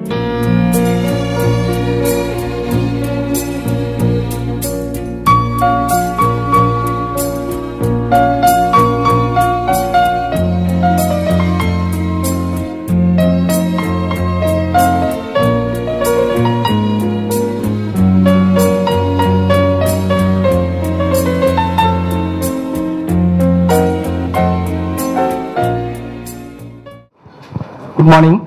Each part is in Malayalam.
Good morning.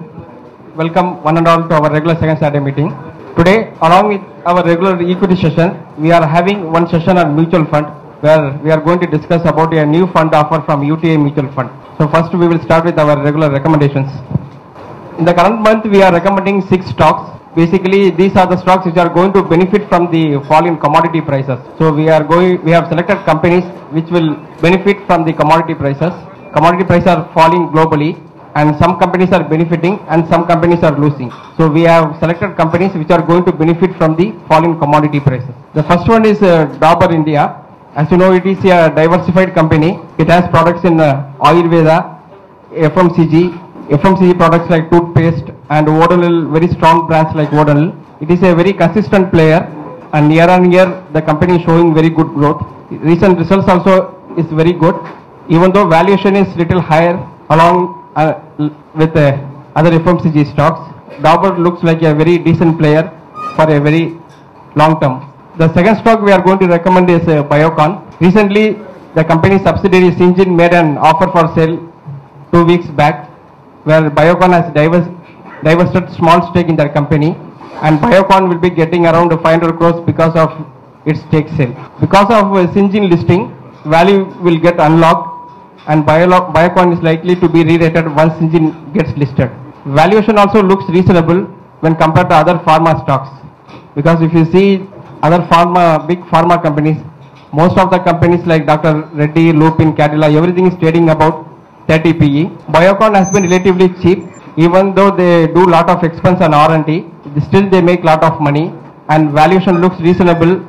Welcome one and all to our regular second Saturday meeting. Today, along with our regular equity session, we are having one session on mutual fund where we are going to discuss about a new fund offer from UTI Mutual Fund. So first we will start with our regular recommendations. In the current month, we are recommending 6 stocks. Basically, these are the stocks which are going to benefit from the fall in commodity prices. So we have selected companies which will benefit from the commodity prices. Commodity prices are falling globally, and some companies are benefiting and some companies are losing. So we have selected companies which are going to benefit from the fall in commodity prices. The first one is Dabur India. As you know, it is a diversified company. It has products in Ayurveda, FMCG products like toothpaste, and Odonil, very strong brands like Odonil. It is a very consistent player, and year on year the company is showing very good growth. Recent results also is very good, even though valuation is little higher along with other FMCG stocks. Dabur looks like a very decent player for a very long term. The second stock we are going to recommend is Biocon. Recently, the company subsidiary Syngene made an offer for sale 2 weeks back, where Biocon has divested small stake in their company, and Biocon will be getting around 500 crores because of its stake sale. Because of Syngene listing, value will get unlocked, and Biocon is likely to be re-rated once Syngene gets listed. Valuation also looks reasonable when compared to other pharma stocks, because if you see other big pharma companies, most of the companies like Dr. Reddy, Lupin, Cadila, everything is trading about 30 PE. Biocon has been relatively cheap, even though they do lot of expense on R&D, still they make lot of money, and valuation looks reasonable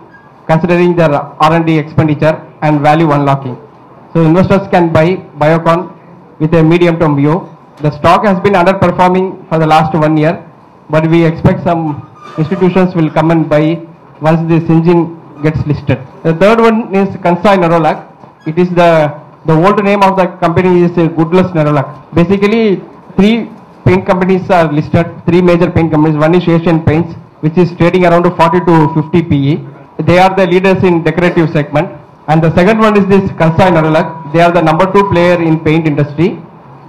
considering their R&D expenditure and value unlocking. So investors can buy Biocon with a medium-term view. The stock has been underperforming for the last 1 year, but we expect some institutions will come and buy once the Syngene gets listed. The third one is Kansai Nerolac. It is the old name of the company is Goodless Nerolac. Basically, 3 paint companies are listed, 3 major paint companies. One is Asian Paints, which is trading around 40 to 50 PE. They are the leaders in decorative segment. And the second one is this Kansai Nerolac. They are the number 2 player in paint industry,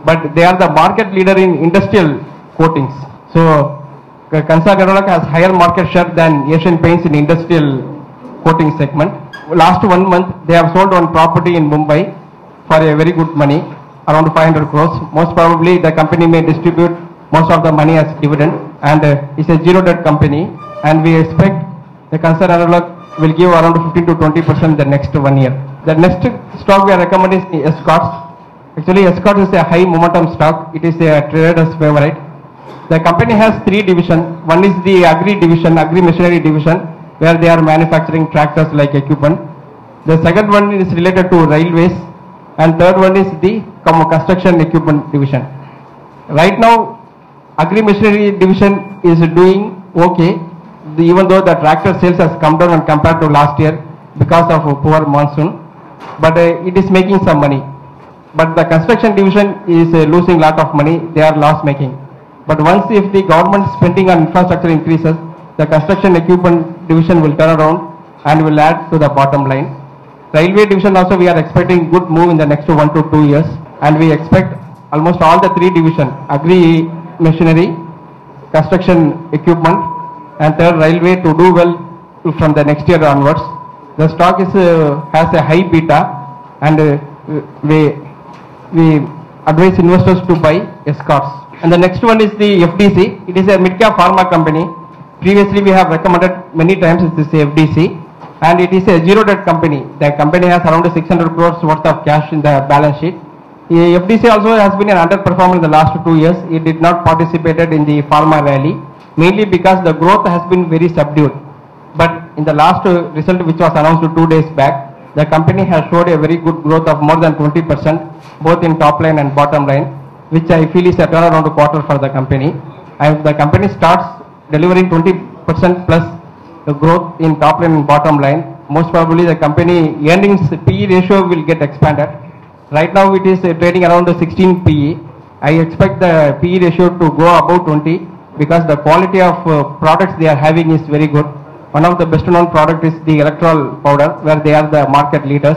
but they are the market leader in industrial coatings. So Kansai Nerolac has higher market share than Asian Paints in industrial coating segment. Last 1 month, they have sold one property in Mumbai for a very good money, around 500 crores. Most probably the company may distribute most of the money as dividend, and it's a zero debt company, and we expect the Kansai Nerolac will give around 15 to 20% the next 1 year. The next stock we are recommending is Escorts. Actually, Escorts is a high momentum stock. It is a trader's favorite. The company has 3 divisions. One is the agri machinery division, where they are manufacturing tractors like equipment. The second one is related to railways, and third one is the construction equipment division. Right now, agri machinery division is doing okay, even though the tractor sales has come down when compared to last year because of poor monsoon, but it is making some money. But the construction division is losing lot of money. They are loss making. But once if the government spending on infrastructure increases, the construction equipment division will turn around and will add to the bottom line. Railway division also we are expecting good move in the next 1 to 2 years, and we expect almost all the 3 divisions, agri machinery, construction equipment, and third railway, to do well from the next year onwards. The stock is has a high beta, and we advise investors to buy Escorts. And the next one is the FDC. It is a mid-cap pharma company. Previously we have recommended many times this FDC, and it is a zero debt company. The company has around 600 crores worth of cash in the balance sheet. The FDC also has been an underperformer in the last 2 years. It did not participate in the pharma rally, mainly because the growth has been very subdued. But in the last result, which was announced 2 days back, the company has showed a very good growth of more than 20%, both in top line and bottom line, which I feel is a turnaround quarter for the company. And if the company starts delivering 20% plus growth in top line and bottom line, most probably the company earnings PE ratio will get expanded. Right now it is trading around the 16 PE. I expect the PE ratio to go above 20 because the quality of products they are having is very good. One of the best known product is the electoral powder, where they are the market leaders,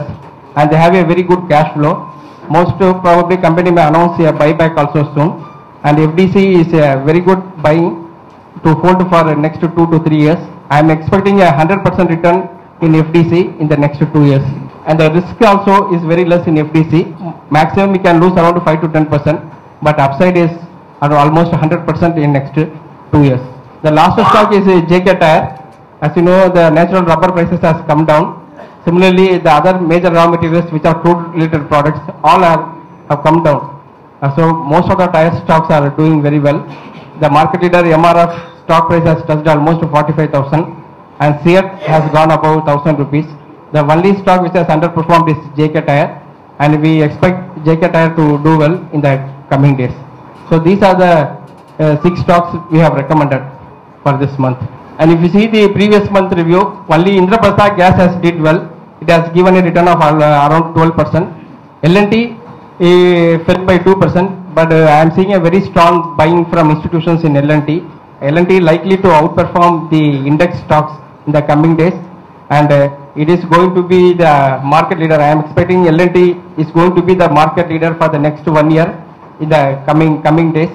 and they have a very good cash flow. Most probably company may announce a buyback also soon, and FDC is a very good buying to hold for the next 2 to 3 years. I am expecting a 100% return in FDC in the next 2 years, and the risk also is very less in FDC. Maximum we can lose around 5 to 10%, but upside is almost 100% in next 2 years. The last stock is JK Tyre. As you know, the natural rubber prices has come down. Similarly, the other major raw materials which are crude related products all have come down. So most of the tire stocks are doing very well. The market leader MRF stock price has touched almost 45,000, and SEAT has gone above 1,000 rupees. The only stock which has underperformed is JK Tyre, and we expect JK Tyre to do well in the coming days. So these are the 6 stocks we have recommended for this month. And if you see the previous month review, only Indraprastha Gas has did well. It has given a return of around 12%. L&T fell by 2%, but I am seeing a very strong buying from institutions in L&T. L&T likely to outperform the index stocks in the coming days, and it is going to be the market leader. I am expecting L&T is going to be the market leader for the next 1 year in the coming days.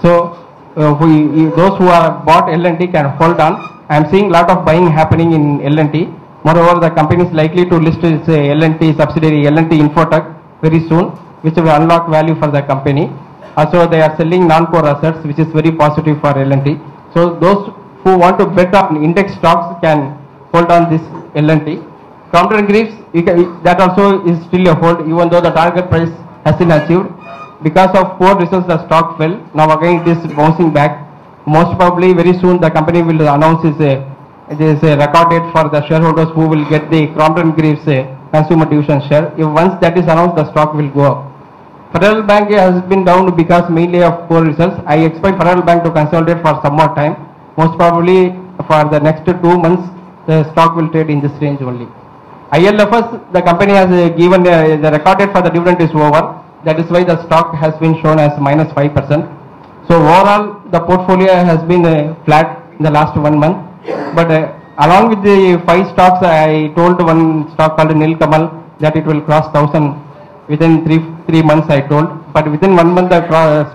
So those who are bought L&T can hold on. I am seeing lot of buying happening in L&T. Moreover, the company is likely to list its L&T subsidiary L&T Infotech very soon, which will unlock value for the company. Also, they are selling non-core assets, which is very positive for L&T. So those who want to bet on index stocks can hold on this L&T. Crompton Greaves, that also is still a hold, even though the target price has been achieved. Because of poor results, the stock fell. Now again it is bouncing back. Most probably very soon the company will announce a record date for the shareholders who will get the Crompton Greaves consumer division share. If once that is announced, the stock will go up. Federal Bank has been down because mainly of poor results. I expect Federal Bank to consolidate for some more time. Most probably for the next 2 months, the stock will trade in this range only. ILFS, the company has given the record date for the dividend is over. That is why the stock has been shown as minus 5%. So overall, the portfolio has been flat in the last 1 month. But along with the 5 stocks, I told one stock called Nilkamal that it will cross 1,000 within 3 months. I told, but within 1 month the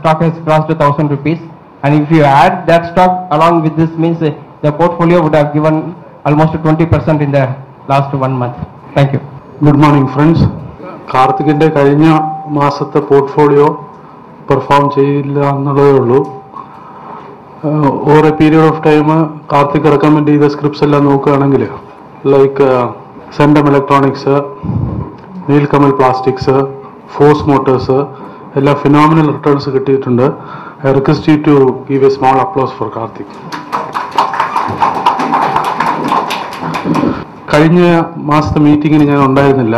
stock has crossed 1,000 rupees. And if you add that stock along with this, means the portfolio would have given almost 20% in the last 1 month. Thank you. Good morning, friends. കാർത്തികിന്റെ കഴിഞ്ഞ മാസത്തെ പോർട്ട്ഫോളിയോ പെർഫോം ചെയ്യില്ല എന്നുള്ളതേ ഉള്ളൂ. Over a period of time Karthik recommend ചെയ്ത സ്ക്രിപ്റ്റ്സ് എല്ലാം നോക്കുകയാണെങ്കിൽ ലൈക്ക് സെൻഡം ഇലക്ട്രോണിക്സ്, നീൽകമൽ പ്ലാസ്റ്റിക്സ്, ഫോഴ്സ് മോട്ടോഴ്സ് എല്ലാം ഫിനോമിനൽ റിട്ടേൺസ് കിട്ടിയിട്ടുണ്ട്. I request you to give a small applause for Karthik. കഴിഞ്ഞ മാസത്തെ മീറ്റിങ്ങിന് ഞാൻ ഉണ്ടായിരുന്നില്ല.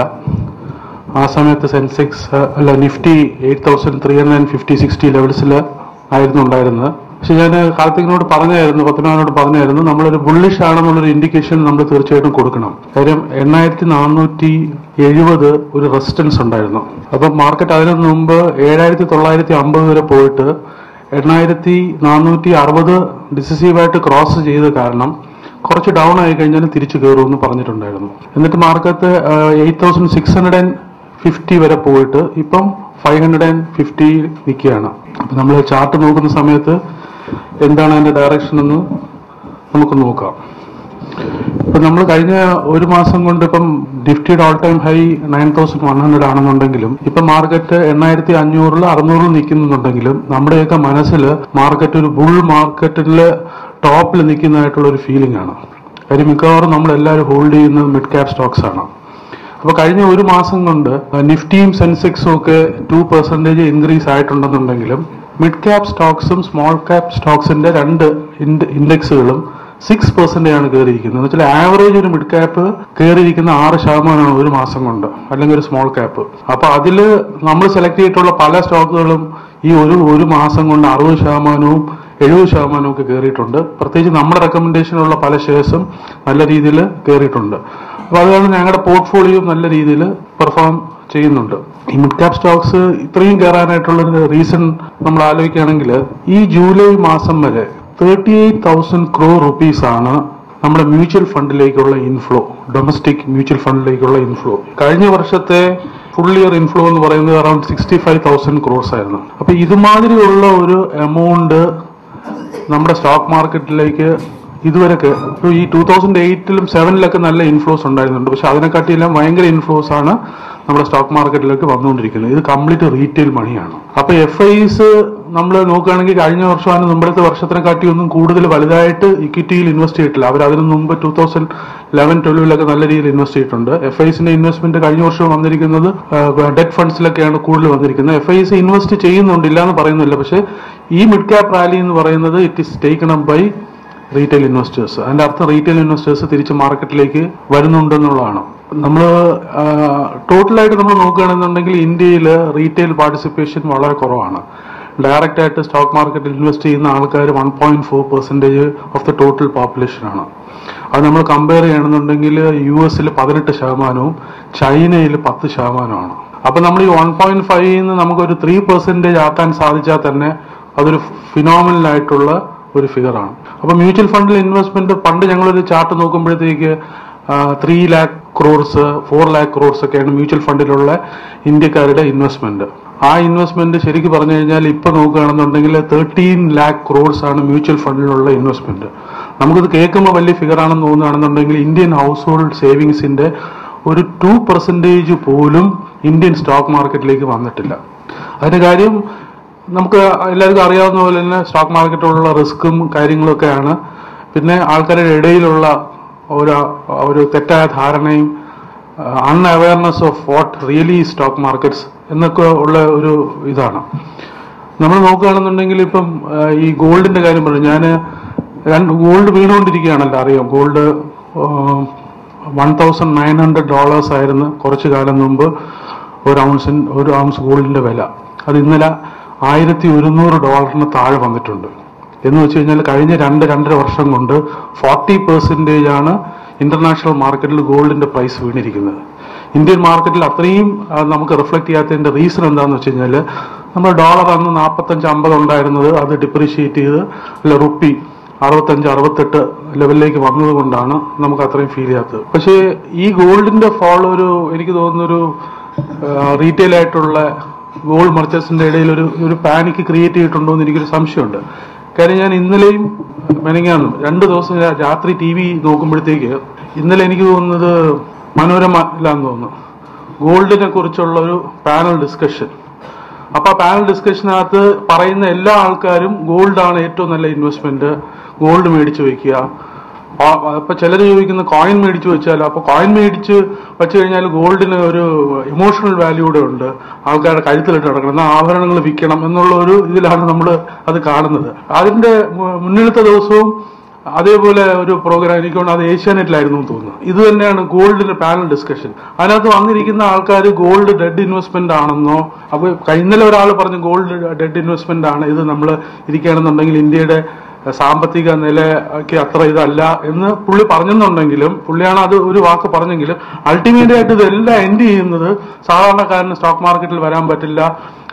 ആ സമയത്ത് സെൻസെക്സ് നിഫ്റ്റി 8,350-60 ലെവൽസിൽ ആയിരുന്നു ഉണ്ടായിരുന്നത്. പക്ഷെ ഞാൻ കാർത്തികിനോട് പറഞ്ഞായിരുന്നു, പത്മനാഭനോട് പറഞ്ഞായിരുന്നു, നമ്മളൊരു ബുള്ളിഷ് ആണെന്നുള്ളൊരു ഇൻഡിക്കേഷൻ നമ്മൾ തീർച്ചയായിട്ടും കൊടുക്കണം. കാര്യം 8,470 ഒരു റെസിസ്റ്റൻസ് ഉണ്ടായിരുന്നു. അപ്പം മാർക്കറ്റ് അതിനു മുമ്പ് 7,950 വരെ പോയിട്ട് 8,460 ഡിസിസീവായിട്ട് ക്രോസ് ചെയ്ത കാരണം കുറച്ച് ഡൗൺ ആയി കഴിഞ്ഞാൽ തിരിച്ചു കയറുമെന്ന് പറഞ്ഞിട്ടുണ്ടായിരുന്നു. എന്നിട്ട് മാർക്കറ്റ് 8,650 വരെ പോയിട്ട് ഇപ്പം 550 നിൽക്കുകയാണ്. അപ്പം നമ്മൾ ചാർട്ട് നോക്കുന്ന സമയത്ത് എന്താണ് അതിന്റെ ഡയറക്ഷൻ എന്ന് നമുക്ക് നോക്കാം. ഇപ്പം നമ്മൾ കഴിഞ്ഞ 1 മാസം കൊണ്ട് ഇപ്പം നിഫ്റ്റിയുടെ ഓൾ ടൈം ഹൈ 9,100 ആണെന്നുണ്ടെങ്കിലും ഇപ്പം മാർക്കറ്റ് 8,500 600 നിൽക്കുന്നുണ്ടെങ്കിലും നമ്മുടെയൊക്കെ മനസ്സിൽ മാർക്കറ്റ് ഒരു ബുൾ മാർക്കറ്റില് ടോപ്പിൽ നിൽക്കുന്നതായിട്ടുള്ള ഒരു ഫീലിംഗ് ആണ്. കാര്യം മിക്കവാറും നമ്മളെല്ലാവരും ഹോൾഡ് ചെയ്യുന്നത് മിഡ് ക്യാപ് സ്റ്റോക്സ് ആണ്. അപ്പോൾ കഴിഞ്ഞ 1 മാസം കൊണ്ട് നിഫ്റ്റിയും സെൻസെക്സും ഒക്കെ 2% ഇൻക്രീസ് ആയിട്ടുണ്ടെന്നുണ്ടെങ്കിലും മിഡ് ക്യാപ് സ്റ്റോക്സും സ്മോൾ ക്യാപ് സ്റ്റോക്സിന്റെ 2 ഇൻഡെക്സുകളും 6% ആണ് കയറിയിരിക്കുന്നത്. എന്ന് വെച്ചാൽ ആവറേജ് ഒരു മിഡ് ക്യാപ്പ് കയറിയിരിക്കുന്ന 6% 1 മാസം കൊണ്ട്, അല്ലെങ്കിൽ ഒരു സ്മോൾ ക്യാപ്പ്. അപ്പൊ അതിൽ നമ്മൾ സെലക്ട് ചെയ്തിട്ടുള്ള പല സ്റ്റോക്കുകളും ഈ ഒരു മാസം കൊണ്ട് 60%, 70% കയറിയിട്ടുണ്ട്. പ്രത്യേകിച്ച് നമ്മുടെ റെക്കമെൻഡേഷനുള്ള പല ഷെയർസും നല്ല രീതിയിൽ കയറിയിട്ടുണ്ട്. അപ്പോൾ അതുകൊണ്ട് ഞങ്ങളുടെ പോർട്ട്ഫോളിയോ നല്ല രീതിയിൽ പെർഫോം ചെയ്യുന്നുണ്ട്. ഈ മിഡ് ക്യാപ് സ്റ്റോക്സ് ഇത്രയും കയറാനായിട്ടുള്ളൊരു റീസൺ നമ്മൾ ആലോചിക്കുകയാണെങ്കിൽ ഈ ജൂലൈ മാസം വരെ 38,000 crore rupees ആണ് നമ്മുടെ മ്യൂച്വൽ ഫണ്ടിലേക്കുള്ള ഇൻഫ്ലോ, ഡൊമസ്റ്റിക് മ്യൂച്വൽ ഫണ്ടിലേക്കുള്ള ഇൻഫ്ലോ. കഴിഞ്ഞ വർഷത്തെ ഫുൾ ഇയർ ഇൻഫ്ലോ എന്ന് പറയുന്നത് അറൌണ്ട് 65,000 crores ആയിരുന്നു. അപ്പൊ ഇതുമാതിരിയുള്ള ഒരു എമൗണ്ട് നമ്മുടെ സ്റ്റോക്ക് മാർക്കറ്റിലേക്ക് ഇതുവരെ ഈ 2008-ലും 2007-ലൊക്കെ നല്ല ഇൻഫ്ലോസ് ഉണ്ടായിരുന്നുണ്ട്. പക്ഷെ അതിനെക്കാട്ടിയെല്ലാം ഭയങ്കര ഇൻഫ്ലോസ് ആണ് നമ്മുടെ സ്റ്റോക്ക് മാർക്കറ്റിലേക്ക് വന്നുകൊണ്ടിരിക്കുന്നത്. ഇത് കംപ്ലീറ്റ് റീറ്റെയിൽ മണിയാണ്. അപ്പൊ FIs നമ്മൾ നോക്കുകയാണെങ്കിൽ കഴിഞ്ഞ വർഷമാണ് മുമ്പത്തെ വർഷത്തിനെക്കാട്ടി ഒന്നും കൂടുതൽ വലുതായിട്ട് ഇക്വിറ്റിയിൽ ഇൻവെസ്റ്റ് ചെയ്തിട്ടില്ല. അവർ അതിനു മുമ്പ് 2011-12-ലൊക്കെ നല്ല രീതിയിൽ ഇൻവെസ്റ്റ് ചെയ്തിട്ടുണ്ട്. FIസിന്റെ ഇൻവെസ്റ്റ്മെന്റ് കഴിഞ്ഞ വർഷം വന്നിരിക്കുന്നത് ഡെറ്റ് ഫണ്ട്സിലൊക്കെയാണ് കൂടുതൽ വന്നിരിക്കുന്നത്. FIs ഇൻവെസ്റ്റ് ചെയ്യുന്നുണ്ട്, ഇല്ല എന്ന് പറയുന്നില്ല. പക്ഷേ ഈ മിഡ് ക്യാപ് റാലി എന്ന് പറയുന്നത് it is taken up by retail investors. അതിന്റെ അർത്ഥം റീറ്റെയിൽ ഇൻവെസ്റ്റേഴ്സ് തിരിച്ച് മാർക്കറ്റിലേക്ക് വരുന്നുണ്ടെന്നുള്ളതാണ്. നമ്മൾ ടോട്ടലായിട്ട് നമ്മൾ നോക്കുകയാണെന്നുണ്ടെങ്കിൽ ഇന്ത്യയിൽ റീറ്റെയിൽ പാർട്ടിസിപ്പേഷൻ വളരെ കുറവാണ്. ഡയറക്റ്റ് ആയിട്ട് സ്റ്റോക്ക് മാർക്കറ്റിൽ ഇൻവെസ്റ്റ് ചെയ്യുന്ന ആൾക്കാർ 1.4% ഓഫ് ദ ടോട്ടൽ പോപ്പുലേഷൻ ആണ്. അത് നമ്മൾ കമ്പയർ ചെയ്യണമെന്നുണ്ടെങ്കിൽ US-ൽ 18%, ചൈനയിൽ 10%. അപ്പൊ നമ്മൾ ഈ 1.5 നമുക്കൊരു 3% ആക്കാൻ സാധിച്ചാൽ തന്നെ അതൊരു ഫിനോമിനൽ ആയിട്ടുള്ള ഒരു ഫിഗറാണ്. അപ്പൊ മ്യൂച്വൽ ഫണ്ടിൽ ഇൻവെസ്റ്റ്മെന്റ് പണ്ട് ഞങ്ങളൊരു ചാർട്ട് നോക്കുമ്പോഴത്തേക്ക് 3 lakh crores 4 lakh crores ഒക്കെയാണ് മ്യൂച്വൽ ഫണ്ടിലുള്ള ഇന്ത്യക്കാരുടെ ഇൻവെസ്റ്റ്മെന്റ്. ആ ഇൻവെസ്റ്റ്മെന്റ് ശരിക്കും പറഞ്ഞു കഴിഞ്ഞാൽ ഇപ്പൊ നോക്കുകയാണെന്നുണ്ടെങ്കിൽ 13 lakh crores ആണ് മ്യൂച്വൽ ഫണ്ടിലുള്ള ഇൻവെസ്റ്റ്മെന്റ്. നമുക്കിത് കേൾക്കുമ്പോൾ വലിയ ഫിഗർ ആണെന്ന് തോന്നുകയാണെന്നുണ്ടെങ്കിൽ ഇന്ത്യൻ ഹൗസ് ഹോൾഡ് സേവിങ്സിന്റെ ഒരു 2% പോലും ഇന്ത്യൻ സ്റ്റോക്ക് മാർക്കറ്റിലേക്ക് വന്നിട്ടില്ല. അതിന്റെ കാര്യം നമുക്ക് എല്ലാവർക്കും അറിയാവുന്ന പോലെ തന്നെ സ്റ്റോക്ക് മാർക്കറ്റിലുള്ള റിസ്ക്കും കാര്യങ്ങളൊക്കെയാണ്. പിന്നെ ആൾക്കാരുടെ ഇടയിലുള്ള ഒരു തെറ്റായ ധാരണയും unawareness of what really stock markets എന്നൊക്കെ ഉള്ള ഒരു ഇതാണ്. നമ്മൾ നോക്കുകയാണെന്നുണ്ടെങ്കിൽ ഇപ്പം ഈ ഗോൾഡിന്റെ കാര്യം പറഞ്ഞു. ഞാൻ ഗോൾഡ് വീണുകൊണ്ടിരിക്കുകയാണല്ലോ, അറിയാം. ഗോൾഡ് $1,900 ആയിരുന്നു കുറച്ചു കാലം മുമ്പ് ഒരു ഔൺസ് ഗോൾഡിന്റെ വില. അത് ഇന്നലെ $1,100 താഴെ വന്നിട്ടുണ്ട്. എന്ന് വെച്ച് കഴിഞ്ഞാൽ കഴിഞ്ഞ 2-2.5 വർഷം കൊണ്ട് 40% ആണ് ഇന്റർനാഷണൽ മാർക്കറ്റിൽ ഗോൾഡിന്റെ പ്രൈസ് വീണിരിക്കുന്നത്. ഇന്ത്യൻ മാർക്കറ്റിൽ അത്രയും നമുക്ക് റിഫ്ലക്ട് ചെയ്യാത്തതിന്റെ റീസൺ എന്താണെന്ന് വെച്ച് കഴിഞ്ഞാൽ നമ്മൾ ഡോളർ അന്ന് 45-50 ഉണ്ടായിരുന്നത് അത് ഡിപ്രീഷിയേറ്റ് ചെയ്ത് റുപ്പി 65-68 ലെവലിലേക്ക് വന്നതുകൊണ്ടാണ് നമുക്ക് അത്രയും ഫീൽ ചെയ്യാത്തത്. പക്ഷേ ഈ ഗോൾഡിന്റെ ഫോൾ എനിക്ക് തോന്നുന്നൊരു റീറ്റെയിൽ ആയിട്ടുള്ള ഗോൾഡ് മർച്ചന്റ്സിന്റെ ഇടയിൽ ഒരു പാനിക് ക്രിയേറ്റ് ചെയ്തിട്ടുണ്ടോ എന്ന് എനിക്കൊരു സംശയമുണ്ട്. കാര്യം ഞാൻ ഇന്നലെയും മെനങ്ങാന്നും 2 ദിവസം രാത്രി TV നോക്കുമ്പോഴത്തേക്ക് ഇന്നലെ എനിക്ക് തോന്നുന്നത് മനോരമയിലാന്ന് തോന്നുന്നു ഗോൾഡിനെ കുറിച്ചുള്ള ഒരു പാനൽ ഡിസ്കഷൻ. അപ്പൊ ആ പാനൽ ഡിസ്കഷനകത്ത് പറയുന്ന എല്ലാ ആൾക്കാരും ഗോൾഡാണ് ഏറ്റവും നല്ല ഇൻവെസ്റ്റ്മെന്റ്, ഗോൾഡ് മേടിച്ചു വെക്കുക. അപ്പൊ ചിലർ ചോദിക്കുന്ന കോയിൻ മേടിച്ചു വെച്ചാലോ. അപ്പൊ കോയിൻ മേടിച്ച് വെച്ച് കഴിഞ്ഞാൽ ഗോൾഡിന് ഒരു ഇമോഷണൽ വാല്യൂ കൂടെ ഉണ്ട്. ആൾക്കാരുടെ കഴുത്തിലിട്ട് നടക്കണം, എന്നാൽ ആഭരണങ്ങൾ വിൽക്കണം എന്നുള്ള ഒരു ഇതിലാണ് നമ്മൾ അത് കാണുന്നത്. അതിന്റെ മുന്നിലത്തെ ദിവസവും അതേപോലെ ഒരു പ്രോഗ്രാം എനിക്കൊണ്ട് അത് ഏഷ്യാനെറ്റിലായിരുന്നു തോന്നുന്നു. ഇത് തന്നെയാണ് ഗോൾഡിന്റെ പാനൽ ഡിസ്കഷൻ. അതിനകത്ത് വന്നിരിക്കുന്ന ആൾക്കാർ ഗോൾഡ് ഡെഡ് ഇൻവെസ്റ്റ്മെന്റ് ആണെന്നോ, അപ്പൊ ഇന്നലെ ഒരാൾ പറഞ്ഞു ഗോൾഡ് ഡെഡ് ഇൻവെസ്റ്റ്മെന്റ് ആണ്, ഇത് നമ്മൾ ഇരിക്കുകയാണെന്നുണ്ടെങ്കിൽ ഇന്ത്യയുടെ സാമ്പത്തിക നിലയ്ക്ക് അത്ര ഇതല്ല എന്ന് പുള്ളി പറഞ്ഞെന്നുണ്ടെങ്കിലും, പുള്ളിയാണ് അത് ഒരു വാക്ക് പറഞ്ഞെങ്കിലും അൾട്ടിമേറ്റ് ആയിട്ട് ഇതെല്ലാം എൻഡ് ചെയ്യുന്നത് സാധാരണക്കാരന് സ്റ്റോക്ക് മാർക്കറ്റിൽ വരാൻ പറ്റില്ല,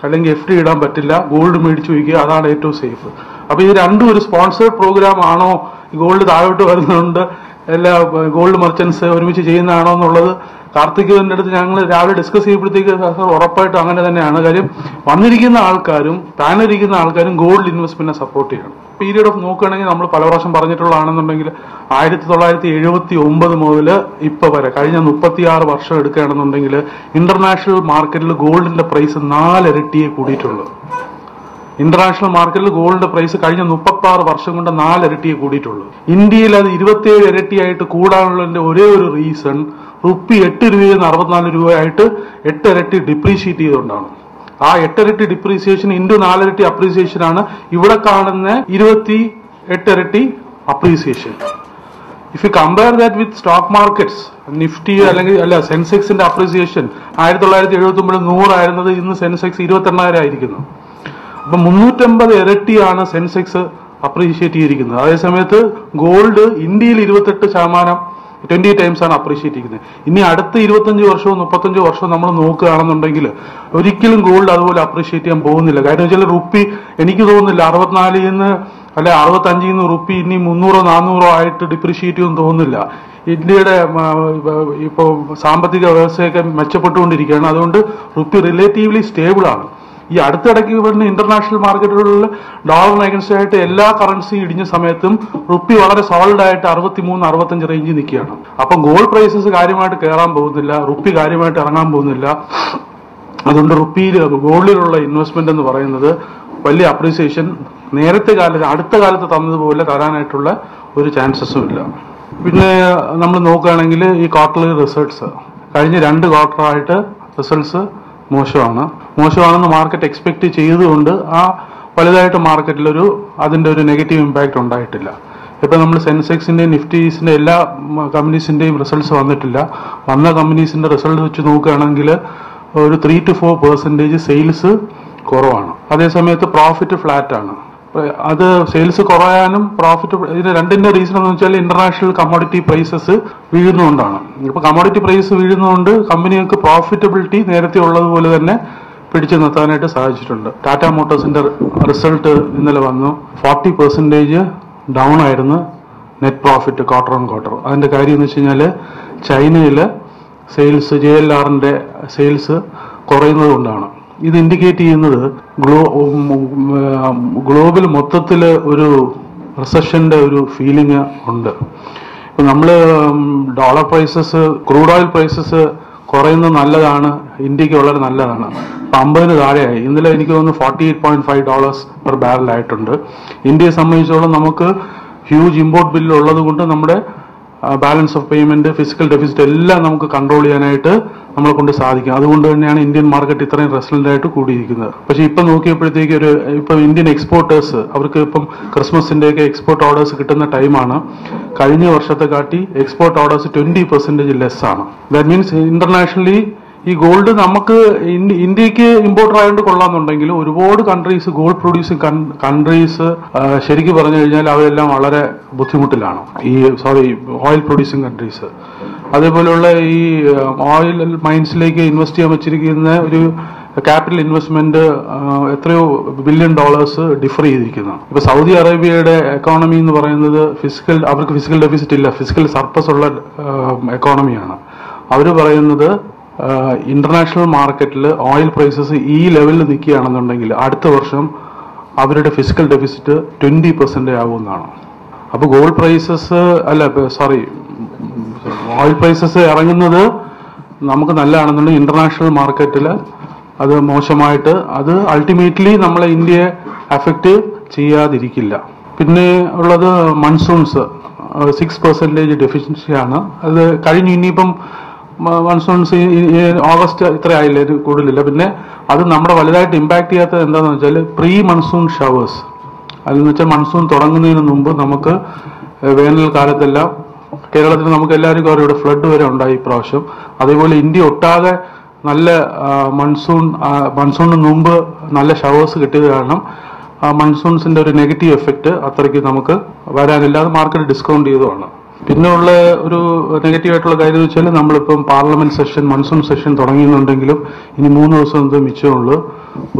അല്ലെങ്കിൽ FD ഇടാൻ പറ്റില്ല, ഗോൾഡ് മേടിച്ചു വയ്ക്കുക, അതാണ് ഏറ്റവും സേഫ്. അപ്പൊ ഇത് രണ്ടും ഒരു സ്പോൺസേഡ് പ്രോഗ്രാം ആണോ, ഗോൾഡ് താഴോട്ട് വരുന്നുണ്ട് എല്ലാ ഗോൾഡ് മർച്ചന്റ്സ് ഒരുമിച്ച് ചെയ്യുന്നതാണോ എന്നുള്ളത് കാർത്തികന്റെ അടുത്ത് ഞങ്ങൾ രാവിലെ ഡിസ്കസ് ചെയ്യുമ്പോഴത്തേക്ക് ഉറപ്പായിട്ടും അങ്ങനെ തന്നെയാണ്. കാര്യം വന്നിരിക്കുന്ന ആൾക്കാരും താനിരിക്കുന്ന ആൾക്കാരും ഗോൾഡ് ഇൻവെസ്റ്റ്മെന്റിനെ സപ്പോർട്ട് ചെയ്യണം. പീരീഡ് ഓഫ് നോക്കുകയാണെങ്കിൽ നമ്മൾ പല പ്രാവശ്യം പറഞ്ഞിട്ടുള്ളതാണെന്നുണ്ടെങ്കിൽ 1999 മുതൽ ഇപ്പൊ വരെ കഴിഞ്ഞ 36 വർഷം എടുക്കുകയാണെന്നുണ്ടെങ്കിൽ ഇന്റർനാഷണൽ മാർക്കറ്റിൽ ഗോൾഡിന്റെ പ്രൈസ് 4 ഇരട്ടിയെ കൂടിയിട്ടുള്ളൂ. ഇന്റർനാഷണൽ മാർക്കറ്റിൽ ഗോൾഡിന്റെ പ്രൈസ് കഴിഞ്ഞ 36 വർഷം കൊണ്ട് 4 ഇരട്ടിയെ കൂടിയിട്ടുള്ളൂ. ഇന്ത്യയിൽ അത് 27 ഇരട്ടിയായിട്ട് കൂടാനുള്ളതിന്റെ ഒരേ ഒരു റീസൺ റുപ്പി 8 രൂപയിൽ നിന്ന് 64 രൂപയായിട്ട് 8 ഇരട്ടി ഡിപ്രീഷിയേറ്റ് ചെയ്തുകൊണ്ടാണ്. ആ 8 ഇരട്ടി ഡിപ്രീസിയേഷൻ ഇൻറ്റു 4 ഇരട്ടി അപ്രീസിയേഷൻ ആണ് ഇവിടെ കാണുന്ന 28 ഇരട്ടി appreciation. If you compare that with stock markets, Nifty അല്ലെങ്കിൽ സെൻസെക്സിന്റെ അപ്രീസിയേഷൻ 1979 100 ആയിരുന്നത് ഇന്ന് സെൻസെക്സ് 28,000 ആയിരിക്കുന്നു. അപ്പൊ 350 ഇരട്ടിയാണ് സെൻസെക്സ് അപ്രീഷിയേറ്റ് ചെയ്തിരിക്കുന്നത്. അതേസമയത്ത് ഗോൾഡ് ഇന്ത്യയിൽ 28%, 20 ടൈംസ് ആണ് അപ്രീഷിയേറ്റ് ചെയ്യുന്നത്. ഇനി അടുത്ത 25 വർഷവും 35 വർഷവും നമ്മൾ നോക്കുകയാണെന്നുണ്ടെങ്കിൽ ഒരിക്കലും ഗോൾഡ് അതുപോലെ അപ്രീഷിയേറ്റ് ചെയ്യാൻ പോകുന്നില്ല. കാര്യം വെച്ചാൽ റുപ്പി എനിക്ക് തോന്നുന്നില്ല 64 അല്ലെ 65 റുപ്പി ഇനി 300-400 ആയിട്ട് ഡിപ്രീഷിയേറ്റ് ചെയ്യുമെന്ന് തോന്നുന്നില്ല. ഇന്ത്യയുടെ ഇപ്പോൾ സാമ്പത്തിക വ്യവസ്ഥയൊക്കെ മെച്ചപ്പെട്ടുകൊണ്ടിരിക്കുകയാണ്. അതുകൊണ്ട് റുപ്പി റിലേറ്റീവ്ലി സ്റ്റേബിൾ ആണ്. ഈ അടുത്തിടയ്ക്ക് വരുന്ന ഇന്റർനാഷണൽ മാർക്കറ്റുകളിൽ ഡോളറിന് അഗൻസ്റ്റ് ആയിട്ട് എല്ലാ കറൻസിയും ഇടിഞ്ഞ സമയത്തും റുപ്പി വളരെ സോളിഡ് ആയിട്ട് 63-65 റേഞ്ചിൽ നിൽക്കുകയാണ്. അപ്പം ഗോൾഡ് പ്രൈസസ് കാര്യമായിട്ട് കയറാൻ പോകുന്നില്ല, റുപ്പി കാര്യമായിട്ട് ഇറങ്ങാൻ പോകുന്നില്ല. അതുകൊണ്ട് റുപ്പിയിൽ ഗോൾഡിലുള്ള ഇൻവെസ്റ്റ്മെന്റ് എന്ന് പറയുന്നത് വലിയ അപ്രീസിയേഷൻ അടുത്ത കാലത്ത് തന്നതുപോലെ തരാനായിട്ടുള്ള ഒരു ചാൻസസും ഇല്ല. പിന്നെ നമ്മൾ നോക്കുകയാണെങ്കിൽ ഈ ക്വാർട്ടർലി റിസൾട്ട്സ് കഴിഞ്ഞ 2 ക്വാർട്ടറായിട്ട് റിസൾട്ട്സ് മോശമാണെന്ന് മാർക്കറ്റ് എക്സ്പെക്ട് ചെയ്തുകൊണ്ട് വലുതായിട്ട് മാർക്കറ്റിൽ അതിന്റെ ഒരു നെഗറ്റീവ് ഇമ്പാക്ട് ഉണ്ടായിട്ടില്ല. ഇപ്പൊ നമ്മൾ സെൻസെക്സിന്റെയും നിഫ്റ്റീസിന്റെ എല്ലാ കമ്പനീസിന്റെയും റിസൾട്ട്സ് വന്നിട്ടില്ല. വന്ന കമ്പനീസിന്റെ റിസൾട്ട് വെച്ച് നോക്കുകയാണെങ്കിൽ ഒരു 3 to 4% സെയിൽസ് കുറവാണ്. അതേസമയത്ത് പ്രോഫിറ്റ് ഫ്ലാറ്റ് ആണ്. അത് സെയിൽസ് കുറയാനും പ്രോഫിറ്റ്, ഇതിന് രണ്ടിന്റെ റീസൺ എന്ന് വെച്ചാൽ ഇന്റർനാഷണൽ കമ്മോഡിറ്റി പ്രൈസസ് വീഴുന്നതുകൊണ്ടാണ്. ഇപ്പൊ കമ്മോഡിറ്റി പ്രൈസ് വീഴുന്നതുകൊണ്ട് കമ്പനികൾക്ക് പ്രോഫിറ്റബിലിറ്റി നേരത്തെ ഉള്ളതുപോലെ തന്നെ പിടിച്ചു നിർത്താനായിട്ട് സാധിച്ചിട്ടുണ്ട്. ടാറ്റ മോട്ടോഴ്സിന്റെ റിസൾട്ട് ഇന്നലെ വന്നു. 40% ഡൗൺ ആയിരുന്നു net profit quarter on quarter. അതിന്റെ കാര്യം എന്ന് വെച്ച് കഴിഞ്ഞാൽ ചൈനയില് സെയിൽസ് JLRന്റെ സെയിൽസ് കുറയുന്നത് കൊണ്ടാണ്. ഇത് ഇൻഡിക്കേറ്റ് ചെയ്യുന്നത് ഗ്ലോബൽ മൊത്തത്തിൽ ഒരു റിസഷന്റെ ഒരു ഫീലിംഗ് ഉണ്ട്. ഇപ്പൊ നമ്മള് dollar prices, crude oil prices കുറയുന്നത് നല്ലതാണ്, ഇന്ത്യക്ക് വളരെ നല്ലതാണ്. 50 താഴെയായി. ഇന്നലെ എനിക്ക് തോന്നുന്നു $48.5 പെർ ബാരൽ ആയിട്ടുണ്ട്. ഇന്ത്യയെ സംബന്ധിച്ചോളം നമുക്ക് ഹ്യൂജ് ഇമ്പോർട്ട് ബില്ല് ഉള്ളത് കൊണ്ട് നമ്മുടെ balance of payment, physical deficit എല്ലാം നമുക്ക് കൺട്രോൾ ചെയ്യാനായിട്ട് നമ്മളെ കൊണ്ട് സാധിക്കും. അതുകൊണ്ട് തന്നെയാണ് ഇന്ത്യൻ മാർക്കറ്റ് ഇത്രയും റെസിലന്റ് ആയിട്ട് കൂടിയിരിക്കുന്നത്. പക്ഷെ ഇപ്പൊ നോക്കിയപ്പോഴത്തേക്ക് ഇപ്പൊ ഇന്ത്യൻ എക്സ്പോർട്ടേഴ്സ് അവർക്ക് ഇപ്പം ക്രിസ്മസിന്റെയൊക്കെ എക്സ്പോർട്ട് ഓർഡേഴ്സ് കിട്ടുന്ന ടൈമാണ്. കഴിഞ്ഞ വർഷത്തെ കാട്ടി എക്സ്പോർട്ട് ഓർഡേഴ്സ് 20% ലെസ് ആണ്. ദാറ്റ് മീൻസ് ഇന്റർനാഷണലി ഈ ഗോൾഡ് നമുക്ക് ഇന്ത്യക്ക് ഇമ്പോർട്ടർ ആയതുകൊണ്ട് കൊള്ളാമെന്നുണ്ടെങ്കിലും ഒരുപാട് കൺട്രീസ്, ഗോൾഡ് പ്രൊഡ്യൂസിങ് കൺട്രീസ് ശരിക്കും പറഞ്ഞു കഴിഞ്ഞാൽ അവരെല്ലാം വളരെ ബുദ്ധിമുട്ടിലാണ്. Oil producing countries. അതേപോലെയുള്ള ഈ ഓയിൽ മൈൻസിലേക്ക് ഇൻവെസ്റ്റ് ചെയ്യാൻ വെച്ചിരിക്കുന്ന ഒരു ക്യാപിറ്റൽ ഇൻവെസ്റ്റ്മെന്റ് എത്രയോ $1 ബില്യൺ ഡിഫർ ചെയ്തിരിക്കുന്നു. ഇപ്പൊ സൗദി അറേബ്യയുടെ എക്കോണമി എന്ന് പറയുന്നത് അവർക്ക് ഫിസിക്കൽ ഡെഫിസിറ്റ് ഇല്ല, ഫിസിക്കൽ സർപ്ലസ് ഉള്ള എക്കോണമിയാണ്. അവര് പറയുന്നത് ഇന്റർനാഷണൽ മാർക്കറ്റിൽ ഓയിൽ പ്രൈസസ് ഈ ലെവലിൽ നിൽക്കുകയാണെന്നുണ്ടെങ്കിൽ അടുത്ത വർഷം അവരുടെ ഫിസിക്കൽ ഡെഫിസിറ്റ് 20% ആവുമെന്നാണ്. അപ്പൊ ഗോൾഡ് പ്രൈസസ് ഓയിൽ പ്രൈസസ് ഇറങ്ങുന്നത് നമുക്ക് നല്ലതാണെന്നുണ്ടെങ്കിൽ ഇന്റർനാഷണൽ മാർക്കറ്റിൽ അത് മോശമായിട്ട് അത് അൾട്ടിമേറ്റ്ലി നമ്മളെ ഇന്ത്യയെ അഫക്റ്റ് ചെയ്യാതിരിക്കില്ല. പിന്നെ ഉള്ളത് മൺസൂൺസ് 6% ഡെഫിഷ്യൻസിയാണ്. അത് കഴിഞ്ഞു. ഇനിയിപ്പം മൺസൂൺസ് ഓഗസ്റ്റ് ഇത്ര ആയില്ല, കൂടുതലില്ല. പിന്നെ അത് നമ്മുടെ വലുതായിട്ട് ഇമ്പാക്ട് ചെയ്യാത്തത് എന്താണെന്ന് വെച്ചാൽ പ്രീ മൺസൂൺ ഷവേഴ്സ്. അതെന്ന് വെച്ചാൽ മൺസൂൺ തുടങ്ങുന്നതിന് മുമ്പ് നമുക്ക് വേനൽക്കാലത്തെല്ലാം കേരളത്തിൽ നമുക്ക് എല്ലാവർക്കും അറിയാം ഇവിടെ ഫ്ലഡ് വരെ ഉണ്ടായി ഇപ്രാവശ്യം. അതേപോലെ ഇന്ത്യ ഒട്ടാകെ നല്ല മൺസൂണിന് മുമ്പ് നല്ല ഷവേഴ്സ് കിട്ടിയത് കാരണം മൺസൂൺസിന്റെ ഒരു നെഗറ്റീവ് എഫക്റ്റ് അത്രയ്ക്ക് നമുക്ക് വരാനില്ലാതെ മാർക്കറ്റ് ഡിസ്കൗണ്ട് ചെയ്തതാണ്. പിന്നെ ഉള്ള ഒരു നെഗറ്റീവ് ആയിട്ടുള്ള കാര്യം എന്ന് വെച്ചാൽ നമ്മളിപ്പം പാർലമെന്റ് സെഷൻ, മൺസൂൺ സെഷൻ തുടങ്ങിയെന്നുണ്ടെങ്കിലും ഇനി 3 ദിവസം എന്തോ മിച്ചമുള്ളൂ.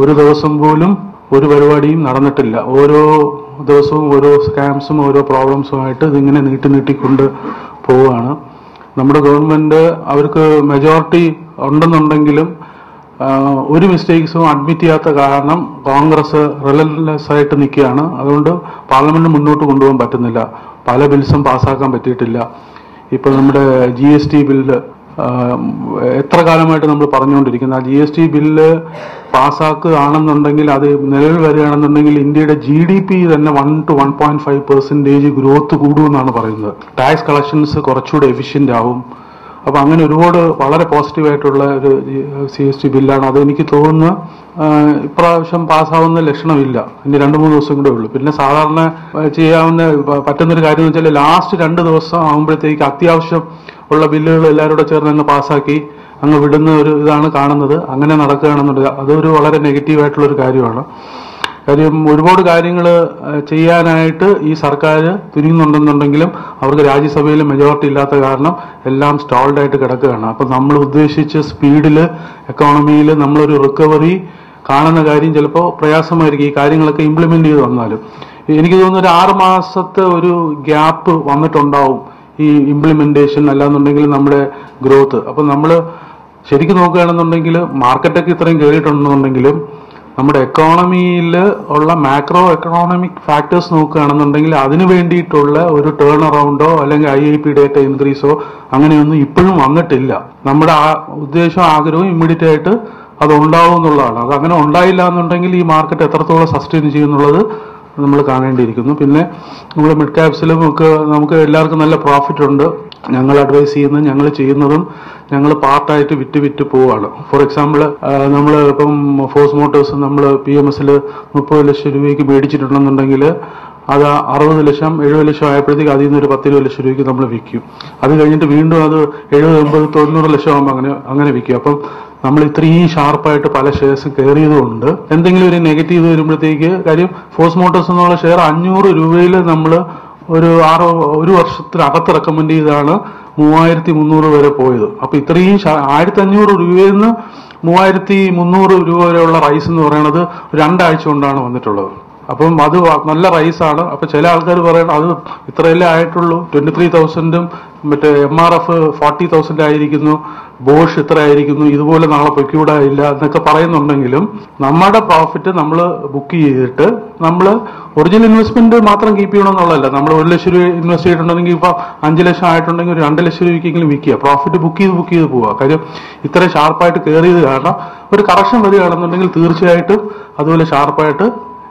ഒരു ദിവസം പോലും ഒരു പരിപാടിയും നടന്നിട്ടില്ല. ഓരോ ദിവസവും ഓരോ സ്കാംസും ഓരോ പ്രോബ്ലംസുമായിട്ട് ഇതിങ്ങനെ നീട്ടിക്കൊണ്ട് പോവുകയാണ്. നമ്മുടെ ഗവൺമെന്റ് അവർക്ക് മെജോറിറ്റി ഉണ്ടെന്നുണ്ടെങ്കിലും ഒരു മിസ്റ്റേക്സും അഡ്മിറ്റ് ചെയ്യാത്ത കാരണം കോൺഗ്രസ് റിലൻലെസ് ആയിട്ട് നിൽക്കുകയാണ്. അതുകൊണ്ട് പാർലമെന്റ് മുന്നോട്ട് കൊണ്ടുപോകാൻ പറ്റുന്നില്ല. പല ബിൽസും പാസ്സാക്കാൻ പറ്റിയിട്ടില്ല. ഇപ്പൊ നമ്മുടെ GST ബില്ല് എത്ര കാലമായിട്ട് നമ്മൾ പറഞ്ഞുകൊണ്ടിരിക്കുന്ന GST ബില്ല് പാസ്സാക്കുകയാണെന്നുണ്ടെങ്കിൽ അത് നിലവിൽ വരികയാണെന്നുണ്ടെങ്കിൽ ഇന്ത്യയുടെ GDP തന്നെ 1 to 1.5% ഗ്രോത്ത് കൂടുമെന്നാണ് പറയുന്നത്. ടാക്സ് കളക്ഷൻസ് കുറച്ചുകൂടെ എഫിഷ്യന്റ് ആവും. അപ്പൊ അങ്ങനെ ഒരുപാട് വളരെ പോസിറ്റീവായിട്ടുള്ള ഒരു GST ബില്ലാണ്. അത് എനിക്ക് തോന്നുന്നു ഇപ്രാവശ്യം പാസ്സാവുന്ന ലക്ഷണമില്ല. ഇനി 2-3 ദിവസം കൂടെ ഉള്ളൂ. പിന്നെ സാധാരണ പറ്റുന്നൊരു കാര്യം എന്ന് വെച്ചാൽ ലാസ്റ്റ് 2 ദിവസം ആകുമ്പോഴത്തേക്ക് അത്യാവശ്യം ഉള്ള ബില്ലുകൾ എല്ലാവരും കൂടെ ചേർന്ന് അങ്ങ് പാസ്സാക്കി അങ്ങ് വിടുന്ന ഒരു ഇതാണ് കാണുന്നത്. അങ്ങനെ നടക്കുകയാണെന്നുള്ളത് അതൊരു വളരെ നെഗറ്റീവായിട്ടുള്ള ഒരു കാര്യമാണ്. കാര്യം ഒരുപാട് കാര്യങ്ങൾ ചെയ്യാനായിട്ട് ഈ സർക്കാർ തുനിയുന്നുണ്ടെന്നുണ്ടെങ്കിലും അവർക്ക് രാജ്യസഭയിൽ മെജോറിറ്റി ഇല്ലാത്ത കാരണം എല്ലാം സ്റ്റോൾഡ് ആയിട്ട് കിടക്കുകയാണ്. അപ്പൊ നമ്മൾ ഉദ്ദേശിച്ച സ്പീഡിൽ എക്കോണമിയിൽ നമ്മളൊരു റിക്കവറി കാണുന്ന കാര്യം ചിലപ്പോൾ പ്രയാസമായിരിക്കും ഈ കാര്യങ്ങളൊക്കെ ഇംപ്ലിമെന്റ് ചെയ്ത് വന്നാലും. എനിക്ക് തോന്നുന്നു ഒരു 6 മാസത്തെ ഒരു ഗ്യാപ്പ് വന്നിട്ടുണ്ടാവും ഈ ഇംപ്ലിമെന്റേഷൻ, അല്ലാന്നുണ്ടെങ്കിൽ നമ്മുടെ ഗ്രോത്ത്. അപ്പൊ നമ്മൾ ശരിക്കും നോക്കുകയാണെന്നുണ്ടെങ്കിൽ മാർക്കറ്റൊക്കെ ഇത്രയും കയറിയിട്ടുണ്ടെന്നുണ്ടെങ്കിലും നമ്മുടെ എക്കോണമിയിൽ ഉള്ള മാക്രോ എക്കണോമിക് ഫാക്ടേഴ്സ് നോക്കുകയാണെന്നുണ്ടെങ്കിൽ അതിന് വേണ്ടിയിട്ടുള്ള ഒരു ടേൺ അറൗണ്ടോ അല്ലെങ്കിൽ IIP ഡേറ്റ ഇൻക്രീസോ അങ്ങനെയൊന്നും ഇപ്പോഴും വന്നിട്ടില്ല. നമ്മുടെ ഉദ്ദേശവും ആഗ്രഹവും ഇമ്മീഡിയറ്റ് ആയിട്ട് അത് ഉണ്ടാവും എന്നുള്ളതാണ്. അത് അങ്ങനെ ഉണ്ടായില്ല എന്നുണ്ടെങ്കിൽ ഈ മാർക്കറ്റ് എത്രത്തോളം സസ്റ്റെയിൻ ചെയ്യുന്നുള്ളത് നമ്മൾ കാണേണ്ടിയിരിക്കുന്നു. പിന്നെ നമ്മൾ മിഡ് ക്യാപ്സിലും ഒക്കെ നമുക്ക് എല്ലാവർക്കും നല്ല പ്രോഫിറ്റ് ഉണ്ട്. ഞങ്ങൾ അഡ്വൈസ് ചെയ്യുന്നതും ഞങ്ങൾ ചെയ്യുന്നതും ഞങ്ങൾ പാർട്ടായിട്ട് വിറ്റ് പോവാണ്. ഫോർ എക്സാമ്പിൾ നമ്മൾ ഇപ്പം ഫോഴ്സ് മോട്ടോഴ്സ് നമ്മൾ PMSൽ 30 ലക്ഷം രൂപയ്ക്ക് മേടിച്ചിട്ടുണ്ടെന്നുണ്ടെങ്കിൽ അത് 60 ലക്ഷം 70 ലക്ഷം ആയപ്പോഴത്തേക്ക് അതിൽ നിന്ന് ഒരു 10-20 ലക്ഷം രൂപയ്ക്ക് നമ്മൾ വിൽക്കും. അത് കഴിഞ്ഞിട്ട് വീണ്ടും അത് 70, 80, 90 ലക്ഷം ആകുമ്പോൾ അങ്ങനെ വിൽക്കും. അപ്പം നമ്മൾ ഇത്രയും ഷാർപ്പായിട്ട് പല ഷെയർസ് കയറിയതുകൊണ്ട് എന്തെങ്കിലും ഒരു നെഗറ്റീവ് വരുമ്പോഴത്തേക്ക്, കാര്യം ഫോഴ്സ് മോട്ടോഴ്സ് എന്നുള്ള ഷെയർ 500 രൂപയിൽ നമ്മൾ ഒരു വർഷത്തിനകത്ത് റെക്കമെൻഡ് ചെയ്താണ് 3300 വരെ പോയത്. അപ്പൊ ഇത്രയും 1500 രൂപയിൽ നിന്ന് 3300 രൂപ വരെയുള്ള റൈസ് എന്ന് പറയുന്നത് 2 ആഴ്ച കൊണ്ടാണ് വന്നിട്ടുള്ളത്. അപ്പം അത് നല്ല റൈസാണ്. അപ്പൊ ചില ആൾക്കാർ പറയണം അത് ഇത്രയല്ലേ ആയിട്ടുള്ളൂ, 23,000 മറ്റേ MRF 40,000 ആയിരിക്കുന്നു, ബോഷ് ഇത്ര ആയിരിക്കുന്നു, ഇതുപോലെ നാളെ പൊയ്ക്കൂടാ ഇല്ല എന്നൊക്കെ പറയുന്നുണ്ടെങ്കിലും നമ്മുടെ പ്രോഫിറ്റ് നമ്മൾ ബുക്ക് ചെയ്തിട്ട് നമ്മൾ ഒറിജിനൽ ഇൻവെസ്റ്റ്മെന്റ് മാത്രം കീപ്പ് ചെയ്യണമെന്നുള്ളതല്ല. നമ്മൾ 1 ലക്ഷം രൂപ ഇൻവെസ്റ്റ് ചെയ്തിട്ടുണ്ടെങ്കിൽ ഇപ്പൊ 5 ലക്ഷം ആയിട്ടുണ്ടെങ്കിൽ ഒരു 2 ലക്ഷം രൂപയ്ക്കെങ്കിലും വിൽക്കുക, പ്രോഫിറ്റ് ബുക്ക് ചെയ്ത് പോവുക. കാര്യം ഇത്ര ഷാർപ്പായിട്ട് കയറിയത് കാരണം ഒരു കറക്ഷൻ വരികയാണെന്നുണ്ടെങ്കിൽ തീർച്ചയായിട്ടും അതുപോലെ ഷാർപ്പായിട്ട്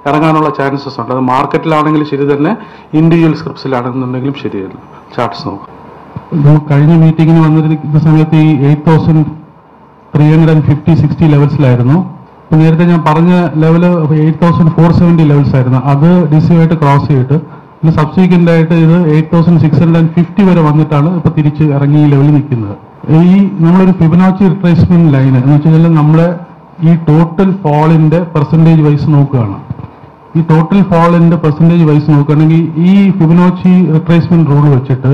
ഇറങ്ങാനുള്ള ചാൻസസ് ഉണ്ട്. അത് മാർക്കറ്റിലാണെങ്കിലും ശരി തന്നെ, ഇൻഡിവിജ്വൽ സ്ക്രിപ്റ്റ്സിലാണെന്നുണ്ടെങ്കിലും ശരിയല്ല. ചാർട്ട്സ് നോക്കാം. കഴിഞ്ഞ മീറ്റിംഗിന് വന്നിരിക്കുന്ന സമയത്ത് ഈ 8,350-60 ലെവൽസിലായിരുന്നു. നേരത്തെ ഞാൻ പറഞ്ഞ ലെവല് 8,470 ലെവൽസ് ആയിരുന്നു. അത് ഡിസീവായിട്ട് ക്രോസ് ചെയ്തിട്ട് പിന്നെ സബ്സിക്വന്റ് ആയിട്ട് ഇത് 8,650 വരെ വന്നിട്ടാണ് ഇപ്പൊ തിരിച്ച് ഇറങ്ങി ഈ ലെവലിൽ നിൽക്കുന്നത്. ഈ നമ്മളൊരു ഫിബൊനാച്ചി റിട്രേസ്മെന്റ് ലൈൻ എന്ന് വെച്ച് കഴിഞ്ഞാൽ നമ്മളെ ഈ ടോട്ടൽ ഫോളിന്റെ പെർസെന്റേജ് വൈസ് നോക്കുകയാണ്. ഈ ടോട്ടൽ ഫോളിന്റെ പെർസെന്റേജ് വൈസ് നോക്കുകയാണെങ്കിൽ ഈ ഫിബൊനാച്ചി റിട്രേസ്മെന്റ് റൂൾ വെച്ചിട്ട്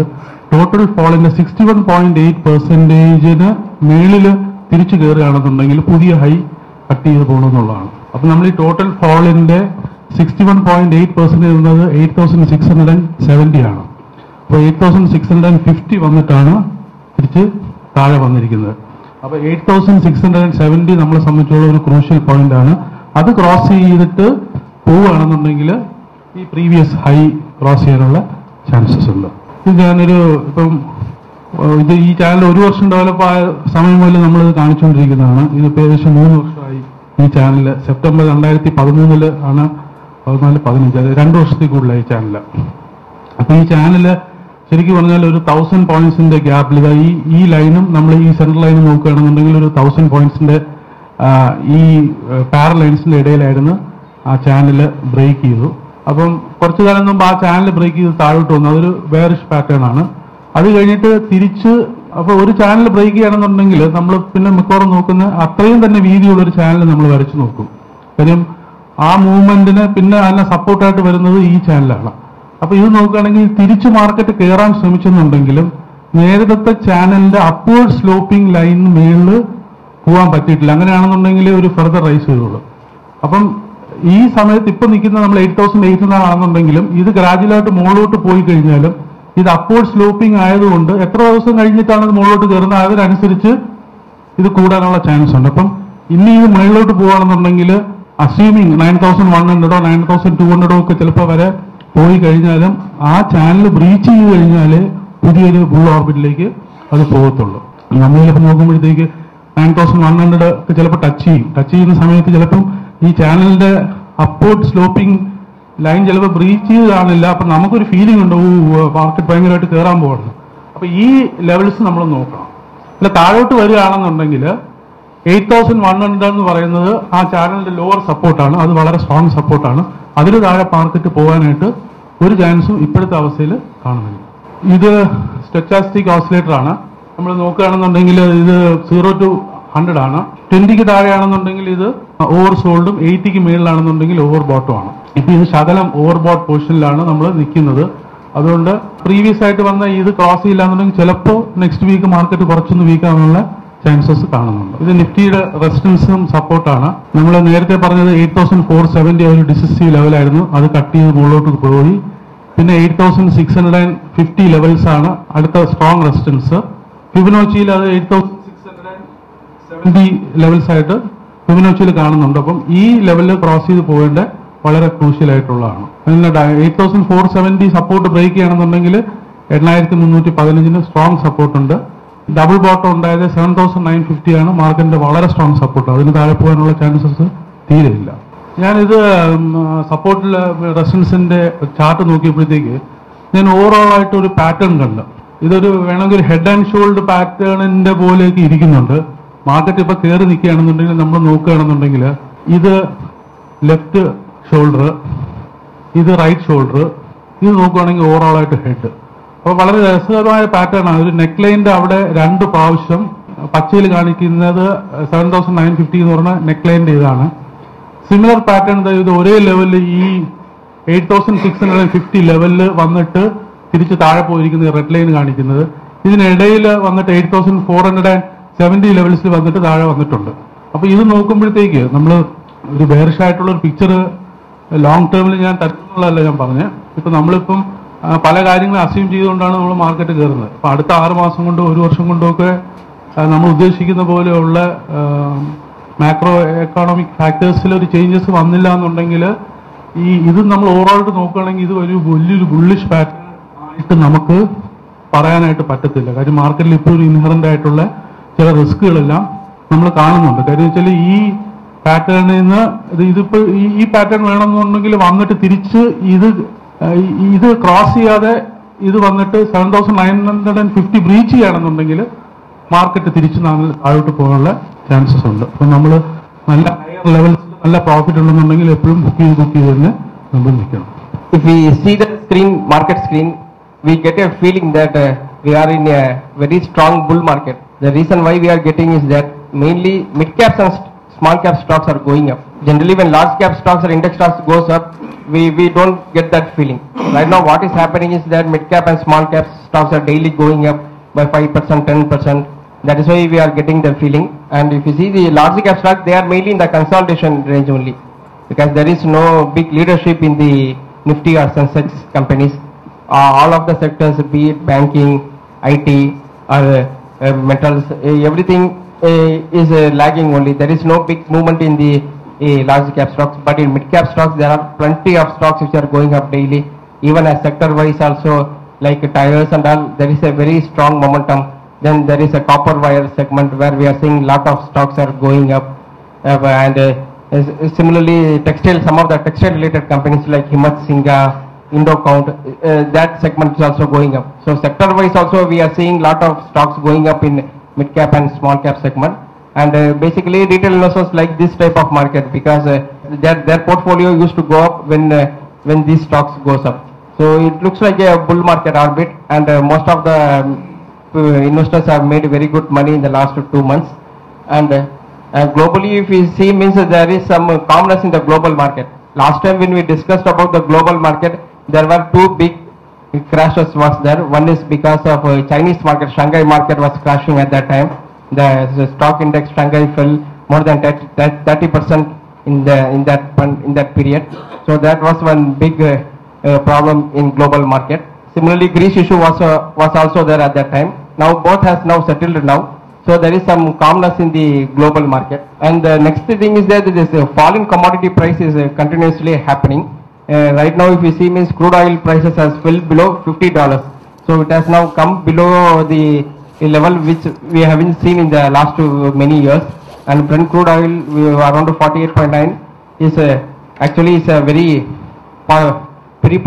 ടോട്ടൽ ഫോളിന്റെ 61.8% മേളിൽ തിരിച്ചു കയറുകയാണെന്നുണ്ടെങ്കിൽ പുതിയ ഹൈ കട്ട് ചെയ്ത് പോകണമെന്നുള്ളതാണ്. അപ്പൊ നമ്മൾ ഈ ടോട്ടൽ ഫോളിന്റെ 61.8% എന്നത് 8,670 ആണ്. അപ്പോൾ 8,650 വന്നിട്ടാണ് തിരിച്ച് താഴെ വന്നിരിക്കുന്നത്. അപ്പൊ 8,670 നമ്മളെ സംബന്ധിച്ചുള്ള ഒരു ക്രൂഷ്യൽ പോയിന്റ് ആണ്. അത് ക്രോസ് ചെയ്തിട്ട് പോവുകയാണെന്നുണ്ടെങ്കിൽ ഈ പ്രീവിയസ് ഹൈ ക്രോസ് ചെയ്യാനുള്ള ചാൻസസ് ഉണ്ട്. ഇത് ഞാനൊരു ഇപ്പം ഇത് ഈ ചാനൽ 1 വർഷം ഡെവലപ്പ് ആയ സമയം മുതൽ നമ്മളിത് കാണിച്ചുകൊണ്ടിരിക്കുന്നതാണ്. ഇതിപ്പോൾ ഏകദേശം 3 വർഷമായി ഈ ചാനൽ. സെപ്റ്റംബർ 2013 ആണ് 14-15, അത് 2 വർഷത്തിൽ കൂടുതലായി ഈ ചാനൽ. അപ്പൊ ഈ ചാനല് ശരിക്കും പറഞ്ഞാൽ ഒരു 1000 പോയിന്റ്സിന്റെ ഗ്യാപ്പിൽ ഈ ലൈനും നമ്മൾ ഈ സെൻട്രൽ ലൈനും നോക്കുകയാണെന്നുണ്ടെങ്കിൽ ഒരു 1000 പോയിന്റ്സിന്റെ ഈ പാരലൈൻസിന്റെ ഇടയിലായിരുന്നു ആ ചാനൽ ബ്രേക്ക് ചെയ്തു. അപ്പം കുറച്ചു കാലം മുമ്പ് ആ ചാനൽ ബ്രേക്ക് ചെയ്ത് താഴോട്ട് വന്നു. അതൊരു ബെയറിഷ് പാറ്റേൺ ആണ്. അത് കഴിഞ്ഞിട്ട് തിരിച്ച് അപ്പൊ ഒരു ചാനൽ ബ്രേക്ക് ചെയ്യണമെന്നുണ്ടെങ്കിൽ നമ്മൾ പിന്നെ മിക്കവാറും നോക്കുന്ന അത്രയും തന്നെ വീതിയുള്ള ഒരു ചാനൽ നമ്മൾ വരച്ചു നോക്കും. കാര്യം ആ മൂവ്മെന്റിന് പിന്നെ അതിനെ സപ്പോർട്ടായിട്ട് വരുന്നത് ഈ ചാനലാണ്. അപ്പൊ ഇത് നോക്കുകയാണെങ്കിൽ തിരിച്ച് മാർക്കറ്റ് കയറാൻ ശ്രമിച്ചെന്നുണ്ടെങ്കിലും നേരത്തെ ചാനലിന്റെ അപ്വേർഡ് സ്ലോപ്പിംഗ് ലൈനിന് മേളിൽ പോകാൻ പറ്റിയിട്ടില്ല. അങ്ങനെയാണെന്നുണ്ടെങ്കിൽ ഒരു ഫർദർ റൈസ് ചെയ്തോളൂ. അപ്പം ഈ സമയത്ത് ഇപ്പൊ നിൽക്കുന്ന നമ്മൾ 8,800 ആണെന്നുണ്ടെങ്കിലും ഇത് ഗ്രാജുവലായിട്ട് മുകളിലോട്ട് പോയി കഴിഞ്ഞാലും ഇത് അപ്വേർഡ് സ്ലോപ്പിംഗ് ആയതുകൊണ്ട് എത്ര ദിവസം കഴിഞ്ഞിട്ടാണ് ഇത് മുകളിലോട്ട് കയറുന്നത് അതിനനുസരിച്ച് ഇത് കൂടാനുള്ള ചാൻസ് ഉണ്ട്. അപ്പം ഇനി ഇത് മുകളിലോട്ട് പോവുകയാണെന്നുണ്ടെങ്കിൽ അസ്യൂമിങ് 9,100 9,200 ഒക്കെ ചിലപ്പോൾ വരെ പോയി കഴിഞ്ഞാലും ആ ചാനൽ ബ്രീച്ച് ചെയ്ത് കഴിഞ്ഞാൽ പുതിയൊരു ബുൾ ഓർബിറ്റിലേക്ക് അത് പോകത്തുള്ളൂ. നമ്മളിപ്പോൾ നോക്കുമ്പോഴത്തേക്ക് 9,100 ഒക്കെ ചിലപ്പോൾ ടച്ച് ചെയ്യുന്ന സമയത്ത് ചിലപ്പം ഈ ചാനലിന്റെ അപ്വേർഡ് സ്ലോപ്പിംഗ് ലൈൻ ചിലപ്പോൾ ബ്രീച്ച് ചെയ്ത് കാണില്ല. അപ്പൊ നമുക്കൊരു ഫീലിംഗ് ഉണ്ട് മാർക്കറ്റ് ഭയങ്കരമായിട്ട് കയറാൻ പോകുന്നത്. അപ്പൊ ഈ ലെവൽസ് നമ്മൾ നോക്കണം. അല്ല താഴോട്ട് വരികയാണെന്നുണ്ടെങ്കിൽ 8,100 എന്ന് പറയുന്നത് ആ ചാനലിന്റെ ലോവർ സപ്പോർട്ടാണ്. അത് വളരെ സ്ട്രോങ് സപ്പോർട്ടാണ്. അതിന് താഴെ മാർക്കറ്റ് പോകാനായിട്ട് ഒരു ചാൻസും ഇപ്പോഴത്തെ അവസ്ഥയിൽ കാണുന്നില്ല. ഇത് സ്റ്റോച്ചാസ്റ്റിക് ഓസിലേറ്റർ ആണ്. നമ്മൾ നോക്കുകയാണെന്നുണ്ടെങ്കിൽ ഇത് 0 to 100 ആണ്. 20ക്ക് താഴെയാണെന്നുണ്ടെങ്കിൽ ഇത് ഓവർ സോൾഡും 80ക്ക് മേളിലാണെന്നുണ്ടെങ്കിൽ ഓവർ ബോട്ടും ആണ്. ഇപ്പൊ ഇത് ശകലം ഓവർ ബോട്ട് പൊസിഷനിലാണ് നമ്മൾ നിൽക്കുന്നത്. അതുകൊണ്ട് പ്രീവിയസ് ആയിട്ട് വന്ന ഇത് ക്രോസ് ചെയ്യില്ല എന്നുണ്ടെങ്കിൽ ചിലപ്പോൾ നെക്സ്റ്റ് വീക്ക് മാർക്കറ്റ് കുറച്ചൊന്ന് വീക്കാവാനുള്ള ചാൻസസ് കാണുന്നുണ്ട്. ഇത് നിഫ്റ്റിയുടെ റെസിസ്റ്റൻസും സപ്പോർട്ടാണ്. നമ്മൾ നേരത്തെ പറഞ്ഞത് 8470 ഒരു ഡിസിസീവ് ലെവലായിരുന്നു, അത് കട്ട് ചെയ്ത് മുകളിലോട്ട് പോയി. പിന്നെ 8650 ലെവൽസ് ആണ് അടുത്ത സ്ട്രോങ് റെസിസ്റ്റൻസ്. ഫിബൊനാച്ചിയിൽ അത് 8670 ലെവൽസ് ആയിട്ട് ഫിബൊനാച്ചിയിൽ കാണുന്നുണ്ട്. അപ്പം ഈ ലെവലിൽ ക്രോസ് ചെയ്ത് പോകേണ്ട വളരെ ക്രൂഷ്യൽ ആയിട്ടുള്ളതാണ്. 8470 സപ്പോർട്ട് ബ്രേക്ക് ചെയ്യണമെന്നുണ്ടെങ്കിൽ 8315 സ്ട്രോങ് സപ്പോർട്ട് ഉണ്ട്. ഡബിൾ ബോട്ടം ഉണ്ടായത് 7950 ആണ് മാർക്കറ്റിന്റെ വളരെ സ്ട്രോങ് സപ്പോർട്ട്. അതിന് താഴെ പോകാനുള്ള ചാൻസസ് തീരെയില്ല. ഞാനിത് സപ്പോർട്ടിൽ റെസിസ്റ്റൻസിന്റെ ചാർട്ട് നോക്കിയപ്പോഴത്തേക്ക് ഞാൻ ഓവറോൾ ആയിട്ട് ഒരു പാറ്റേൺ കണ്ടു. ഇതൊരു വേണമെങ്കിൽ ഹെഡ് ആൻഡ് ഷോൾഡർ പാറ്റേണിന്റെ പോലെയൊക്കെ ഇരിക്കുന്നുണ്ട്. മാർക്കറ്റ് ഇപ്പൊ കയറി നിൽക്കുകയാണെന്നുണ്ടെങ്കിൽ നമ്മൾ നോക്കുകയാണെന്നുണ്ടെങ്കിൽ ഇത് ലെഫ്റ്റ് ഷോൾഡർ, ഇത് റൈറ്റ് ഷോൾഡർ, ഇത് നോക്കുകയാണെങ്കിൽ ഓവറോൾ ആയിട്ട് ഹെഡ്. അപ്പോൾ വളരെ രസകരമായ പാറ്റേൺ ആണ്. ഒരു നെക്ക് ലൈനിന്റെ അവിടെ 2 പ്രാവശ്യം പച്ചയിൽ കാണിക്കുന്നത് 7950 എന്ന് പറഞ്ഞ നെക്ക് ലൈനിന്റെ ഇതാണ്. സിമിലർ പാറ്റേൺ ഇത് ഒരേ ലെവലിൽ ഈ 8650 ലെവലിൽ വന്നിട്ട് തിരിച്ച് താഴെ പോയിരിക്കുന്ന റെഡ് ലൈൻ കാണിക്കുന്നത്. ഇതിനിടയിൽ വന്നിട്ട് 8470 ലെവൽസിൽ വന്നിട്ട് താഴെ വന്നിട്ടുണ്ട്. അപ്പൊ ഇത് നോക്കുമ്പോഴത്തേക്ക് നമ്മൾ ഒരു ബെയറിഷ് ആയിട്ടുള്ള ഒരു പിക്ചർ ലോങ് ടേമിൽ ഞാൻ തരുന്നുള്ളതല്ല ഞാൻ പറഞ്ഞത്. ഇപ്പൊ നമ്മളിപ്പം പല കാര്യങ്ങളും അസ്യൂം ചെയ്തുകൊണ്ടാണ് നമ്മൾ മാർക്കറ്റ് കയറുന്നത്. അപ്പൊ അടുത്ത 6 മാസം കൊണ്ടോ 1 വർഷം കൊണ്ടോ ഒക്കെ നമ്മൾ ഉദ്ദേശിക്കുന്ന പോലെയുള്ള മാക്രോ എക്കോണമിക് ഫാക്ടേഴ്സിൽ ഒരു ചേഞ്ചസ് വന്നില്ല എന്നുണ്ടെങ്കിൽ ഇത് നമ്മൾ ഓവറോൾ നോക്കുകയാണെങ്കിൽ ഇത് ഒരു വലിയൊരു ബുള്ളിഷ് പാറ്റേൺ ആയിട്ട് നമുക്ക് പറയാനായിട്ട് പറ്റത്തില്ല. കാര്യം മാർക്കറ്റിൽ ഇപ്പോൾ ഒരു ഇൻഹറന്റ് ആയിട്ടുള്ള ചില റിസ്കുകളെല്ലാം നമ്മൾ കാണുന്നുണ്ട്. കാര്യം വെച്ചാൽ ഈ പാറ്റേണിൽ നിന്ന് ഇതിപ്പോ ഈ പാറ്റേൺ വേണമെന്നുണ്ടെങ്കിൽ വന്നിട്ട് തിരിച്ച് ഇത് ക്രോസ് ചെയ്യാതെ ഇത് വന്നിട്ട് 7950 ബ്രീച്ച് ചെയ്യണമെന്നുണ്ടെങ്കിൽ മാർക്കറ്റ് തിരിച്ച് താഴോട്ട് പോകാനുള്ള ചാൻസസ് ഉണ്ട്. അപ്പൊ നമ്മൾ നല്ല ഹയർ ലെവൽസിൽ നല്ല പ്രോഫിറ്റ് ഉണ്ടെന്നുണ്ടെങ്കിൽ എപ്പോഴും ബുക്ക് ചെയ്ത് തന്നെ നമ്മൾ നിൽക്കണം. If we see the screen, market screen, we get a feeling that we are in a very strong bull market. The reason why we are getting is that mainly mid caps and small cap stocks are going up. Generally, when large cap stocks or index stocks goes up, we don't get that feeling. Right now, what is happening is that mid cap and small cap stocks are daily going up by 5%, 10%. That is why we are getting the feeling. And if you see the large cap stocks, they are mainly in the consolidation range only, because there is no big leadership in the Nifty or Sensex companies. All of the sectors, be it banking, IT, or metals, everything is lagging only. There is no big movement in the large cap stocks, but in mid cap stocks there are plenty of stocks which are going up daily. Even as sector wise also, like tires and all, there is a very strong momentum. Then there is a copper wire segment where we are seeing lot of stocks are going up, and similarly textile, some of the textile related companies like Himat Singha, Indocount, that segment is also going up. So sector wise also we are seeing lot of stocks going up in mid cap and small cap segment. And basically retail investors like this type of market, because their portfolio used to go up when these stocks goes up. So it looks like a bull market orbit, and most of the investors have made very good money in the last 2 months. And globally, if we see, means there is some calmness in the global market. Last time when we discussed about the global market, there were 2 big crashes was there. One is because of Chinese market, Shanghai market was crashing at that time. The stock index Shanghai fell more than 30% in that period. So that was one big problem in global market. Similarly, Greece issue was also there at that time. Now both has now settled now. So there is some calmness in the global market. And the next thing is that this fall in commodity price is continuously happening. Right now, if you see, means crude oil prices has fell below $50. So it has now come below the level which we haven't seen in the last many years. And Brent crude oil around 48.9 is actually is a very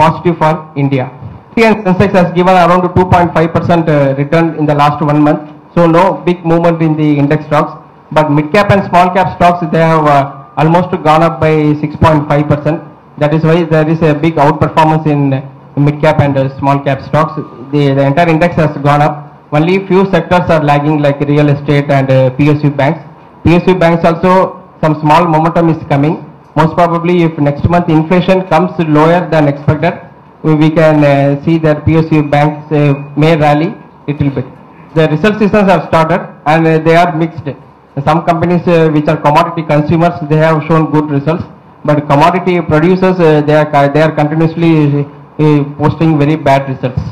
positive for India. And Sensex has given around 2.5% return in the last 1 month. So no big movement in the index stocks. But mid cap and small cap stocks, they have almost gone up by 6.5%. That is why there is a big outperformance in mid cap and small cap stocks. The entire index has gone up. Only few sectors are lagging, like real estate and PSU banks. PSU banks also, some small momentum is coming. Most probably, if next month inflation comes lower than expected, we can see that PSU banks may rally little bit. The result seasons have started and they are mixed. Some companies which are commodity consumers, they have shown good results, but commodity producers, they are continuously posting very bad results.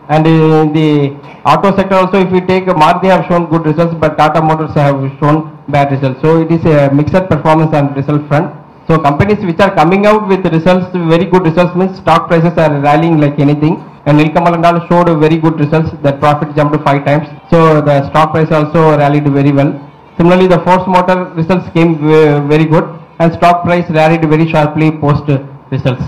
And in the auto sector also, if we take Maruti, have shown good results, but Tata Motors have shown bad results. So it is a mixed performance on result front. So companies which are coming out with results, very good results, means stock prices are rallying like anything. And Nilkamal and all showed very good results. The profit jumped 5 times. So the stock price also rallied very well. Similarly, the Force Motor results came very good, and stock price rallied very sharply post results.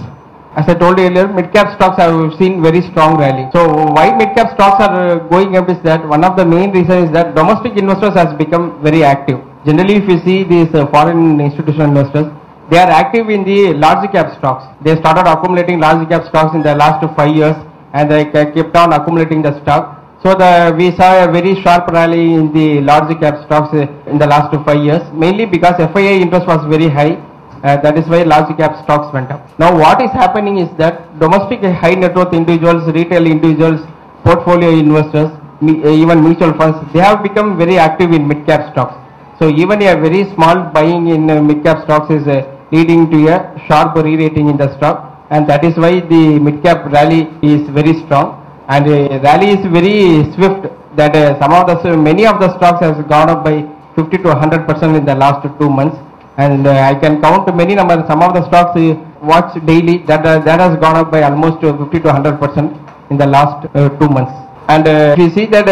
As I told you earlier, mid-cap stocks have seen very strong rally. So why mid-cap stocks are going up is that one of the main reasons is that domestic investors has become very active. Generally, if you see these foreign institutional investors, they are active in the large cap stocks. They started accumulating large cap stocks in the last 5 years, and they kept on accumulating the stock. So we saw a very sharp rally in the large cap stocks in the last 5 years, mainly because FII interest was very high. That is why large cap stocks went up. Now what is happening is that domestic high net worth individuals, retail individuals, portfolio investors, even mutual funds, they have become very active in mid cap stocks. So even a very small buying in mid cap stocks is leading to a sharp re-rating in the stock, and that is why the mid cap rally is very strong, and rally is very swift. That many of the stocks has gone up by 50 to 100% in the last 2 months, and I can count many numbers. Some of the stocks watch daily that has gone up by almost 50 to 100% in the last 2 months. And if you see that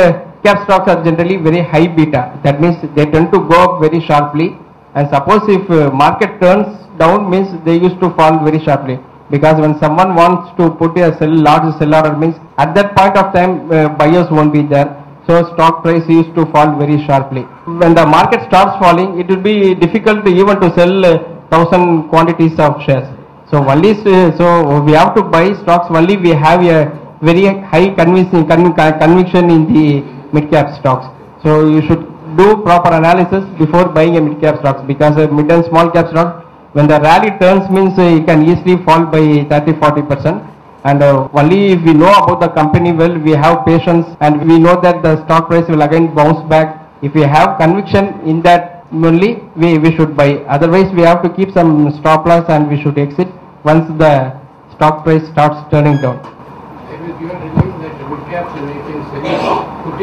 cap stocks are generally very high beta, that means they tend to go up very sharply. And suppose if market turns down, means they used to fall very sharply, because when someone wants to put a large sell order, means at that point of time buyers won't be there, so stock price used to fall very sharply. When the market starts falling, it will be difficult even to sell 1,000 quantities of shares. So only so we have to buy stocks only we have a very high conviction in the mid cap stocks. So you should do proper analysis before buying a mid cap stocks, because mid and small cap stocks, when the rally turns, means it can easily fall by 30-40%. And only if we know about the company well, we have patience, and we know that the stock price will again bounce back. If we have conviction in that only, we should buy. Otherwise, we have to keep some stop loss and we should exit once the stock price starts turning down. It was given review that mid caps and making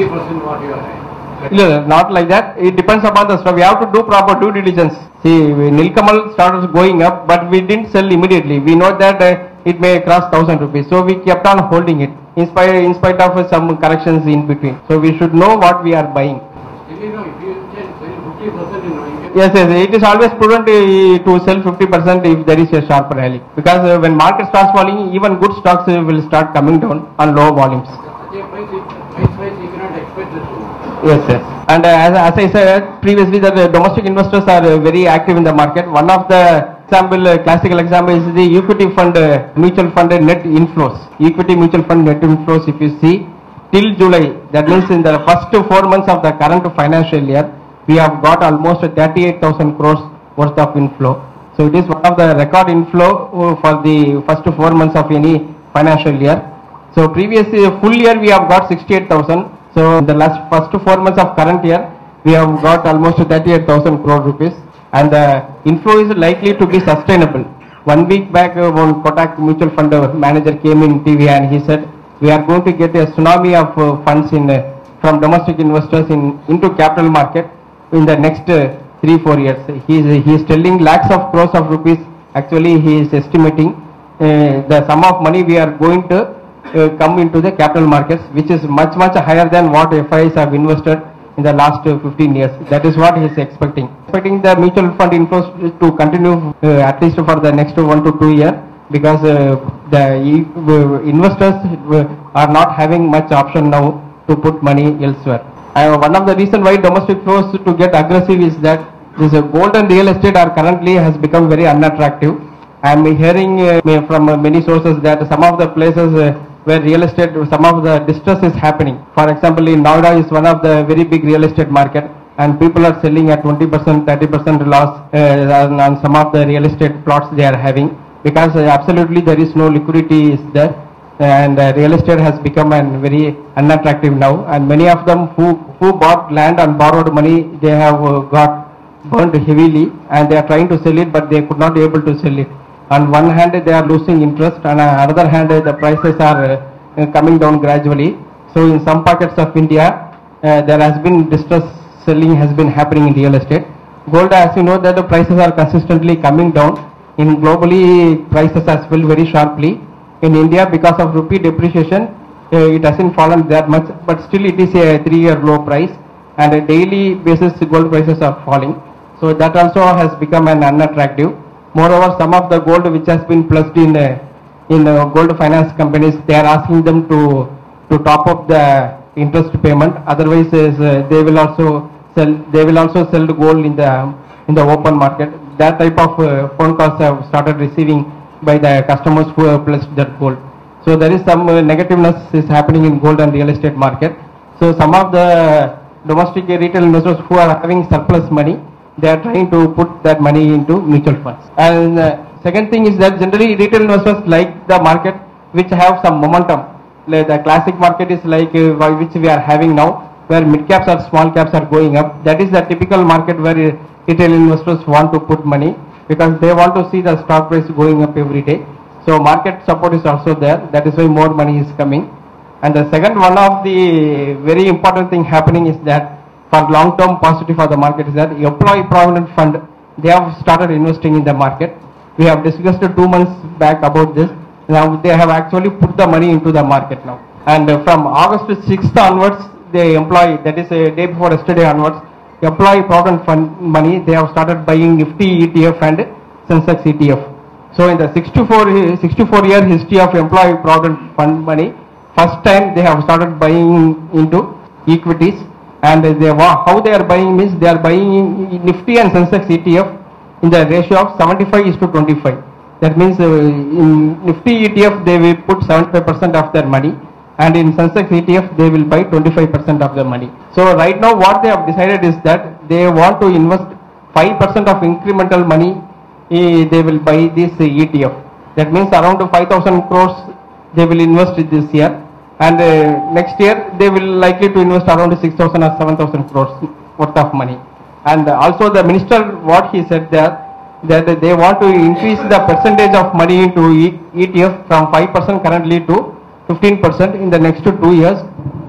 50% what you are saying. No, not like that. It depends upon the stock. We have to do proper due diligence. See, Nilkamal started going up, but we didn't sell immediately. We know that it may cross 1,000 rupees, so we kept on holding it in spite of some corrections in between. So we should know what we are buying. Still, if you can sell 50%, you can. Yes, it is always prudent to sell 50% if there is a sharp rally, because when market starts falling, even good stocks will start coming down on low volumes. Such a price, you cannot expect this. Yes, yes. And as I said previously, that domestic investors are very active in the market. One of the classical example is the equity fund, mutual fund net inflows. Equity mutual fund net inflows, if you see, till July, that means in the first 4 months of the current financial year, we have got almost 38,000 crores worth of inflow. So it is one of the record inflow for the first 4 months of any financial year. So previous full year we have got 68,000. So in the first 4 months of current year, we have got almost 38,000 crore rupees, and the inflow is likely to be sustainable. 1 week back, one Kotak mutual fund manager came in TV and he said, we are going to get a tsunami of funds from domestic investors into capital market in the next 3-4 years. He is telling lakhs of crores of rupees. Actually, he is estimating the sum of money we are going to come into the capital markets, which is much higher than what FIs have invested in the last 15 years. That is what he is expecting. Expecting the mutual fund inflows to continue at least for the next 1 to 2 years, because the investors are not having much option now to put money elsewhere. One of the reasons why domestic flows to get aggressive is that this gold and real estate are currently has become very unattractive. I am hearing from many sources that some of the places where real estate, some of the distress is happening. For example, in Noida is one of the very big real estate market. and people are selling at 20%, 30% loss on some of the real estate plots they are having, because absolutely there is no liquidity is there, and real estate has become very unattractive now, and many of them who bought land on borrowed money, they have got burned heavily, and they are trying to sell it, but they could not be able to sell it. On one hand they are losing interest, and on another hand the prices are coming down gradually. So in some pockets of India there has been distress selling has been happening in real estate. Gold, as you know, that the prices are consistently coming down. In globally prices has fell very sharply. In India, because of rupee depreciation, it hasn't fallen that much, but still it is a 3-year low price, and a daily basis gold prices are falling. So that also has become an unattractive. Moreover, some of the gold which has been pledged in gold finance companies, they are asking them to top up the interest payment. Otherwise, they will also sell the gold in the open market. That type of phone calls have started receiving by the customers who have pledged their gold. So there is some negativeness is happening in gold and real estate market. So some of the domestic retail investors who are having surplus money, they are trying to put that money into mutual funds. And second thing is that generally retail investors like the market which have some momentum. Like the classic market is like which we are having now, where mid caps or small caps are going up. That is the typical market where retail investors want to put money, because they want to see the stock price going up every day. So market support is also there. That is why more money is coming. And the second one of the very important thing happening is that for long-term positive for the market is that employee provident fund, they have started investing in the market. We have discussed 2 months back about this. Now they have actually put the money into the market now. And from August 6th onwards, the employee, that is a day before yesterday onwards, employee provident fund money, they have started buying Nifty ETF and Sensex ETF. So in the 64-year history of employee provident fund money, first time they have started buying into equities. And how they are buying means they are buying Nifty and Sensex ETF in the ratio of 75:25. That means in Nifty ETF they will put 75% of their money, and in Sensex ETF they will buy 25% of the money. So right now what they have decided is that they want to invest 5% of incremental money, they will buy this ETF. That means around 5,000 crores they will invest this year, and next year they will likely to invest around 6,000 or 7,000 crores worth of money. And also the minister, what he said there, that they want to increase the percentage of money into ETF from 5% currently to 15% in the next 2 years,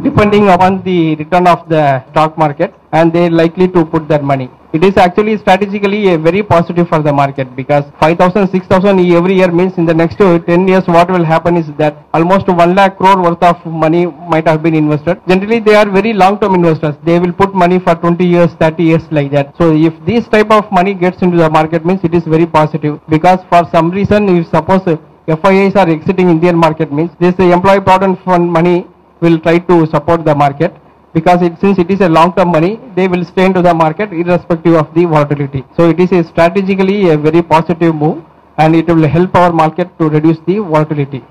depending upon the return of the stock market, and they are likely to put that money. It is actually strategically a very positive for the market, because 5,000, 6,000 every year means in the next 10 years what will happen is that almost 1 lakh crore worth of money might have been invested. Generally they are very long-term investors. They will put money for 20 years, 30 years like that. So if this type of money gets into the market means it is very positive, because for some reason if suppose FIIs are exiting Indian market means this employee provident fund money will try to support the market, because since it is a long-term money, they will stay into the market irrespective of the volatility. So it is strategically a very positive move, and it will help our market to reduce the volatility.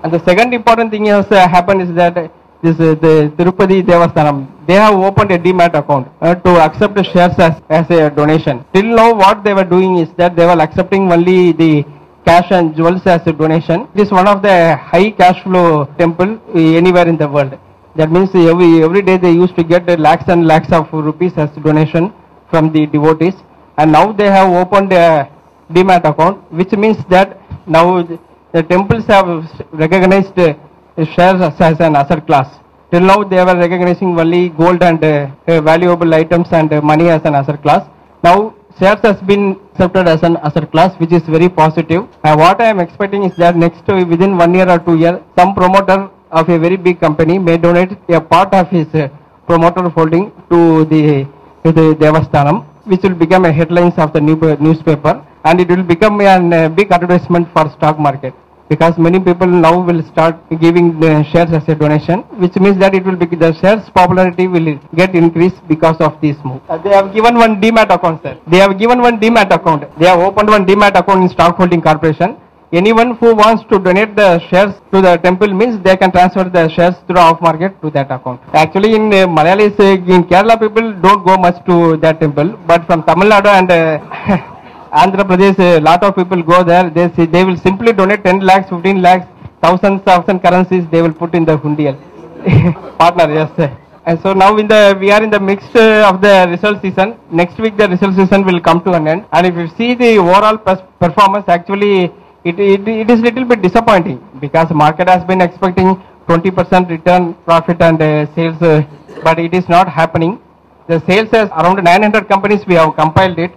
And the second important thing has happened is that the Tirupati Devasthanam, they have opened a demat account to accept shares as a donation. Till now what they were doing is that they were accepting only the cash and jewels as a donation. It is one of the high cash flow temple anywhere in the world. That means every day they used to get lakhs and lakhs of rupees as donation from the devotees, and now they have opened a demat account, which means that now the temples have recognized shares as an asset class. Till now they were recognizing only gold and valuable items and money as an asset class. Now shares has been accepted as an asset class, which is very positive. What I am expecting is that next within 1 year or 2 years, some promoter of a very big company may donate a part of his promoter holding to the Devasthanam, which will become a headlines of the newspaper, and it will become a big advertisement for stock market, because many people now will start giving the shares as a donation, which means that it will be the shares popularity will get increased because of this move. They have given one demat account, sir. They have given one demat account. They have opened one demat account in Stock Holding Corporation. anyone who wants to donate the shares to the temple means they can transfer the shares through off market to that account. Actually, in Malayalis, in Kerala, people don't go much to that temple, but from Tamil Nadu and Andhra Pradesh, a lot of people go there. They will simply donate 10 lakhs, 15 lakhs, thousands currencies. They will put in the hundial. Partner, yes. And so now we are in the midst of the result season. Next week the result season will come to an end. And if you see the overall performance, actually it is little bit disappointing because market has been expecting 20% return profit and sales, but it is not happening. The sales has around 900 companies we have compiled it,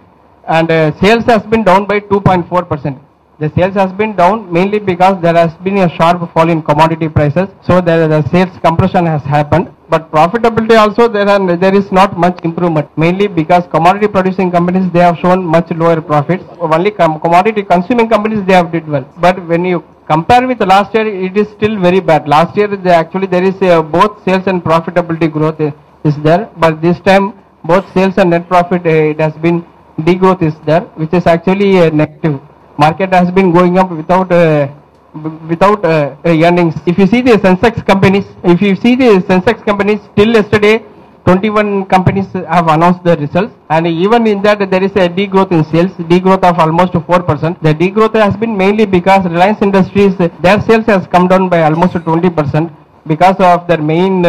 and sales has been down by 2.4%. The sales has been down mainly because there has been a sharp fall in commodity prices. So the sales compression has happened. But profitability also there is not much improvement. Mainly because commodity producing companies, they have shown much lower profits. Only commodity consuming companies, they have did well. But when you compare with last year, it is still very bad. Last year actually there is both sales and profitability growth is there. But this time both sales and net profit it has been degrowth is there, which is actually negative. Market has been going up without earnings. If you see the Sensex companies, till yesterday 21 companies have announced the results, and even in that there is a degrowth in sales, degrowth of almost 4%. The degrowth has been mainly because Reliance Industries, their sales has come down by almost 20% because of their main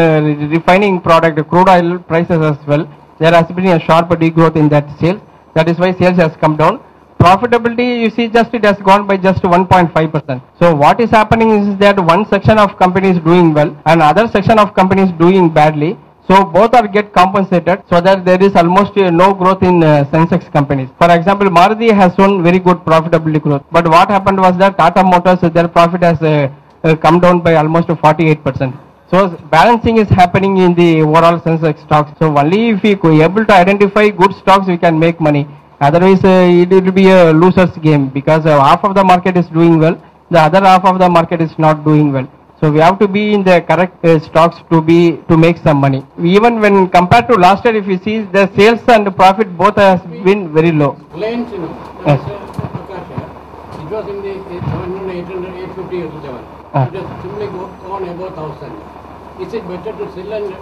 refining product, crude oil prices as well. There has been a sharp degrowth in that sales. That is why sales has come down. Profitability, you see, it has gone by just 1.5%. So what is happening is that one section of companies doing well and other section of companies doing badly. So both are get compensated, so that there is almost no growth in Sensex companies. For example, Maruti has shown very good profitability growth. But what happened was that Tata Motors, their profit has come down by almost 48%. So balancing is happening in the overall Sensex stocks. So only if we are able to identify good stocks, we can make money. Otherwise, it will be a loser's game because half of the market is doing well, the other half of the market is not doing well. So we have to be in the correct stocks to make some money. Even when compared to last year, if you see the sales and profit both has been very low. Reliance, Yes. It was in the 700, 800, 850 or 7. It has simply gone above 1,000. Is it better to sell and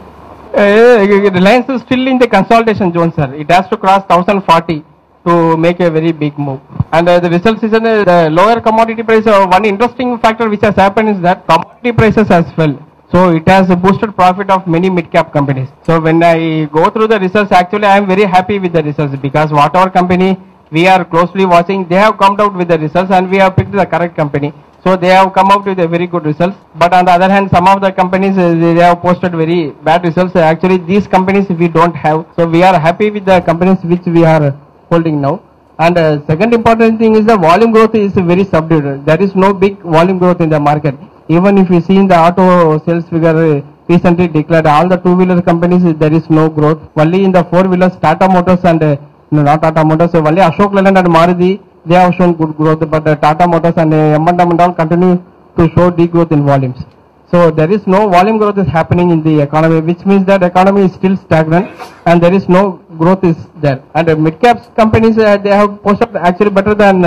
Reliance is still in the consolidation zone, sir. It has to cross 1,040 to make a very big move. And the result season, the lower commodity price, one interesting factor which has happened is that commodity prices has fell. So it has boosted profit of many mid-cap companies. So when I go through the results, actually I am very happy with the results because whatever company we are closely watching, they have come out with the results and we have picked the correct company. So they have come out with a very good results. But on the other hand, some of the companies, they have posted very bad results. Actually, these companies we don't have. So we are happy with the companies which we are holding now. And second important thing is the volume growth is very subdued. There is no big volume growth in the market. Even if you see in the auto sales figure recently declared, all the two-wheeler companies, there is no growth. Only in the four-wheelers, Tata Motors and, not Tata Motors, only Ashok Leyland and Maruti, they have shown good growth, but Tata Motors and M&M and all continue to show degrowth in volumes. So there is no volume growth is happening in the economy, which means that economy is still stagnant and there is no growth is there. And mid-cap companies, they have posted actually better than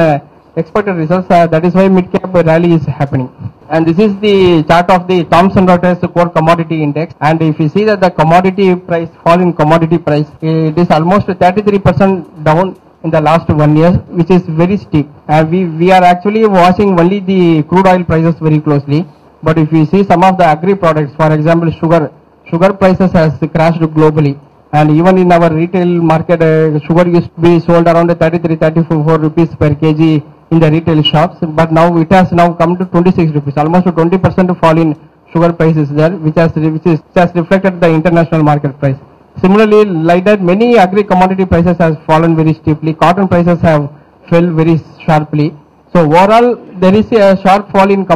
expected results. That is why mid-cap rally is happening. And this is the chart of the Thomson Reuters Core Commodity Index. And if you see that the commodity price, fall in commodity price, it is almost 33% down in the last 1 year, which is very steep. And we are actually watching only the crude oil prices very closely. But if you see some of the agri products, for example, sugar prices has crashed globally. And even in our retail market, sugar used to be sold around 33-34 rupees per kg in the retail shops. But now it has now come to 26 rupees, almost 20% fall in sugar prices there, which has reflected the international market price. Similarly, like that, many agri commodity prices has fallen very steeply. Cotton prices have fell very sharply. So overall, there is a sharp fall in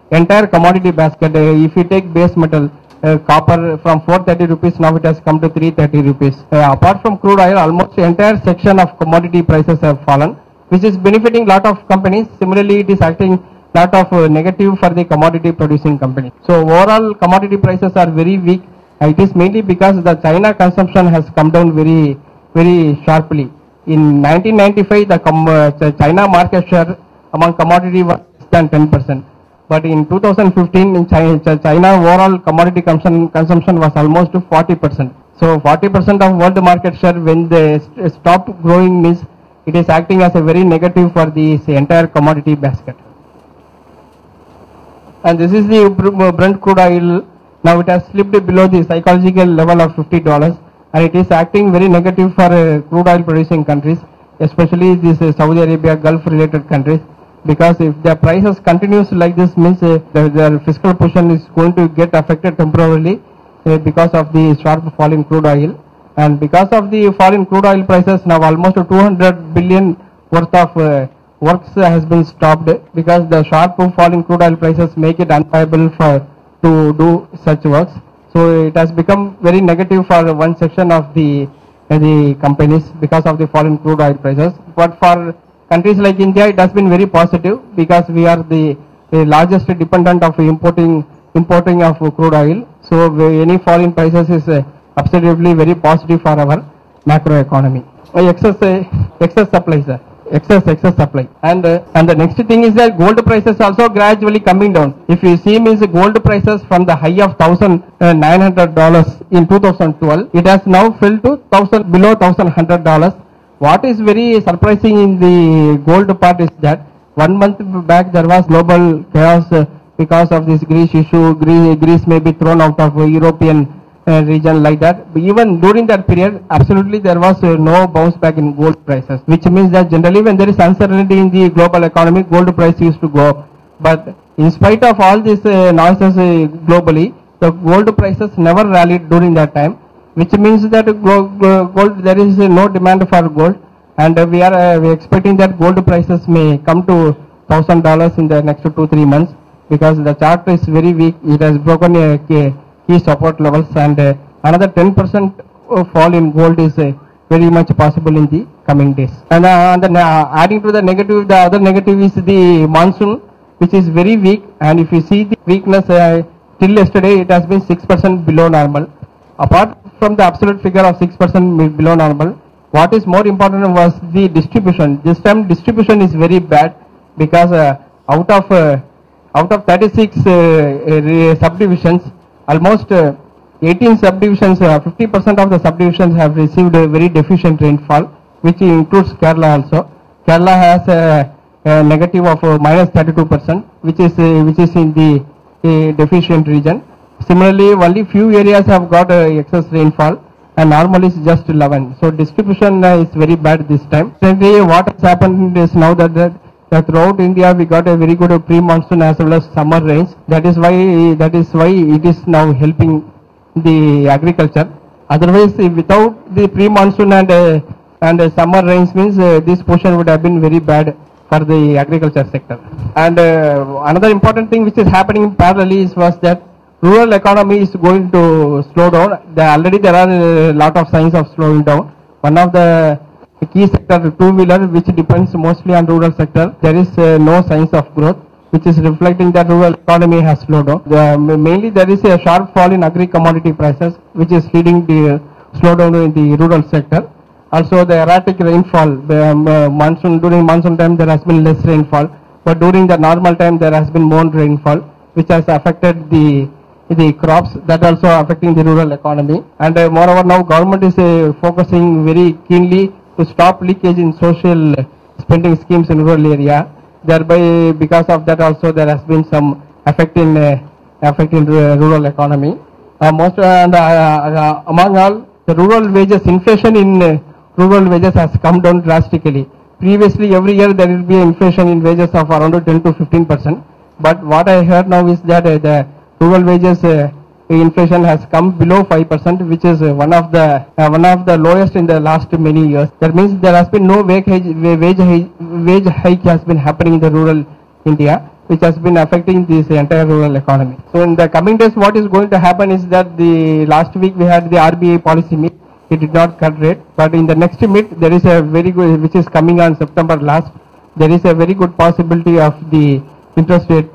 entire commodity basket. If you take base metal, copper from 430 rupees, now it has come to 330 rupees. Apart from crude oil, almost the entire section of commodity prices have fallen, which is benefiting lot of companies. Similarly, it is acting lot of negative for the commodity producing company. So overall, commodity prices are very weak. It is mainly because the China consumption has come down very, very sharply. In 1995, the China market share among commodity was less than 10%. But in 2015 in China overall commodity consumption was almost 40%. So 40% of world market share, when they stop growing, means it is acting as a very negative for the entire commodity basket. And this is the Brent crude oil. Now it has slipped below the psychological level of $50, and it is acting very negative for crude oil producing countries, especially these Saudi Arabia, Gulf related countries, because if the prices continues like this, means their fiscal position is going to get affected temporarily because of the sharp fall in crude oil. And because of the fall in crude oil prices, now almost 200 billion worth of works has been stopped, because the sharp fall in crude oil prices make it unviable to do such works. So it has become very negative for one section of the companies because of the fall in crude oil prices. But for countries like India, it has been very positive, because we are the largest dependent of importing of crude oil. So any fall in prices is absolutely very positive for our macroeconomy. Excess supply, sir. Excess supply. And the next thing is that gold prices also gradually coming down. If you see, means gold prices from the high of $1,900 in 2012, it has now fell to below $1,100. What is very surprising in the gold part is that 1 month back there was global chaos because of this Greece issue. Greece may be thrown out of European region like that. But even during that period, absolutely there was no bounce back in gold prices, which means that generally when there is uncertainty in the global economy, gold price used to go up. But in spite of all these noises globally, the gold prices never rallied during that time, which means that gold, there is no demand for gold, and we are expecting that gold prices may come to $1,000 in the next 2-3 months, because the chart is very weak. It has broken key support levels, and another 10% fall in gold is very much possible in the coming days. And adding to the negative, the other negative is the monsoon, which is very weak. And if you see the weakness, till yesterday it has been 6% below normal. Apart from the absolute figure of 6% below normal, what is more important was the distribution. This time distribution is very bad, because out of 36 subdivisions, almost 18 subdivisions, 50% of the subdivisions have received a very deficient rainfall, which includes Kerala also. Kerala has a negative of minus 32%, which is in the deficient region. Similarly, only few areas have got excess rainfall, and normal is just 11. So distribution is very bad this time. Secondly, what has happened is now that throughout India we got a very good pre-monsoon as well as summer rains. That is why it is now helping the agriculture. Otherwise, without the pre-monsoon and summer rains, means this portion would have been very bad for the agriculture sector. And another important thing which is happening parallelly was that rural economy is going to slow down. Already there are a lot of signs of slowing down. One of the key sector, two-wheeler, which depends mostly on rural sector, there is no signs of growth, which is reflecting that rural economy has slowed down. Mainly there is a sharp fall in agri-commodity prices, which is leading the slowdown in the rural sector. Also the erratic rainfall, during monsoon time there has been less rainfall, but during the normal time there has been more rainfall, which has affected the crops, that also affecting the rural economy. And moreover, now government is focusing very keenly to stop leakage in social spending schemes in rural area. Thereby, because of that also there has been some effect in rural economy. Among all, the rural wages, inflation in rural wages has come down drastically. Previously, every year there will be inflation in wages of around 10 to 15%. But what I heard now is that the rural wages inflation has come below 5%, which is one of the lowest in the last many years. That means there has been no wage hike has been happening in the rural India, which has been affecting this entire rural economy. So in the coming days, what is going to happen is that the last week we had the RBI policy meet. It did not cut rate, but in the next meet there is a very good, which is coming on September last. There is a very good possibility of the interest rate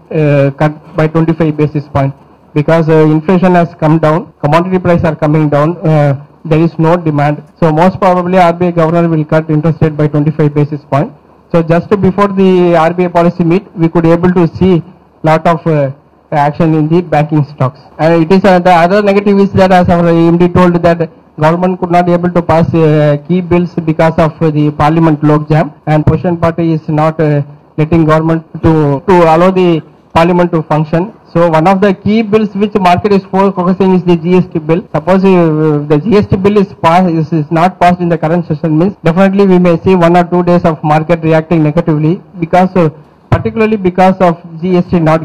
cut by 25 basis points, because inflation has come down, commodity prices are coming down, there is no demand. So most probably RBI governor will cut interest rate by 25 basis points. So just before the RBI policy meet, we could able to see lot of action in the banking stocks. And it is the other negative is that, as our MD told, that government could not able to pass key bills because of the parliament log jam, and opposition party is not letting government to allow the parliament to function. So one of the key bills which market is focusing is the GST bill. Suppose the GST bill is not passed in the current session, means definitely we may see 1 or 2 days of market reacting negatively, because particularly because of GST not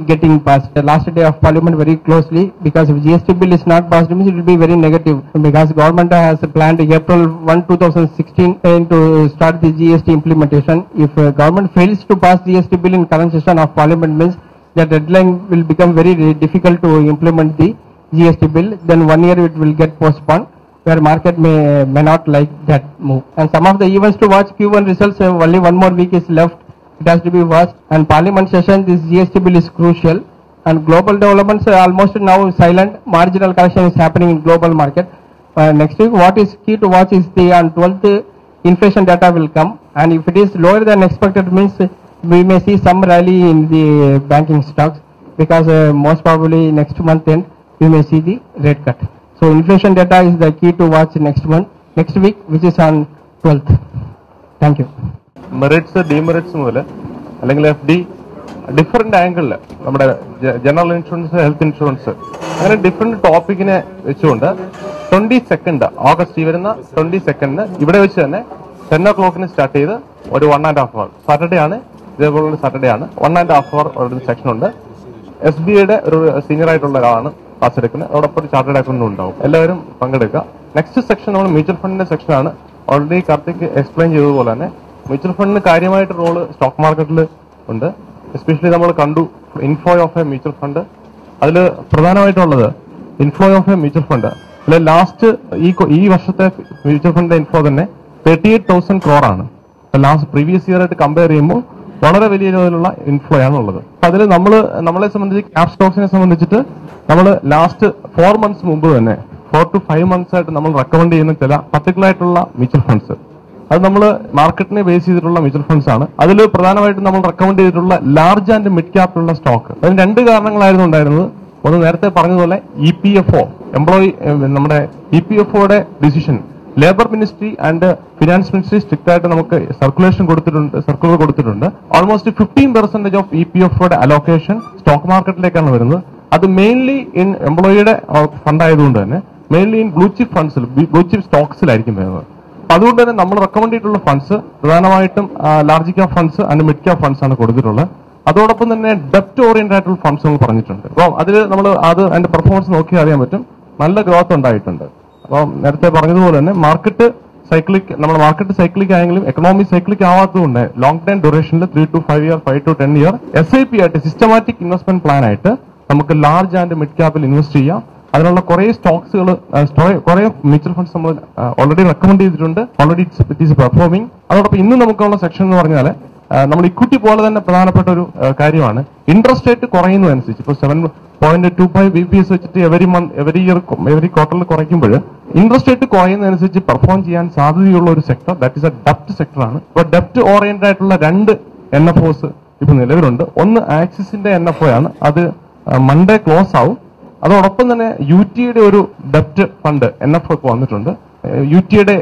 getting passed. The last day of parliament very closely, because if GST bill is not passed, means it will be very negative, because government has planned April 1, 2016 to start the GST implementation. If government fails to pass GST bill in current session of parliament, means the deadline will become very difficult to implement the GST bill. Then 1 year it will get postponed, where market may not like that move. And some of the events to watch, Q1 results, only 1 more week is left. It has to be watched. And parliament session, this GST bill is crucial. And global developments are almost now silent. Marginal correction is happening in global market. Next week, what is key to watch is the on 12th inflation data will come. And if it is lower than expected, means we may see some rally in the banking stocks, because most probably next month end we may see the rate cut. So inflation data is the key to watch next week, which is on 12th. Thank you. Merits demerits മുതൽ അല്ലെങ്കിൽ FD ഡിഫറെന്റ് ആംഗിളിൽ നമ്മുടെ ജനറൽ ഇൻഷുറൻസ്, ഹെൽത്ത് ഇൻഷുറൻസ്, അങ്ങനെ ഡിഫറെന്റ് ടോപ്പിക്കിനെ വെച്ചുകൊണ്ട് 22 ഓഗസ്റ്റ് ഈ വരുന്ന 22 ഇവിടെ വെച്ച് തന്നെ 10 o'clock സ്റ്റാർട്ട് ചെയ്ത് ഒരു 1.5 hour സാറ്റർഡേ ആണ്, ഇതേപോലുള്ള സാറ്റർഡേ ആണ്, 1.5 hour ഒരു സെക്ഷൻ ഉണ്ട്. SBIയുടെ ഒരു സീനിയർ ആയിട്ടുള്ള ഒരാളാണ് ക്ലാസ് എടുക്കുന്നത്, അതോടൊപ്പം ചാർട്ടേഡ് അക്കൗണ്ടും ഉണ്ടാവും. എല്ലാവരും പങ്കെടുക്കുക. നെക്സ്റ്റ് സെക്ഷൻ നമ്മൾ മ്യൂച്വൽ ഫണ്ടിന്റെ സെക്ഷനാണ്. ഓൾറെഡി കാർത്തിക് എക്സ്പ്ലെയിൻ ചെയ്തതുപോലെ തന്നെ മ്യൂച്വൽ ഫണ്ടിന് കാര്യമായിട്ട് റോള് സ്റ്റോക്ക് മാർക്കറ്റിൽ ഉണ്ട്. എസ്പെഷ്യലി നമ്മൾ കണ്ടു inflow of A mutual fund. അതിൽ പ്രധാനമായിട്ടുള്ളത് inflow of A mutual fund. അതിൽ ലാസ്റ്റ് ഈ വർഷത്തെ മ്യൂച്വൽ ഫണ്ട് ഇൻഫ്ലോ തന്നെ 38,000 crore ആണ്. ലാസ്റ്റ് പ്രീവിയസ് ഇയർ ആയിട്ട് കമ്പയർ ചെയ്യുമ്പോൾ വളരെ വലിയ രീതിയിലുള്ള ഇൻഫ്ലോ ആണുള്ളത്. അതിൽ നമ്മളെ സംബന്ധിച്ച് ക്യാപ് സ്റ്റോക്സിനെ സംബന്ധിച്ചിട്ട് നമ്മൾ ലാസ്റ്റ് 4 months മുമ്പ് തന്നെ 4 to 5 months ആയിട്ട് നമ്മൾ റെക്കമെൻഡ് ചെയ്യുന്ന ചില പർട്ടിക്കുലർ ആയിട്ടുള്ള മ്യൂച്വൽ ഫണ്ട്സ്, അത് നമ്മൾ മാർക്കറ്റിനെ ബേസ് ചെയ്തിട്ടുള്ള മ്യൂച്വൽ ഫണ്ട്സ് ആണ്. അതിൽ പ്രധാനമായിട്ടും നമ്മൾ റെക്കമെൻഡ് ചെയ്തിട്ടുള്ള ലാർജ് ആൻഡ് മിഡ് ക്യാപ്പിലുള്ള സ്റ്റോക്ക്. അതിന് 2 കാരണങ്ങളായിരുന്നു ഉണ്ടായിരുന്നത്. ഒന്ന് നേരത്തെ പറഞ്ഞതുപോലെ EPFO നമ്മുടെ EPFOയുടെ decision labour ministry and finance ministry strict ആയിട്ട് നമുക്ക് സർക്കുലർ കൊടുത്തിട്ടുണ്ട്. ഓൾമോസ്റ്റ് 15% ഓഫ് EPFOയുടെ അലോക്കേഷൻ സ്റ്റോക്ക് മാർക്കറ്റിലേക്കാണ് വരുന്നത്. അത് മെയിൻലി ഇൻ എംപ്ലോയിയുടെ ഫണ്ട് ആയതുകൊണ്ട് തന്നെ മെയിൻലി ഇൻ ബ്ലൂ ചിപ്പ് സ്റ്റോക്സിലായിരിക്കും വരുന്നത്. അതുകൊണ്ട് തന്നെ നമ്മൾ റെക്കമെൻഡ് ചെയ്തിട്ടുള്ള ഫണ്ട്സ് പ്രധാനമായിട്ടും large cap funds and mid cap funds ആണ് കൊടുത്തിട്ടുള്ളത്. അതോടൊപ്പം തന്നെ ഡെപ്റ്റ് ഓറിയന്റഡ് ആയിട്ടുള്ള ഫണ്ട്സ് നമ്മൾ പറഞ്ഞിട്ടുണ്ട്. അപ്പോൾ അതിൽ നമ്മൾ അതിന്റെ പെർഫോമൻസ് നോക്കിയാൽ അറിയാൻ പറ്റും, നല്ല ഗ്രോത്ത് ഉണ്ടായിട്ടുണ്ട്. അപ്പോൾ നേരത്തെ പറഞ്ഞതുപോലെ തന്നെ മാർക്കറ്റ് സൈക്ലിക് ആയെങ്കിലും എക്കണോമി സൈക്ലിക് ആവാത്തതുകൊണ്ട് ലോങ് ടൈം ഡ്യൂറേഷനിൽ 3 to 5 year 5 to 10 year SIP ആയിട്ട് സിസ്റ്റമാറ്റിക് ഇൻവെസ്റ്റ്മെന്റ് പ്ലാൻ ആയിട്ട് നമുക്ക് ലാർജ് ആൻഡ് മിഡ് ക്യാപ്പിൽ ഇൻവെസ്റ്റ് ചെയ്യാം. അതിനുള്ള കുറെ സ്റ്റോക്സുകൾ, കുറെ മ്യൂച്വൽ ഫണ്ട്സ് നമ്മൾ ഓൾറെഡി റെക്കമെൻഡ് ചെയ്തിട്ടുണ്ട്. Already it is performing. അതോടൊപ്പം ഇന്ന് നമുക്കുള്ള സെക്ഷൻ എന്ന് പറഞ്ഞാൽ നമ്മൾ ഇക്വിറ്റി പോലെ തന്നെ പ്രധാനപ്പെട്ട ഒരു കാര്യമാണ് ഇൻട്രസ്റ്റ് റേറ്റ് കുറയുന്നതനുസരിച്ച്. ഇപ്പോൾ 7.25 BPS വെച്ചിട്ട് എവറി ക്വാർട്ടറിൽ കുറയ്ക്കുമ്പോൾ ഇൻട്രസ്റ്റ് റേറ്റ് കുറയുന്നതനുസരിച്ച് പെർഫോം ചെയ്യാൻ സാധ്യതയുള്ള ഒരു സെക്ടർ ദാറ്റ് ഇസ് എ ഡെപ്റ്റ് സെക്ടറാണ്. ഇപ്പോൾ ഡെപ്റ്റ് ഓറിയന്റഡ് ആയിട്ടുള്ള 2 NFOs ഇപ്പൊ നിലവിലുണ്ട്. ഒന്ന് ആക്സിസിന്റെ NFO ആണ്, അത് മൺഡേ ക്ലോസ് ആവും. അതോടൊപ്പം തന്നെ UTയുടെ ഒരു ഡെപ്റ്റ് ഫണ്ട് NFO ഒക്കെ വന്നിട്ടുണ്ട്. UTയുടെ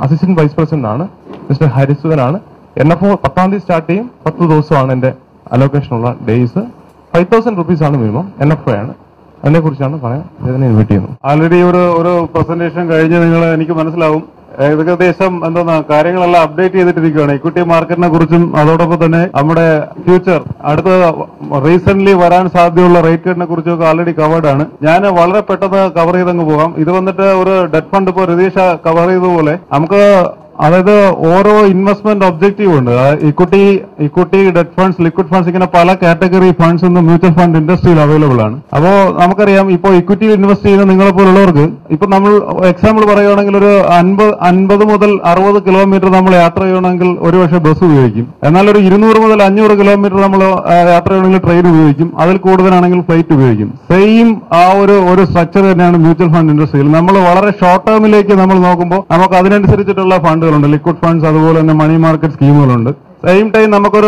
അസിസ്റ്റന്റ് വൈസ് പ്രസിഡന്റ് ആണ് മിസ്റ്റർ ഹരിസുധനാണ്. NFO 10th തീയതി സ്റ്റാർട്ട് ചെയ്യും. 10 ദിവസമാണ് എന്റെ അലോക്കേഷനുള്ള ഡേയ്സ്. 5,000 rupees ആണ് മിനിമം. NFO ആണ്. അതിനെ കുറിച്ചാണ് പറയാൻ ഇതിനെ ഇൻവൈറ്റ് ചെയ്യുന്നത്. ആൾറെഡി ഒരു പ്രസന്റേഷൻ കഴിഞ്ഞ് എനിക്ക് മനസ്സിലാവും ഏകദേശം കാര്യങ്ങളെല്ലാം അപ്ഡേറ്റ് ചെയ്തിട്ടിരിക്കുകയാണ് ഇക്വിറ്റി മാർക്കറ്റിനെ കുറിച്ചും. അതോടൊപ്പം തന്നെ നമ്മുടെ ഫ്യൂച്ചർ അടുത്ത റീസെന്റ് വരാൻ സാധ്യതയുള്ള റേറ്റ് കട്ടിനെ കുറിച്ചൊക്കെ ആൾറെഡി കവേർഡ് ആണ്. ഞാൻ വളരെ പെട്ടെന്ന് കവർ ചെയ്തങ്ങ് പോകാം. ഇത് വന്നിട്ട് ഒരു ഡെറ്റ് ഫണ്ട് ഇപ്പോൾ രതീഷ കവർ ചെയ്തതുപോലെ നമുക്ക് അതായത് ഓരോ ഇൻവെസ്റ്റ്മെന്റ് ഒബ്ജക്റ്റീവ് ഉണ്ട്. Equity debt funds, liquid funds, ഇങ്ങനെ പല കാറ്റഗറി ഫണ്ട്സ് ഇന്ന് മ്യൂച്വൽ ഫണ്ട് ഇൻഡസ്ട്രിയിൽ അവൈലബിൾ ആണ്. അപ്പോ നമുക്കറിയാം ഇപ്പോൾ ഇക്വിറ്റിയിൽ ഇൻവെസ്റ്റ് ചെയ്യുന്ന നിങ്ങളെ പോലുള്ളവർക്ക് ഇപ്പൊ നമ്മൾ എക്സാമ്പിൾ പറയുകയാണെങ്കിൽ ഒരു 50 മുതൽ 60 കിലോമീറ്റർ നമ്മൾ യാത്ര ചെയ്യണമെങ്കിൽ ഒരുപക്ഷെ ബസ് ഉപയോഗിക്കും. എന്നാൽ ഒരു 200 മുതൽ 500 കിലോമീറ്റർ നമ്മൾ യാത്ര ചെയ്യണമെങ്കിൽ ട്രെയിൻ ഉപയോഗിക്കും. അതിൽ കൂടുതലാണെങ്കിൽ ഫ്ലൈറ്റ് ഉപയോഗിക്കും. സെയിം ആ ഒരു സ്ട്രക്ചർ തന്നെയാണ് മ്യൂച്വൽ ഫണ്ട് ഇൻഡസ്ട്രിയിൽ. നമ്മൾ വളരെ ഷോർട്ട് ടേമിലേക്ക് നമ്മൾ നോക്കുമ്പോൾ നമുക്ക് അതിനനുസരിച്ചിട്ടുള്ള ഫണ്ടുകളുണ്ട്, ലിക്വിഡ് ഫണ്ട്സ്, അതുപോലെ തന്നെ മണി മാർക്കറ്റ് സ്കീമുകളുണ്ട്. സെയിം ടൈം നമുക്കൊരു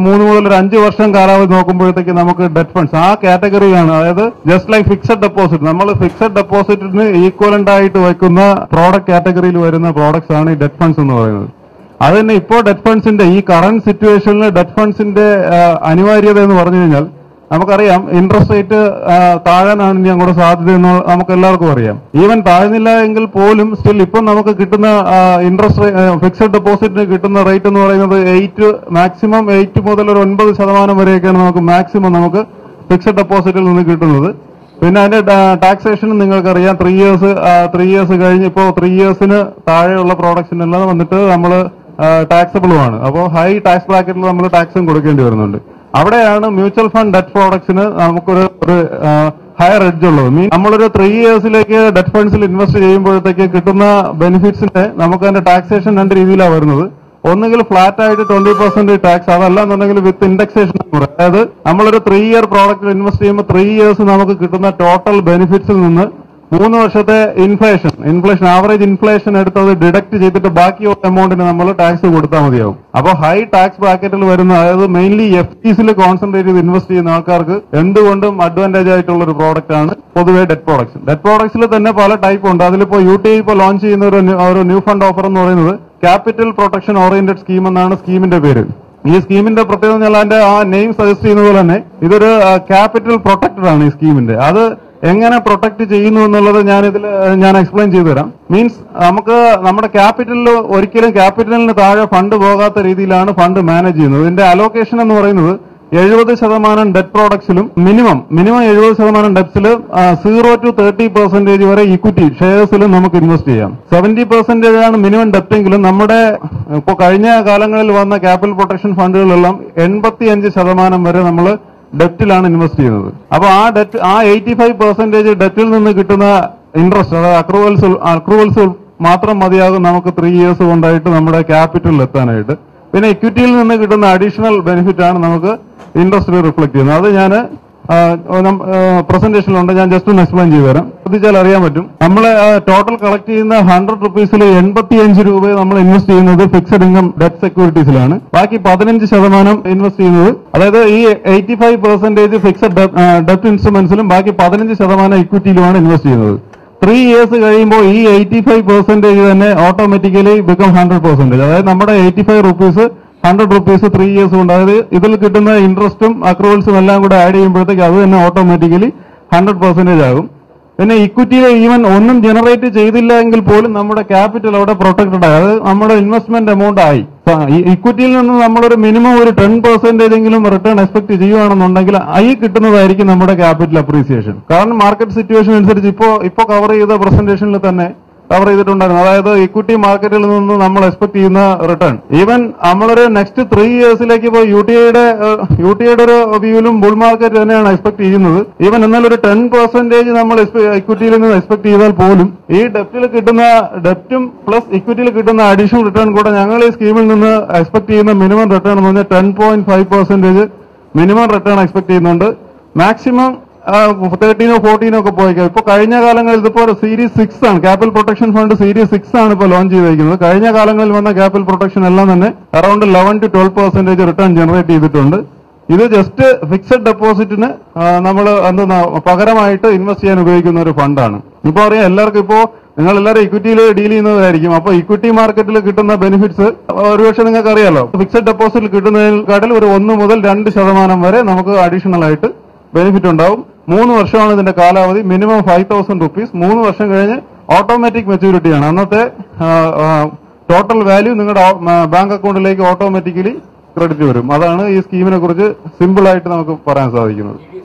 3 മുതൽ 5 വർഷം കാലാവധി നോക്കുമ്പോഴത്തേക്ക് നമുക്ക് ഡെറ്റ് ഫണ്ട്സ് ആ കാറ്റഗറിയാണ്. അതായത് ജസ്റ്റ് ലൈക്ക് ഫിക്സഡ് ഡെപ്പോസിറ്റ്, നമ്മൾ ഫിക്സഡ് ഡെപ്പോസിറ്റിന് ഈക്വലന്റ് ആയിട്ട് വയ്ക്കുന്ന പ്രോഡക്റ്റ് കാറ്റഗറിയിൽ വരുന്ന പ്രോഡക്ട്സ് ആണ് ഈ ഡെറ്റ് ഫണ്ട്സ് എന്ന് പറയുന്നത്. അത് തന്നെ ഇപ്പോൾ ഡെറ്റ് ഫണ്ട്സിന്റെ ഈ കറന്റ് സിറ്റുവേഷനിൽ ഡെറ്റ് ഫണ്ട്സിന്റെ അനിവാര്യത എന്ന് പറഞ്ഞു കഴിഞ്ഞാൽ നമുക്കറിയാം ഇൻട്രസ്റ്റ് റേറ്റ് താഴാനാണ് ഇനി അങ്ങോട്ട് സാധ്യതയെന്ന് നമുക്ക് എല്ലാവർക്കും അറിയാം. ഈവൻ താഴ്ന്നില്ല എങ്കിൽ പോലും സ്റ്റിൽ ഇപ്പം നമുക്ക് കിട്ടുന്ന ഇൻട്രസ്റ്റ് ഫിക്സഡ് ഡെപ്പോസിറ്റിന് കിട്ടുന്ന റേറ്റ് എന്ന് പറയുന്നത് 8 മാക്സിമം 8 മുതൽ ഒരു 9% വരെയൊക്കെയാണ് നമുക്ക് മാക്സിമം നമുക്ക് ഫിക്സഡ് ഡെപ്പോസിറ്റിൽ നിന്ന് കിട്ടുന്നത്. പിന്നെ അതിന്റെ ടാക്സേഷൻ നിങ്ങൾക്കറിയാം 3 ഇയേഴ്സ് കഴിഞ്ഞ് ഇപ്പോൾ 3 ഇയേഴ്സിന് താഴെയുള്ള പ്രോഡക്ട്സിനെല്ലാം വന്നിട്ട് നമ്മൾ ടാക്സബിളും ആണ്. അപ്പോൾ ഹൈ ടാക്സ് ബ്രാക്കറ്റിൽ നമ്മൾ ടാക്സും കൊടുക്കേണ്ടി വരുന്നുണ്ട്. അവിടെയാണ് മ്യൂച്വൽ ഫണ്ട് ഡെറ്റ് പ്രോഡക്ട്സിന് നമുക്കൊരു ഹയർ എഡ്ജ് ഉള്ളത്. നമ്മളൊരു 3 ഇയേഴ്സിലേക്ക് ഡെറ്റ് ഫണ്ട്സിൽ ഇൻവെസ്റ്റ് ചെയ്യുമ്പോഴത്തേക്ക് കിട്ടുന്ന ബെനിഫിറ്റ്സിന്റെ നമുക്ക് അതിന്റെ ടാക്സേഷൻ 2 രീതിയിലാണ് വരുന്നത്. ഒന്നുകിൽ ഫ്ലാറ്റ് ആയിട്ട് 20% ടാക്സ്, അതല്ല എന്നുണ്ടെങ്കിൽ വിത്ത് ഇൻഡെക്സേഷൻ. അതായത് നമ്മളൊരു 3 ഇയർ പ്രോഡക്റ്റിൽ ഇൻവെസ്റ്റ് ചെയ്യുമ്പോൾ 3 ഇയേഴ്സ് നമുക്ക് കിട്ടുന്ന ടോട്ടൽ ബെനിഫിറ്റ്സിൽ നിന്ന് 3 വർഷത്തെ ഇൻഫ്ലേഷൻ ആവറേജ് ഇൻഫ്ലേഷൻ എടുത്തത് ഡിഡക്ട് ചെയ്തിട്ട് ബാക്കിയുള്ള എമൗണ്ടിന് നമ്മൾ ടാക്സ് കൊടുത്താൽ മതിയാവും. അപ്പോൾ ഹൈ ടാക്സ് ബ്രാക്കറ്റിൽ വരുന്ന, അതായത് മെയിൻലി FDസിൽ കോൺസെൻട്രേറ്റ് ചെയ്ത് ഇൻവെസ്റ്റ് ചെയ്യുന്ന ആൾക്കാർക്ക് എന്തുകൊണ്ടും അഡ്വാൻറ്റേജ് ആയിട്ടുള്ള ഒരു പ്രോഡക്റ്റ് ആണ് പൊതുവെ ഡെറ്റ് പ്രോഡക്ട്സ്. ഡെറ്റ് പ്രോഡക്ട്സിൽ തന്നെ പല ടൈപ്പ് ഉണ്ട്. അതിലിപ്പോ UTI ഇപ്പോൾ ലോഞ്ച് ചെയ്യുന്ന ഒരു ന്യൂ ഫണ്ട് ഓഫർ എന്ന് പറയുന്നത് ക്യാപിറ്റൽ പ്രൊട്ടക്ഷൻ ഓറിയന്റഡ് സ്കീം എന്നാണ് സ്കീമിന്റെ പേര്. ഈ സ്കീമിന്റെ പ്രത്യേകത എന്ന് പറഞ്ഞാൽ അതിന്റെ ആ നെയിം സജസ്റ്റ് ചെയ്യുന്ന പോലെ തന്നെ ഇതൊരു ക്യാപിറ്റൽ പ്രൊട്ടക്ടർ ആണ് ഈ സ്കീമിന്റെ. അത് എങ്ങനെ പ്രൊട്ടക്ട് ചെയ്യുന്നു എന്നുള്ളത് ഞാൻ എക്സ്പ്ലെയിൻ ചെയ്തു തരാം. മീൻസ് നമുക്ക് നമ്മുടെ ഒരിക്കലും ക്യാപിറ്റലിന് താഴെ ഫണ്ട് പോകാത്ത രീതിയിലാണ് ഫണ്ട് മാനേജ് ചെയ്യുന്നത്. ഇതിന്റെ അലോക്കേഷൻ എന്ന് പറയുന്നത് 70% ഡെറ്റ് പ്രോഡക്ട്സിലും മിനിമം 70% ഡെറ്റ്സിൽ 0 to 30% വരെ ഇക്വിറ്റി ഷെയർസിലും നമുക്ക് ഇൻവെസ്റ്റ് ചെയ്യാം. 70% ആണ് മിനിമം ഡെറ്റ് എങ്കിലും നമ്മുടെ ഇപ്പോൾ കഴിഞ്ഞ കാലങ്ങളിൽ വന്ന ക്യാപിറ്റൽ പ്രൊട്ടക്ഷൻ ഫണ്ടുകളെല്ലാം 85% വരെ നമ്മൾ ഡെറ്റിലാണ് ഇൻവെസ്റ്റ് ചെയ്യുന്നത്. അപ്പൊ ആ 85% ഡെറ്റിൽ നിന്ന് കിട്ടുന്ന ഇൻട്രസ്റ്റ്, അതായത് അക്രൂവൽസ് മാത്രം മതിയാകും നമുക്ക് 3 ഇയേഴ്സ് കൊണ്ടായിട്ട് നമ്മുടെ ക്യാപിറ്റലിൽ എത്താനായിട്ട്. പിന്നെ ഇക്വിറ്റിയിൽ നിന്ന് കിട്ടുന്ന അഡീഷണൽ ബെനിഫിറ്റ് ആണ് നമുക്ക് ഇൻട്രസ്റ്റിൽ റിഫ്ലക്ട് ചെയ്യുന്നത്. അത് ഞാൻ പ്രസന്റേഷനിലുണ്ട്, ഞാൻ ജസ്റ്റ് ഒന്ന് എക്സ്പ്ലെയിൻ ചെയ്തു തരാം. ശ്രദ്ധിച്ചാൽ അറിയാൻ പറ്റും. നമ്മൾ ടോട്ടൽ കളക്ട് ചെയ്യുന്ന 100 റുപ്പീസിൽ 85 രൂപ നമ്മൾ ഇൻവെസ്റ്റ് ചെയ്യുന്നത് ഫിക്സഡ് ഇൻകം ഡെറ്റ് സെക്യൂരിറ്റീസിലാണ്. ബാക്കി 15% ഇൻവെസ്റ്റ് ചെയ്യുന്നത്, അതായത് ഈ 85% ഫിക്സഡ് ഡെറ്റ് ഇൻസ്ട്രുമെന്റ്സിലും ബാക്കി 15% ഇക്വിറ്റിയിലുമാണ് ഇൻവെസ്റ്റ് ചെയ്യുന്നത്. 3 ഇയേഴ്സ് കഴിയുമ്പോൾ ഈ 85% തന്നെ ഓട്ടോമാറ്റിക്കലി ബിക്കം 100%. അതായത് നമ്മുടെ 85 റുപ്പീസ് 100 റുപ്പീസ് 3 ഇയേഴ്സ് കൊണ്ട്, അതായത് ഇതിൽ കിട്ടുന്ന ഇൻട്രസ്റ്റും അക്രൂവൽസും എല്ലാം കൂടെ ആഡ് ചെയ്യുമ്പോഴത്തേക്ക് അത് തന്നെ ഓട്ടോമാറ്റിക്കലി 100% ആകും. പിന്നെ ഇക്വിറ്റിയിൽ ഈവൻ ഒന്നും ജനറേറ്റ് ചെയ്തില്ല എങ്കിൽ പോലും നമ്മുടെ ക്യാപിറ്റൽ അവിടെ പ്രൊട്ടക്റ്റഡ് ആയി, അത് നമ്മുടെ ഇൻവെസ്റ്റ്മെന്റ് എമൗണ്ട് ആയി. ഇക്വിറ്റിയിൽ നിന്ന് നമ്മളൊരു മിനിമം ഒരു 10% എങ്കിലും റിട്ടേൺ എക്സ്പെക്ട് ചെയ്യുകയാണെന്നുണ്ടെങ്കിൽ ഈ കിട്ടുന്നതായിരിക്കും നമ്മുടെ ക്യാപിറ്റൽ അപ്രീസിയേഷൻ. കാരണം മാർക്കറ്റ് സിറ്റുവേഷൻ അനുസരിച്ച് ഇപ്പോ കവർ ചെയ്ത പ്രസന്റേഷനിൽ തന്നെ കവർ ചെയ്തിട്ടുണ്ടായിരുന്നു. അതായത് ഇക്വിറ്റി മാർക്കറ്റിൽ നിന്ന് നമ്മൾ എക്സ്പെക്ട് ചെയ്യുന്ന റിട്ടേൺ, ഈവൻ നമ്മളൊരു നെക്സ്റ്റ് 3 ഇയേഴ്സിലേക്ക് ഇപ്പോൾ യുടിയുടെ ഒരു വ്യൂവിലും ബുൾ മാർക്കറ്റ് തന്നെയാണ് എക്സ്പെക്ട് ചെയ്യുന്നത്. ഈവൻ എന്നാൽ ഒരു 10% നമ്മൾ ഇക്വിറ്റിയിൽ നിന്ന് എക്സ്പെക്ട് ചെയ്താൽ പോലും ഈ ഡെപ്റ്റും പ്ലസ് ഇക്വിറ്റിയിൽ കിട്ടുന്ന അഡീഷണൽ റിട്ടേൺ കൂടെ ഞങ്ങൾ ഈ സ്കീമിൽ നിന്ന് എക്സ്പെക്ട് ചെയ്യുന്ന മിനിമം റിട്ടേൺ എന്ന് പറഞ്ഞാൽ 10.5% മിനിമം റിട്ടേൺ എക്സ്പെക്ട് ചെയ്യുന്നുണ്ട്. മാക്സിമം 13 or 14 ഒക്കെ പോയിക്കാം. ഇപ്പൊ കഴിഞ്ഞ കാലങ്ങളിൽ ഇതിപ്പോ സീരീസ് 6 ആണ്, ക്യാപിറ്റൽ പ്രൊട്ടക്ഷൻ ഫണ്ട് സീരീസ് 6 ആണ് ഇപ്പൊ ലോഞ്ച് ചെയ്തിരിക്കുന്നത്. കഴിഞ്ഞ കാലങ്ങളിൽ വന്ന ക്യാപിറ്റൽ പ്രൊട്ടക്ഷൻ എല്ലാം തന്നെ അറൌണ്ട് 11 to 12% റിട്ടേൺ ജനറേറ്റ് ചെയ്തിട്ടുണ്ട്. ഇത് ജസ്റ്റ് ഫിക്സഡ് ഡെപ്പോസിറ്റിന് നമ്മൾ പകരമായിട്ട് ഇൻവെസ്റ്റ് ചെയ്യാൻ ഉപയോഗിക്കുന്ന ഒരു ഫണ്ടാണ്. ഇപ്പൊ അറിയാം എല്ലാവർക്കും, ഇപ്പോ നിങ്ങൾ എല്ലാവരും ഇക്വിറ്റിയിൽ ഡീൽ ചെയ്യുന്നതായിരിക്കും. അപ്പൊ ഇക്വിറ്റി മാർക്കറ്റിൽ കിട്ടുന്ന ബെനിഫിറ്റ്സ് ഒരുപക്ഷെ നിങ്ങൾക്ക് അറിയാലോ. ഫിക്സഡ് ഡെപ്പോസിറ്റിൽ കിട്ടുന്നതിനെക്കാട്ടിൽ ഒരു 1 മുതൽ 2% വരെ നമുക്ക് അഡീഷണൽ ആയിട്ട് ബെനിഫിറ്റ് ഉണ്ടാവും. 3 വർഷമാണ് ഇതിന്റെ കാലാവധി. Minimum 5,000 rupees. 3 വർഷം കഴിഞ്ഞ് ഓട്ടോമാറ്റിക് മെച്യൂരിറ്റിയാണ്. അന്നത്തെ ടോട്ടൽ വാല്യൂ നിങ്ങളുടെ ബാങ്ക് അക്കൗണ്ടിലേക്ക് ഓട്ടോമാറ്റിക്കലി ക്രെഡിറ്റ് വരും. അതാണ് ഈ സ്കീമിനെ കുറിച്ച് സിമ്പിൾ ആയിട്ട് നമുക്ക് പറയാൻ സാധിക്കുന്നത്.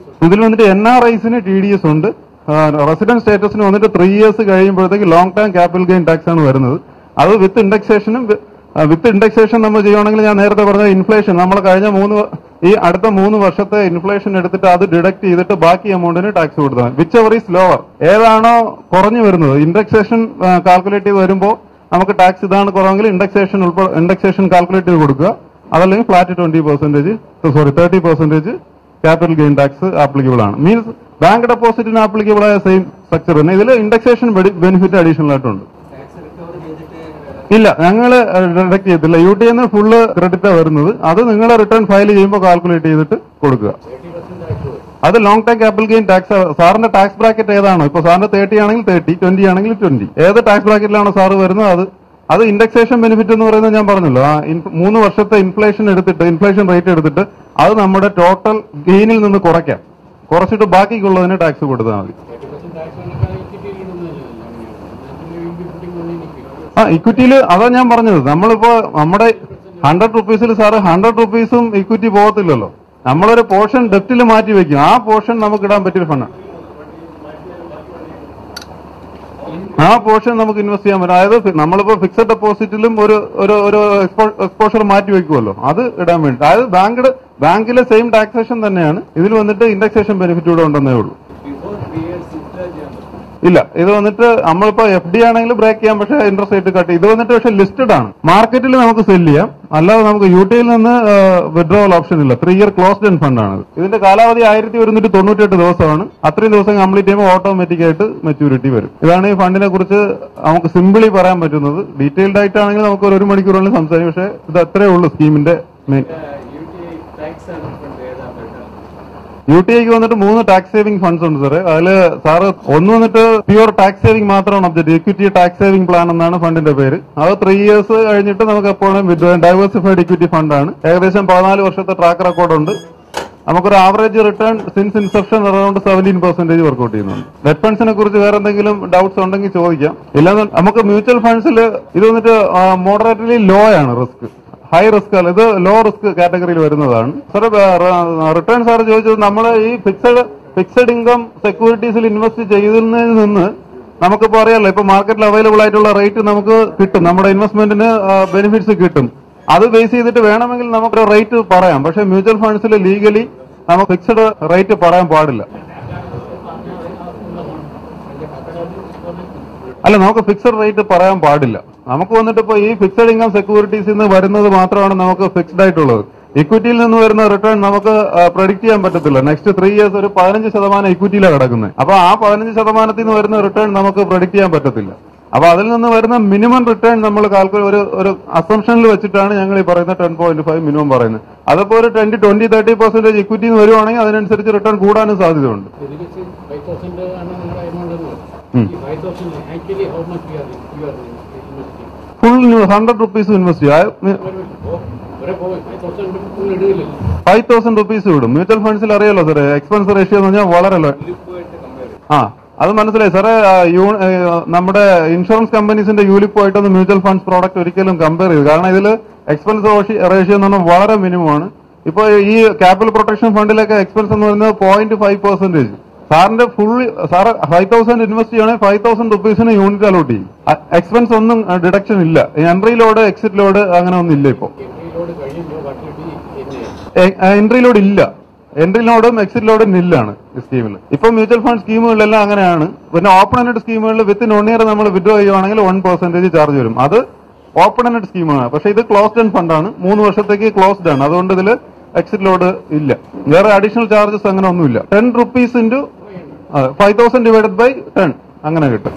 ഇതിൽ വന്നിട്ട് NRIസിന് TDS ഉണ്ട്. റെസിഡന്റ് സ്റ്റേറ്റസിന് വന്നിട്ട് 3 ഇയേഴ്സ് കഴിയുമ്പോഴത്തേക്ക് long time capital gain tax ആണ് വരുന്നത്. അത് വിത്ത് ഇൻഡെക്സേഷൻ നമ്മൾ ചെയ്യുകയാണെങ്കിൽ ഞാൻ നേരത്തെ പറഞ്ഞ ഇൻഫ്ലേഷൻ നമ്മൾ കഴിഞ്ഞ ഈ അടുത്ത 3 വർഷത്തെ ഇൻഫ്ലേഷൻ എടുത്തിട്ട് അത് ഡിഡക്ട് ചെയ്തിട്ട് ബാക്കി എമൗണ്ടിന് ടാക്സ് കൊടുത്താൽ വിച്ച് എവർ ഈസ് ലോവർ, ഏതാണോ കുറഞ്ഞു വരുന്നത് ഇൻഡെക്സേഷൻ കാൽക്കുലേറ്റ് ചെയ്ത് വരുമ്പോൾ നമുക്ക് ടാക്സ് ഇതാണ് കുറവെങ്കിൽ ഇൻഡെക്സേഷൻ കാൽക്കുലേറ്റ് ചെയ്ത് കൊടുക്കുക. അതല്ലെങ്കിൽ flat 30% capital gain tax applicable ആണ്. മീൻസ് ബാങ്ക് ഡെപ്പോസിറ്റിന് ആപ്ലിക്കബിൾ ആയ സെയിം സ്ട്രക്ചർ തന്നെ ഇതിൽ ഇൻഡെക്സേഷൻ ബെനിഫിറ്റ് അഡീഷണൽ ആയിട്ടുണ്ട്. ഇല്ല, ഞങ്ങൾ ഡിഡക്ട് ചെയ്യത്തില്ല. UTI ഫുള്ള് ക്രെഡിറ്റാണ് വരുന്നത്. അത് നിങ്ങൾ റിട്ടേൺ ഫയൽ ചെയ്യുമ്പോൾ കാൽക്കുലേറ്റ് ചെയ്തിട്ട് കൊടുക്കുക. അത് long time capital gain tax. സാറിന്റെ ടാക്സ് ബ്രാക്കറ്റ് ഏതാണോ, ഇപ്പൊ സാറിന്റെ 30 ആണെങ്കിൽ 30, 20 ആണെങ്കിൽ 20, ഏത് ടാക്സ് ബ്രാക്കറ്റിലാണോ സാറ് വരുന്നത് അത് ഇൻഡെക്സേഷൻ ബെനിഫിറ്റ് എന്ന് പറയുന്നത് ഞാൻ പറഞ്ഞല്ലോ. 3 വർഷത്തെ ഇൻഫ്ലേഷൻ റേറ്റ് എടുത്തിട്ട് അത് നമ്മുടെ ടോട്ടൽ ഗെയിനിൽ നിന്ന് കുറച്ചിട്ട് ബാക്കിക്കുള്ളതിന് ടാക്സ് കൊടുത്താൽ മതി. ഇക്വിറ്റിയിൽ അതാ ഞാൻ പറഞ്ഞത്. നമ്മളിപ്പോ നമ്മുടെ 100 rupees സാറ് 100 rupees ഇക്വിറ്റി പോകത്തില്ലല്ലോ. നമ്മളൊരു പോർഷൻ ഡെപ്റ്റിൽ മാറ്റി വെക്കും. ആ പോർഷൻ നമുക്ക് ഇടാൻ പറ്റിയ ഫണ്ടാണ്. ആ പോർഷൻ നമുക്ക് ഇൻവെസ്റ്റ് ചെയ്യാൻ പറ്റും. അതായത് നമ്മളിപ്പോ ഫിക്സഡ് ഡെപ്പോസിറ്റിലും ഒരു എക്സ്പോഷർ മാറ്റി വെക്കുമല്ലോ, അത് ഇടാൻ വേണ്ടി. അതായത് ബാങ്കിലെ സെയിം ടാക്സേഷൻ തന്നെയാണ്. ഇതിൽ വന്നിട്ട് ഇൻഡെക്സേഷൻ ബെനിഫിറ്റ് കൂടെ ഉണ്ടെന്നേ ഉള്ളൂ. ഇല്ല, ഇത് വന്നിട്ട് നമ്മളിപ്പോ FD ആണെങ്കിൽ ബ്രേക്ക് ചെയ്യാം, പക്ഷേ ഇൻട്രസ്റ്റ് റേറ്റ് കട്ട്. ഇത് വന്നിട്ട് പക്ഷേ ലിസ്റ്റഡ് ആണ്. മാർക്കറ്റിൽ നമുക്ക് സെല് ചെയ്യാം, അല്ലാതെ നമുക്ക് UTIയിൽ നിന്ന് വിഡ്രോവൽ ഓപ്ഷൻ ഇല്ല. 3 year ക്ലോസ്ഡ് എൻഡ് ഫണ്ടാണ്. ഇതിന്റെ കാലാവധി 1198 ദിവസമാണ്. അത്രയും ദിവസം കംപ്ലീറ്റ് ചെയ്യുമ്പോൾ ഓട്ടോമാറ്റിക് ആയിട്ട് മെച്യൂരിറ്റി വരും. ഇതാണ് ഈ ഫണ്ടിനെ കുറിച്ച് നമുക്ക് സിംപിളി പറയാൻ പറ്റുന്നത്. ഡീറ്റെയിൽഡ് ആയിട്ടാണെങ്കിൽ നമുക്ക് 1 മണിക്കൂറുള്ളിൽ സംസാരിക്കും. പക്ഷേ ഇത് അത്രേ ഉള്ളൂ സ്കീമിന്റെ മെയിൻ. UTIക്ക് വന്നിട്ട് 3 ടാക്സ് സേവിംഗ് ഫണ്ട്സ് ഉണ്ട് സാറേ. അതില് സാറ് ഒന്ന് വന്നിട്ട് പ്യൂർ ടാക്സ് സേവിംഗ് മാത്രമാണ് object. Equity tax saving plan എന്നാണ് ഫണ്ടിന്റെ പേര്. അത് 3 years കഴിഞ്ഞിട്ട് നമുക്ക് എപ്പോഴും ഡൈവേഴ്സിഫൈഡ് ഇക്വിറ്റി ഫണ്ടാണ്. ഏകദേശം 14 വർഷത്തെ ട്രാക്ക് റെക്കോർഡ് ഉണ്ട്. നമുക്കൊരു average return since inception around 17% work out ചെയ്യുന്നുണ്ട്. നെറ്റ് ഫണ്ട്സിനെ കുറിച്ച് വേറെ എന്തെങ്കിലും ഡൗട്ട്സ് ഉണ്ടെങ്കിൽ ചോദിക്കാം. ഇല്ലാതെ നമുക്ക് മ്യൂച്വൽ ഫണ്ട്സിൽ ഇത് വന്നിട്ട് മോഡറേറ്റ്ലി ലോ ആണ് റിസ്ക്. ഹൈ റിസ്ക് അല്ല, ഇത് ലോ റിസ്ക് കാറ്റഗറിയിൽ വരുന്നതാണ്. സാർ റിട്ടേൺ സാർ ചോദിച്ചത് നമ്മൾ ഈ ഫിക്സഡ് ഇൻകം സെക്യൂരിറ്റീസിൽ ഇൻവെസ്റ്റ് ചെയ്യുന്നതിൽ നിന്ന് നമുക്കിപ്പോ അറിയാലോ, ഇപ്പൊ മാർക്കറ്റിൽ അവൈലബിൾ ആയിട്ടുള്ള റേറ്റ് നമുക്ക് കിട്ടും. നമ്മുടെ ഇൻവെസ്റ്റ്മെന്റിന് ബെനിഫിറ്റ്സ് കിട്ടും. അത് ബേസ് ചെയ്തിട്ട് വേണമെങ്കിൽ നമുക്ക് റേറ്റ് പറയാം. പക്ഷെ മ്യൂച്വൽ ഫണ്ട്സിൽ ലീഗലി നമുക്ക് ഫിക്സഡ് റേറ്റ് പറയാൻ പാടില്ല. അല്ല, നമുക്ക് ഫിക്സഡ് റേറ്റ് പറയാൻ പാടില്ല. നമുക്ക് വന്നിട്ട് ഇപ്പൊ ഈ ഫിക്സഡ് ഇൻകം സെക്യൂരിറ്റീസിൽ നിന്ന് വരുന്നത് മാത്രമാണ് നമുക്ക് ഫിക്സ്ഡ് ആയിട്ടുള്ളത്. ഇക്വിറ്റിയിൽ നിന്ന് വരുന്ന റിട്ടേൺ നമുക്ക് പ്രഡിക്ട് ചെയ്യാൻ പറ്റത്തില്ല. നെക്സ്റ്റ് 3 years ഒരു 15% ഇക്വിറ്റിയിലാണ് കിടക്കുന്നത്. അപ്പൊ ആ 15% നിന്ന് വരുന്ന റിട്ടേൺ നമുക്ക് പ്രഡിക്ട് ചെയ്യാൻ പറ്റത്തില്ല. അപ്പൊ അതിൽ നിന്ന് വരുന്ന മിനിമം റിട്ടേൺ നമ്മൾ ഒരു അസംഷനിൽ വെച്ചിട്ടാണ് ഞങ്ങൾ ഈ പറയുന്ന 10.5 മിനിമം പറയുന്നത്. അതിപ്പോ ഒരു 20-30% ഇക്വിറ്റി വരുവാണെങ്കിൽ അതിനനുസരിച്ച് റിട്ടേൺ കൂടാനും സാധ്യതയുണ്ട്. ഫുൾ 100 rupees ഇൻവെസ്റ്റ് ചെയ്യാം. 5,000 rupees വിടും. മ്യൂച്വൽ ഫണ്ട്സിൽ അറിയാലോ സാറേ, എക്സ്പെൻസ് റേഷ്യോ എന്ന് പറഞ്ഞാൽ വളരെ ലോ. അത് മനസ്സിലായി സാറേ. നമ്മുടെ ഇൻഷുറൻസ് കമ്പനീസിന്റെ യൂലിപ്പുമായിട്ടൊന്നും മ്യൂച്വൽ ഫണ്ട്സ് പ്രോഡക്റ്റ് ഒരിക്കലും കമ്പയർ ചെയ്തു. കാരണം ഇതിൽ എക്സ്പെൻസ് റേഷ്യോ എന്ന് പറഞ്ഞാൽ വളരെ മിനിമം ആണ്. ഇപ്പൊ ഈ ക്യാപിറ്റൽ പ്രൊട്ടക്ഷൻ ഫണ്ടിലൊക്കെ എക്സ്പെൻസ് എന്ന് പറയുന്നത് 0.5%. സാറിന്റെ സാറ് 5,000 ഇൻവെസ്റ്റ് ചെയ്യണമെങ്കിൽ 5,000 rupees യൂണിറ്റ് അലോട്ട് ചെയ്യും. എക്സ്പെൻസ് ഒന്നും ഡിഡക്ഷൻ ഇല്ല. എൻട്രി ലോഡ് എക്സിറ്റ് ലോഡ് അങ്ങനെ ഒന്നും ഇല്ല. ഇപ്പൊ എൻട്രി ലോഡ് ഇല്ല. എൻട്രി ലോഡും എക്സിറ്റ് ലോഡും നില്ലാണ് ഈ സ്കീമിൽ. ഇപ്പൊ മ്യൂച്വൽ ഫണ്ട് സ്കീമുകളിലെല്ലാം അങ്ങനെയാണ്. പിന്നെ ഓപ്പൺ എൻഡ് സ്കീമുകളിൽ വിത്തിൻ 1 year നമ്മൾ വിഡ്രോ ചെയ്യുവാണെങ്കിൽ 1% ചാർജ് വരും. അത് ഓപ്പൺ എൻഡ് സ്കീമാണ്. പക്ഷെ ഇത് ക്ലോസ്ഡ് എൻഡ് ഫണ്ടാണ്. 3 വർഷത്തേക്ക് ക്ലോസ്ഡ് ആണ്. അതുകൊണ്ട് ഇതിൽ എക്സിറ്റ് ലോഡ് ഇല്ല. വേറെ അഡീഷണൽ ചാർജസ് അങ്ങനെ ഒന്നുമില്ല. 10 rupees into 5,000 divided by 10 അങ്ങനെ കിട്ടും.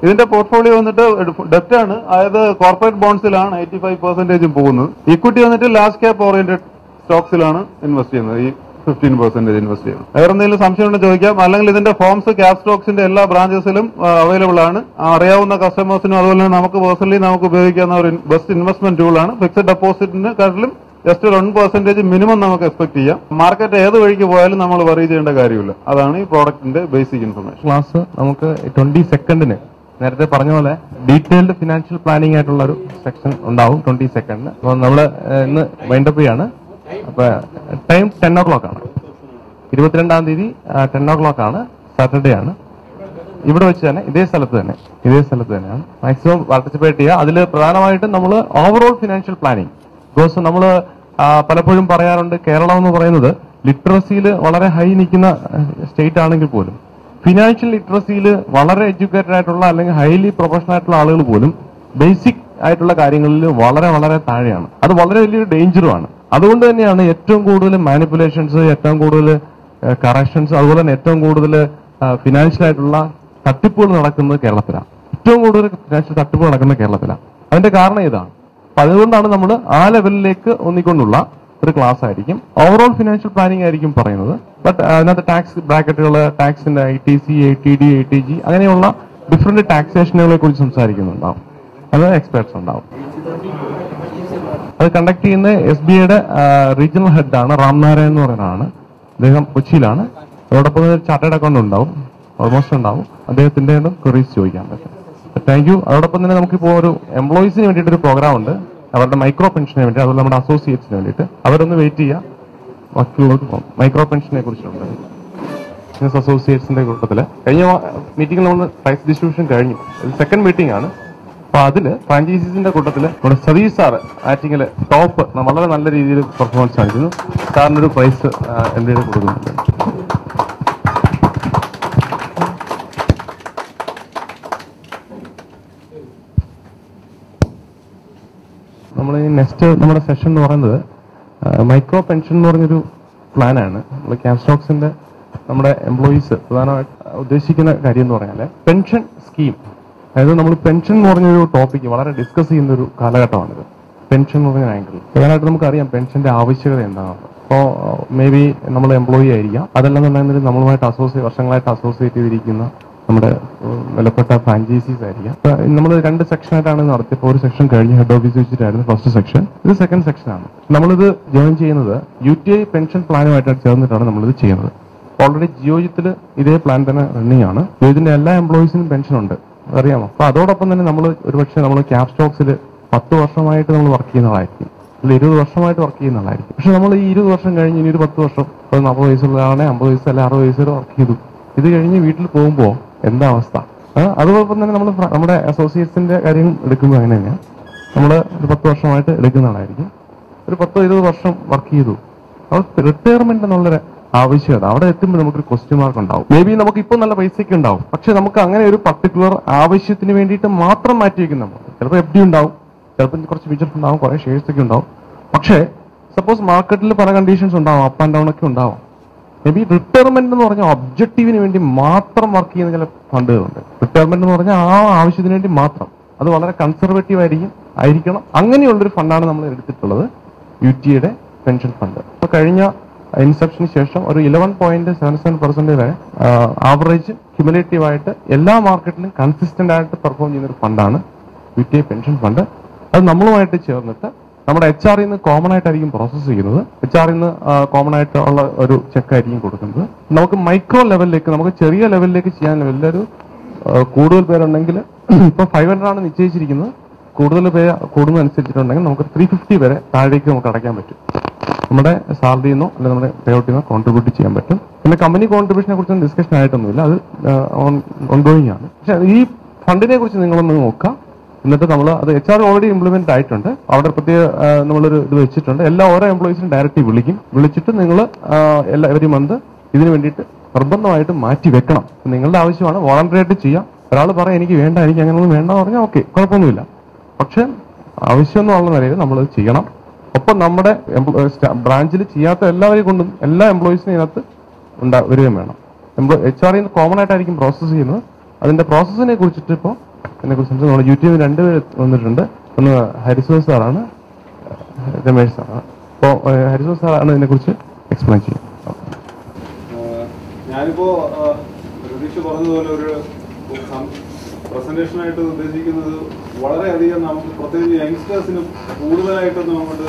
ഇതിന്റെ പോർട്ട്ഫോളിയോ വന്നിട്ട് ഡെപ്റ്റ് ആണ്. അതായത് കോർപ്പറേറ്റ് ബോൺസിലാണ് 85% പോകുന്നത്. ഇക്വിറ്റി വന്നിട്ട് ലാർജ് ക്യാപ് ഓറിയന്റഡ് സ്റ്റോക്സിലാണ് ഇൻവെസ്റ്റ് ചെയ്യുന്നത്. ഈ 15% ഇൻവെസ്റ്റ് ചെയ്യുന്നത്. വേറെ എന്തെങ്കിലും സംശയം ഉണ്ടെങ്കിൽ ചോദിക്കാം. അല്ലെങ്കിൽ ഇതിന്റെ ഫോംസ് ക്യാപ് സ്റ്റോക്സിന്റെ എല്ലാ ബ്രാഞ്ചസിലും അവൈലബിൾ ആണ്. അറിയാവുന്ന കസ്റ്റമേഴ്സിനും അതുപോലെ തന്നെ നമുക്ക് പേഴ്സണലി നമുക്ക് ഉപയോഗിക്കാവുന്ന ഒരു ബെസ്റ്റ് ഇൻവെസ്റ്റ്മെന്റ് ടൂളാണ്. ഫിക്സഡ് ഡെപ്പോസിറ്റിന് കാട്ടിലും ജസ്റ്റ് 1% മിനിമം നമുക്ക് എക്സ്പെക്ട് ചെയ്യാം. മാർക്കറ്റ് ഏത് വഴിക്ക് പോയാലും നമ്മൾ വറി ചെയ്യേണ്ട കാര്യമില്ല. അതാണ് ഈ പ്രോഡക്റ്റിന്റെ ബേസിക് ഇൻഫർമേഷൻ. ക്ലാസ് നമുക്ക് 22 നേരത്തെ പറഞ്ഞ പോലെ ഡീറ്റെയിൽഡ് ഫിനാൻഷ്യൽ പ്ലാനിംഗ് ആയിട്ടുള്ള ഒരു സെക്ഷൻ ഉണ്ടാവും 22. അപ്പോൾ നമ്മൾ ഇന്ന് വൈൻഡപ്പ് ചെയ്യാണ്. അപ്പൊ ടൈം 10 o'clock ആണ്. 22-ാം തീയതി 10 o'clock ആണ്. സാറ്റർഡേ ആണ്. ഇവിടെ വെച്ച് തന്നെ ഇതേ സ്ഥലത്ത് തന്നെയാണ്. മാക്സിമം പാർട്ടിസിപ്പേറ്റ് ചെയ്യുക. അതിൽ പ്രധാനമായിട്ടും നമ്മൾ ഓവറോൾ ഫിനാൻഷ്യൽ പ്ലാനിംഗ്. ബിക്കോസ് നമ്മൾ പലപ്പോഴും പറയാറുണ്ട്, കേരളം എന്ന് പറയുന്നത് ലിറ്ററസിയിൽ വളരെ ഹൈ നിൽക്കുന്ന സ്റ്റേറ്റ് ആണെങ്കിൽ പോലും ഫിനാൻഷ്യൽ ലിറ്ററസിയിൽ വളരെ എഡ്യൂക്കേറ്റഡ് ആയിട്ടുള്ള അല്ലെങ്കിൽ ഹൈലി പ്രൊഫഷണൽ ആയിട്ടുള്ള ആളുകൾ പോലും ബേസിക് ആയിട്ടുള്ള കാര്യങ്ങളിൽ വളരെ വളരെ താഴെയാണ്. അത് വളരെ വലിയൊരു ഡേഞ്ചറുമാണ്. അതുകൊണ്ട് തന്നെയാണ് ഏറ്റവും കൂടുതൽ മാനിപ്പുലേഷൻസ്, ഏറ്റവും കൂടുതൽ കറക്ഷൻസ്, അതുപോലെ തന്നെ ഏറ്റവും കൂടുതൽ ഫിനാൻഷ്യൽ ആയിട്ടുള്ള തട്ടിപ്പുകൾ നടക്കുന്നത് കേരളത്തിലാണ്. ഏറ്റവും കൂടുതൽ ഫിനാൻഷ്യൽ തട്ടിപ്പ് നടക്കുന്ന കേരളത്തിലാണ്. അതിന്റെ കാരണം ഇതാണ്. അപ്പൊ അതുകൊണ്ടാണ് നമ്മൾ ആ ലെവലിലേക്ക് ഒന്നിക്കൊണ്ടുള്ള ഒരു ക്ലാസ് ആയിരിക്കും. ഓവറോൾ ഫിനാൻഷ്യൽ പ്ലാനിംഗ് ആയിരിക്കും പറയുന്നത്. ബട്ട് അതിനകത്ത് ടാക്സ് ബ്രാക്കറ്റുകൾ, ടാക്സിന്റെ ITC, ATD, ATG അങ്ങനെയുള്ള ഡിഫറെന്റ് ടാക്സേഷനുകളെ കുറിച്ച് സംസാരിക്കുന്നുണ്ടാവും. അത് എക്സ്പേർട്സ് ഉണ്ടാവും. അത് കണ്ടക്ട് ചെയ്യുന്ന SBIയുടെ റീജിയണൽ ഹെഡാണ് രാംനാരായൺ എന്ന് പറയുന്നതാണ്. അദ്ദേഹം കൊച്ചിയിലാണ്. അതോടൊപ്പം ചാർട്ടേഡ് അക്കൗണ്ട് ഉണ്ടാവും, ഓൾമോസ്റ്റ് ഉണ്ടാവും. അദ്ദേഹത്തിന്റെ ക്വറീസ് ചോദിക്കാൻ പറ്റും. Thank you. അതോടൊപ്പം തന്നെ നമുക്കിപ്പോൾ ഒരു എംപ്ലോയീസിന് വേണ്ടിയിട്ട് ഒരു പ്രോഗ്രാം ഉണ്ട്, അവരുടെ മൈക്രോ പെൻഷന് വേണ്ടി, അതുപോലെ നമ്മുടെ അസോസിയേറ്റ്സിന് വേണ്ടിയിട്ട്. അവരൊന്ന് വെയിറ്റ് ചെയ്യുക, ബാക്കിയുള്ളവർക്ക് പോകും. മൈക്രോ പെൻഷനെ കുറിച്ചുണ്ട്. ബിസിനസ് അസോസിയേറ്റ്സിന്റെ കൂട്ടത്തിൽ കഴിഞ്ഞ മീറ്റിംഗിൽ നമ്മൾ പ്രൈസ് ഡിസ്ട്രിബ്യൂഷൻ കഴിഞ്ഞു. ഇത് സെക്കൻഡ് മീറ്റിംഗ് ആണ്. അപ്പൊ അതില് ഫ്രാഞ്ചൈസീസിന്റെ കൂട്ടത്തിൽ നമ്മുടെ സതീഷ് സാർ ആറ്റിങ്ങില് ടോപ്പ് വളരെ നല്ല രീതിയിൽ പെർഫോമൻസ് കാണിക്കുന്നു. സാറിനൊരു പ്രൈസ് MD കൊടുക്കുന്നുണ്ട്. നമ്മൾ ഈ നെക്സ്റ്റ് നമ്മുടെ സെഷൻ എന്ന് പറയുന്നത് മൈക്രോ പെൻഷൻ എന്ന് പറഞ്ഞൊരു പ്ലാനാണ്. നമ്മൾ ക്യാപ്സ്റ്റോക്സിന്റെ നമ്മുടെ എംപ്ലോയീസ് പ്രധാനമായിട്ട് ഉദ്ദേശിക്കുന്ന കാര്യം എന്ന് പറഞ്ഞാൽ പെൻഷൻ സ്കീം. അതായത് നമ്മൾ പെൻഷൻ എന്ന് പറഞ്ഞൊരു ടോപ്പിക്ക് വളരെ ഡിസ്കസ് ചെയ്യുന്ന ഒരു കാലഘട്ടമാണിത്. പെൻഷൻ എന്ന് പറഞ്ഞ ആംഗിൾ പ്രധാനമായിട്ട് നമുക്കറിയാം പെൻഷന്റെ ആവശ്യകത എന്താണെന്ന്. അപ്പോൾ മേ ബി നമ്മൾ എംപ്ലോയി ആയിരിക്കാം, അതല്ലെന്നുണ്ടെങ്കിൽ നമ്മളുമായിട്ട് വർഷങ്ങളായിട്ട് അസോസിയേറ്റ് ചെയ്തിരിക്കുന്ന നമ്മുടെ വിലപ്പെട്ട ഫ്രാഞ്ചൈസീസ് ആയിരിക്കാം. നമ്മൾ 2 സെക്ഷനായിട്ടാണ് നടത്തിയപ്പോൾ ഒരു സെക്ഷൻ കഴിഞ്ഞ് ഹെഡ് ഓഫീസ് വെച്ചിട്ടായിരുന്നു ഫസ്റ്റ് സെക്ഷൻ. ഇത് സെക്കൻഡ് സെക്ഷനാണ്. നമ്മളിത് ജോയിൻ ചെയ്യുന്നത് UTI പെൻഷൻ പ്ലാനുമായിട്ട് ചേർന്നിട്ടാണ് നമ്മളിത് ചെയ്യുന്നത്. ഓൾറെഡി ജിയോജിത്തിൽ ഇതേ പ്ലാൻ തന്നെ റണ്ണിങ് ആണ്. ജിയോജിന്റെ എല്ലാ എംപ്ലോയീസിനും പെൻഷൻ ഉണ്ട്, അറിയാമോ? അപ്പൊ അതോടൊപ്പം തന്നെ നമ്മൾ ഒരുപക്ഷെ നമ്മൾ ക്യാപ്സ്റ്റോക്സിൽ 10 വർഷമായിട്ട് നമ്മൾ വർക്ക് ചെയ്യുന്നതായിരിക്കും, അല്ല 20 വർഷമായിട്ട് വർക്ക് ചെയ്യുന്നതായിരിക്കും. പക്ഷെ നമ്മൾ ഈ 20 വർഷം കഴിഞ്ഞ് ഇനി ഒരു 10 വർഷം, 40 വയസ്സുള്ളതാണ് 50 വയസ്സ് അല്ല 60 വയസ്സ് വരെ വർക്ക് ചെയ്തു. ഇത് കഴിഞ്ഞ് വീട്ടിൽ പോകുമ്പോൾ എന്താ അവസ്ഥ? അതോടൊപ്പം തന്നെ നമ്മൾ നമ്മുടെ അസോസിയേറ്റ്സിന്റെ കാര്യം എടുക്കുമ്പോൾ അങ്ങനെ തന്നെയാണ്. നമ്മൾ ഒരു 10 വർഷമായിട്ട് എടുക്കുന്നതായിരിക്കും. ഒരു 10-20 വർഷം വർക്ക് ചെയ്തു. അപ്പോൾ റിട്ടയർമെന്റ് എന്നുള്ളൊരു ആവശ്യകത അവിടെ എത്തുമ്പോൾ നമുക്കൊരു ക്വസ്റ്റ്യൻ മാർക്ക് ഉണ്ടാവും. മേ ബി നമുക്ക് ഇപ്പോൾ നല്ല പൈസയൊക്കെ ഉണ്ടാവും, പക്ഷെ നമുക്ക് അങ്ങനെ ഒരു പർട്ടിക്കുലർ ആവശ്യത്തിന് വേണ്ടിയിട്ട് മാത്രം മാറ്റി വയ്ക്കുന്ന ചിലപ്പോൾ FD ഉണ്ടാവും, ചിലപ്പോൾ കുറച്ച് മ്യൂച്വൽ ഉണ്ടാവും, കുറെ ഷെയർസ് ഒക്കെ ഉണ്ടാവും. പക്ഷേ സപ്പോസ് മാർക്കറ്റിൽ പല കണ്ടീഷൻസ് ഉണ്ടാവും, അപ്പ് ആൻഡ് ഡൗൺ ഒക്കെ ഉണ്ടാവും. മേ ബി റിട്ടയർമെന്റ് എന്ന് പറഞ്ഞാൽ ഒബ്ജക്റ്റീവിന് വേണ്ടി മാത്രം വർക്ക് ചെയ്യുന്ന ചില ഫണ്ടുകളുണ്ട്. റിട്ടയർമെന്റ് എന്ന് പറഞ്ഞാൽ ആ ആവശ്യത്തിന് വേണ്ടി മാത്രം, അത് വളരെ കൺസർവേറ്റീവ് ആയിരിക്കണം. അങ്ങനെയുള്ളൊരു ഫണ്ടാണ് നമ്മൾ എടുത്തിട്ടുള്ളത്, UTIയുടെ പെൻഷൻ ഫണ്ട്. അപ്പൊ കഴിഞ്ഞ ഇൻസെപ്ഷന് ശേഷം ഒരു 11.77% വരെ ആവറേജ് ക്യുമുലേറ്റീവ് ആയിട്ട് എല്ലാ മാർക്കറ്റിലും കൺസിസ്റ്റന്റ് ആയിട്ട് പെർഫോം ചെയ്യുന്ന ഒരു ഫണ്ടാണ് UTI പെൻഷൻ ഫണ്ട്. അത് നമ്മളുമായിട്ട് ചേർന്നിട്ട് നമ്മുടെ HR നിന്ന് കോമൺ ആയിട്ടായിരിക്കും പ്രോസസ് ചെയ്യുന്നത്. HR നിന്ന് കോമൺ ആയിട്ടുള്ള ഒരു ചെക്ക് ആയിരിക്കും കൊടുക്കുന്നത്. നമുക്ക് മൈക്രോ ലെവലിലേക്ക്, നമുക്ക് ചെറിയ ലെവലിലേക്ക് ചെയ്യാൻ വലിയൊരു കൂടുതൽ പേരുണ്ടെങ്കിൽ ഇപ്പൊ 500 ആണ് നിശ്ചയിച്ചിരിക്കുന്നത്. കൂടുതൽ പേര് കൂടുന്നതനുസരിച്ചിട്ടുണ്ടെങ്കിൽ നമുക്ക് 350 വരെ താഴേക്ക് നമുക്ക് അടയ്ക്കാൻ പറ്റും. നമ്മുടെ സാലറിയിൽ നിന്നോ അല്ലെങ്കിൽ നമ്മുടെ പേ ഔട്ടിൽ നിന്നോ കോൺട്രിബ്യൂട്ട് ചെയ്യാൻ പറ്റും. പിന്നെ കമ്പനി കോൺട്രിബ്യൂഷനെ കുറിച്ചൊന്നും ഡിസ്കഷൻ ആയിട്ടൊന്നുമില്ല, അത് ഓൺഗോയിങ് ആണ്. പക്ഷെ ഈ ഫണ്ടിനെ കുറിച്ച് നിങ്ങളൊന്ന് നോക്കുക. എന്നിട്ട് നമ്മൾ അത് HR ഓൾറെഡി ഇംപ്ലിമെന്റ് ആയിട്ടുണ്ട്. അവിടെ പ്രത്യേക നമ്മളൊരു ഇത് വെച്ചിട്ടുണ്ട്. ഓരോ എംപ്ലോയീസിനും ഡയറക്റ്റ് വിളിച്ചിട്ട് നിങ്ങൾ എവരി മന്ത് ഇതിന് വേണ്ടിയിട്ട് നിർബന്ധമായിട്ട് മാറ്റി വെക്കണം. നിങ്ങളുടെ ആവശ്യമാണ്, വോളണ്ടറി ആയിട്ട് ചെയ്യാം. ഒരാൾ പറയാം എനിക്ക് വേണ്ട, എനിക്ക് അങ്ങനെയൊന്നും വേണ്ട പറഞ്ഞാൽ ഓക്കെ, കുഴപ്പമൊന്നുമില്ല. പക്ഷെ ആവശ്യമെന്നുള്ള നിലയിൽ നമ്മളത് ചെയ്യണം. ഒപ്പം നമ്മുടെ ബ്രാഞ്ചിൽ ചെയ്യാത്ത എല്ലാവരെയും കൊണ്ടും എല്ലാ എംപ്ലോയീസിനും ഇതിനകത്ത് വരികയും വേണം. HR കോമൺ ആയിട്ടായിരിക്കും പ്രോസസ് ചെയ്യുന്നത്. അതിന്റെ പ്രോസസ്സിനെ കുറിച്ചിട്ട് ഇപ്പോൾ ഇതിനെക്കുറിച്ച് നമ്മുടെ UTI 2 പേര് വന്നിട്ടുണ്ട്. ഒന്ന് ഹരിസോസ് സാറാണ്, രമേശ് സാറാണ്. അപ്പോൾ ഹരിസോസ് സാറാണ് ഇതിനെക്കുറിച്ച് എക്സ്പ്ലെയിൻ ചെയ്യും. ഞാനിപ്പോ പ്രതീക്ഷ പറഞ്ഞതുപോലെ ഒരു പ്രസന്റേഷനായിട്ട് ഉദ്ദേശിക്കുന്നത് വളരെയധികം നമുക്ക് പ്രത്യേകിച്ച് യങ്സ്റ്റേഴ്സിനും കൂടുതലായിട്ടൊന്നും അങ്ങോട്ട്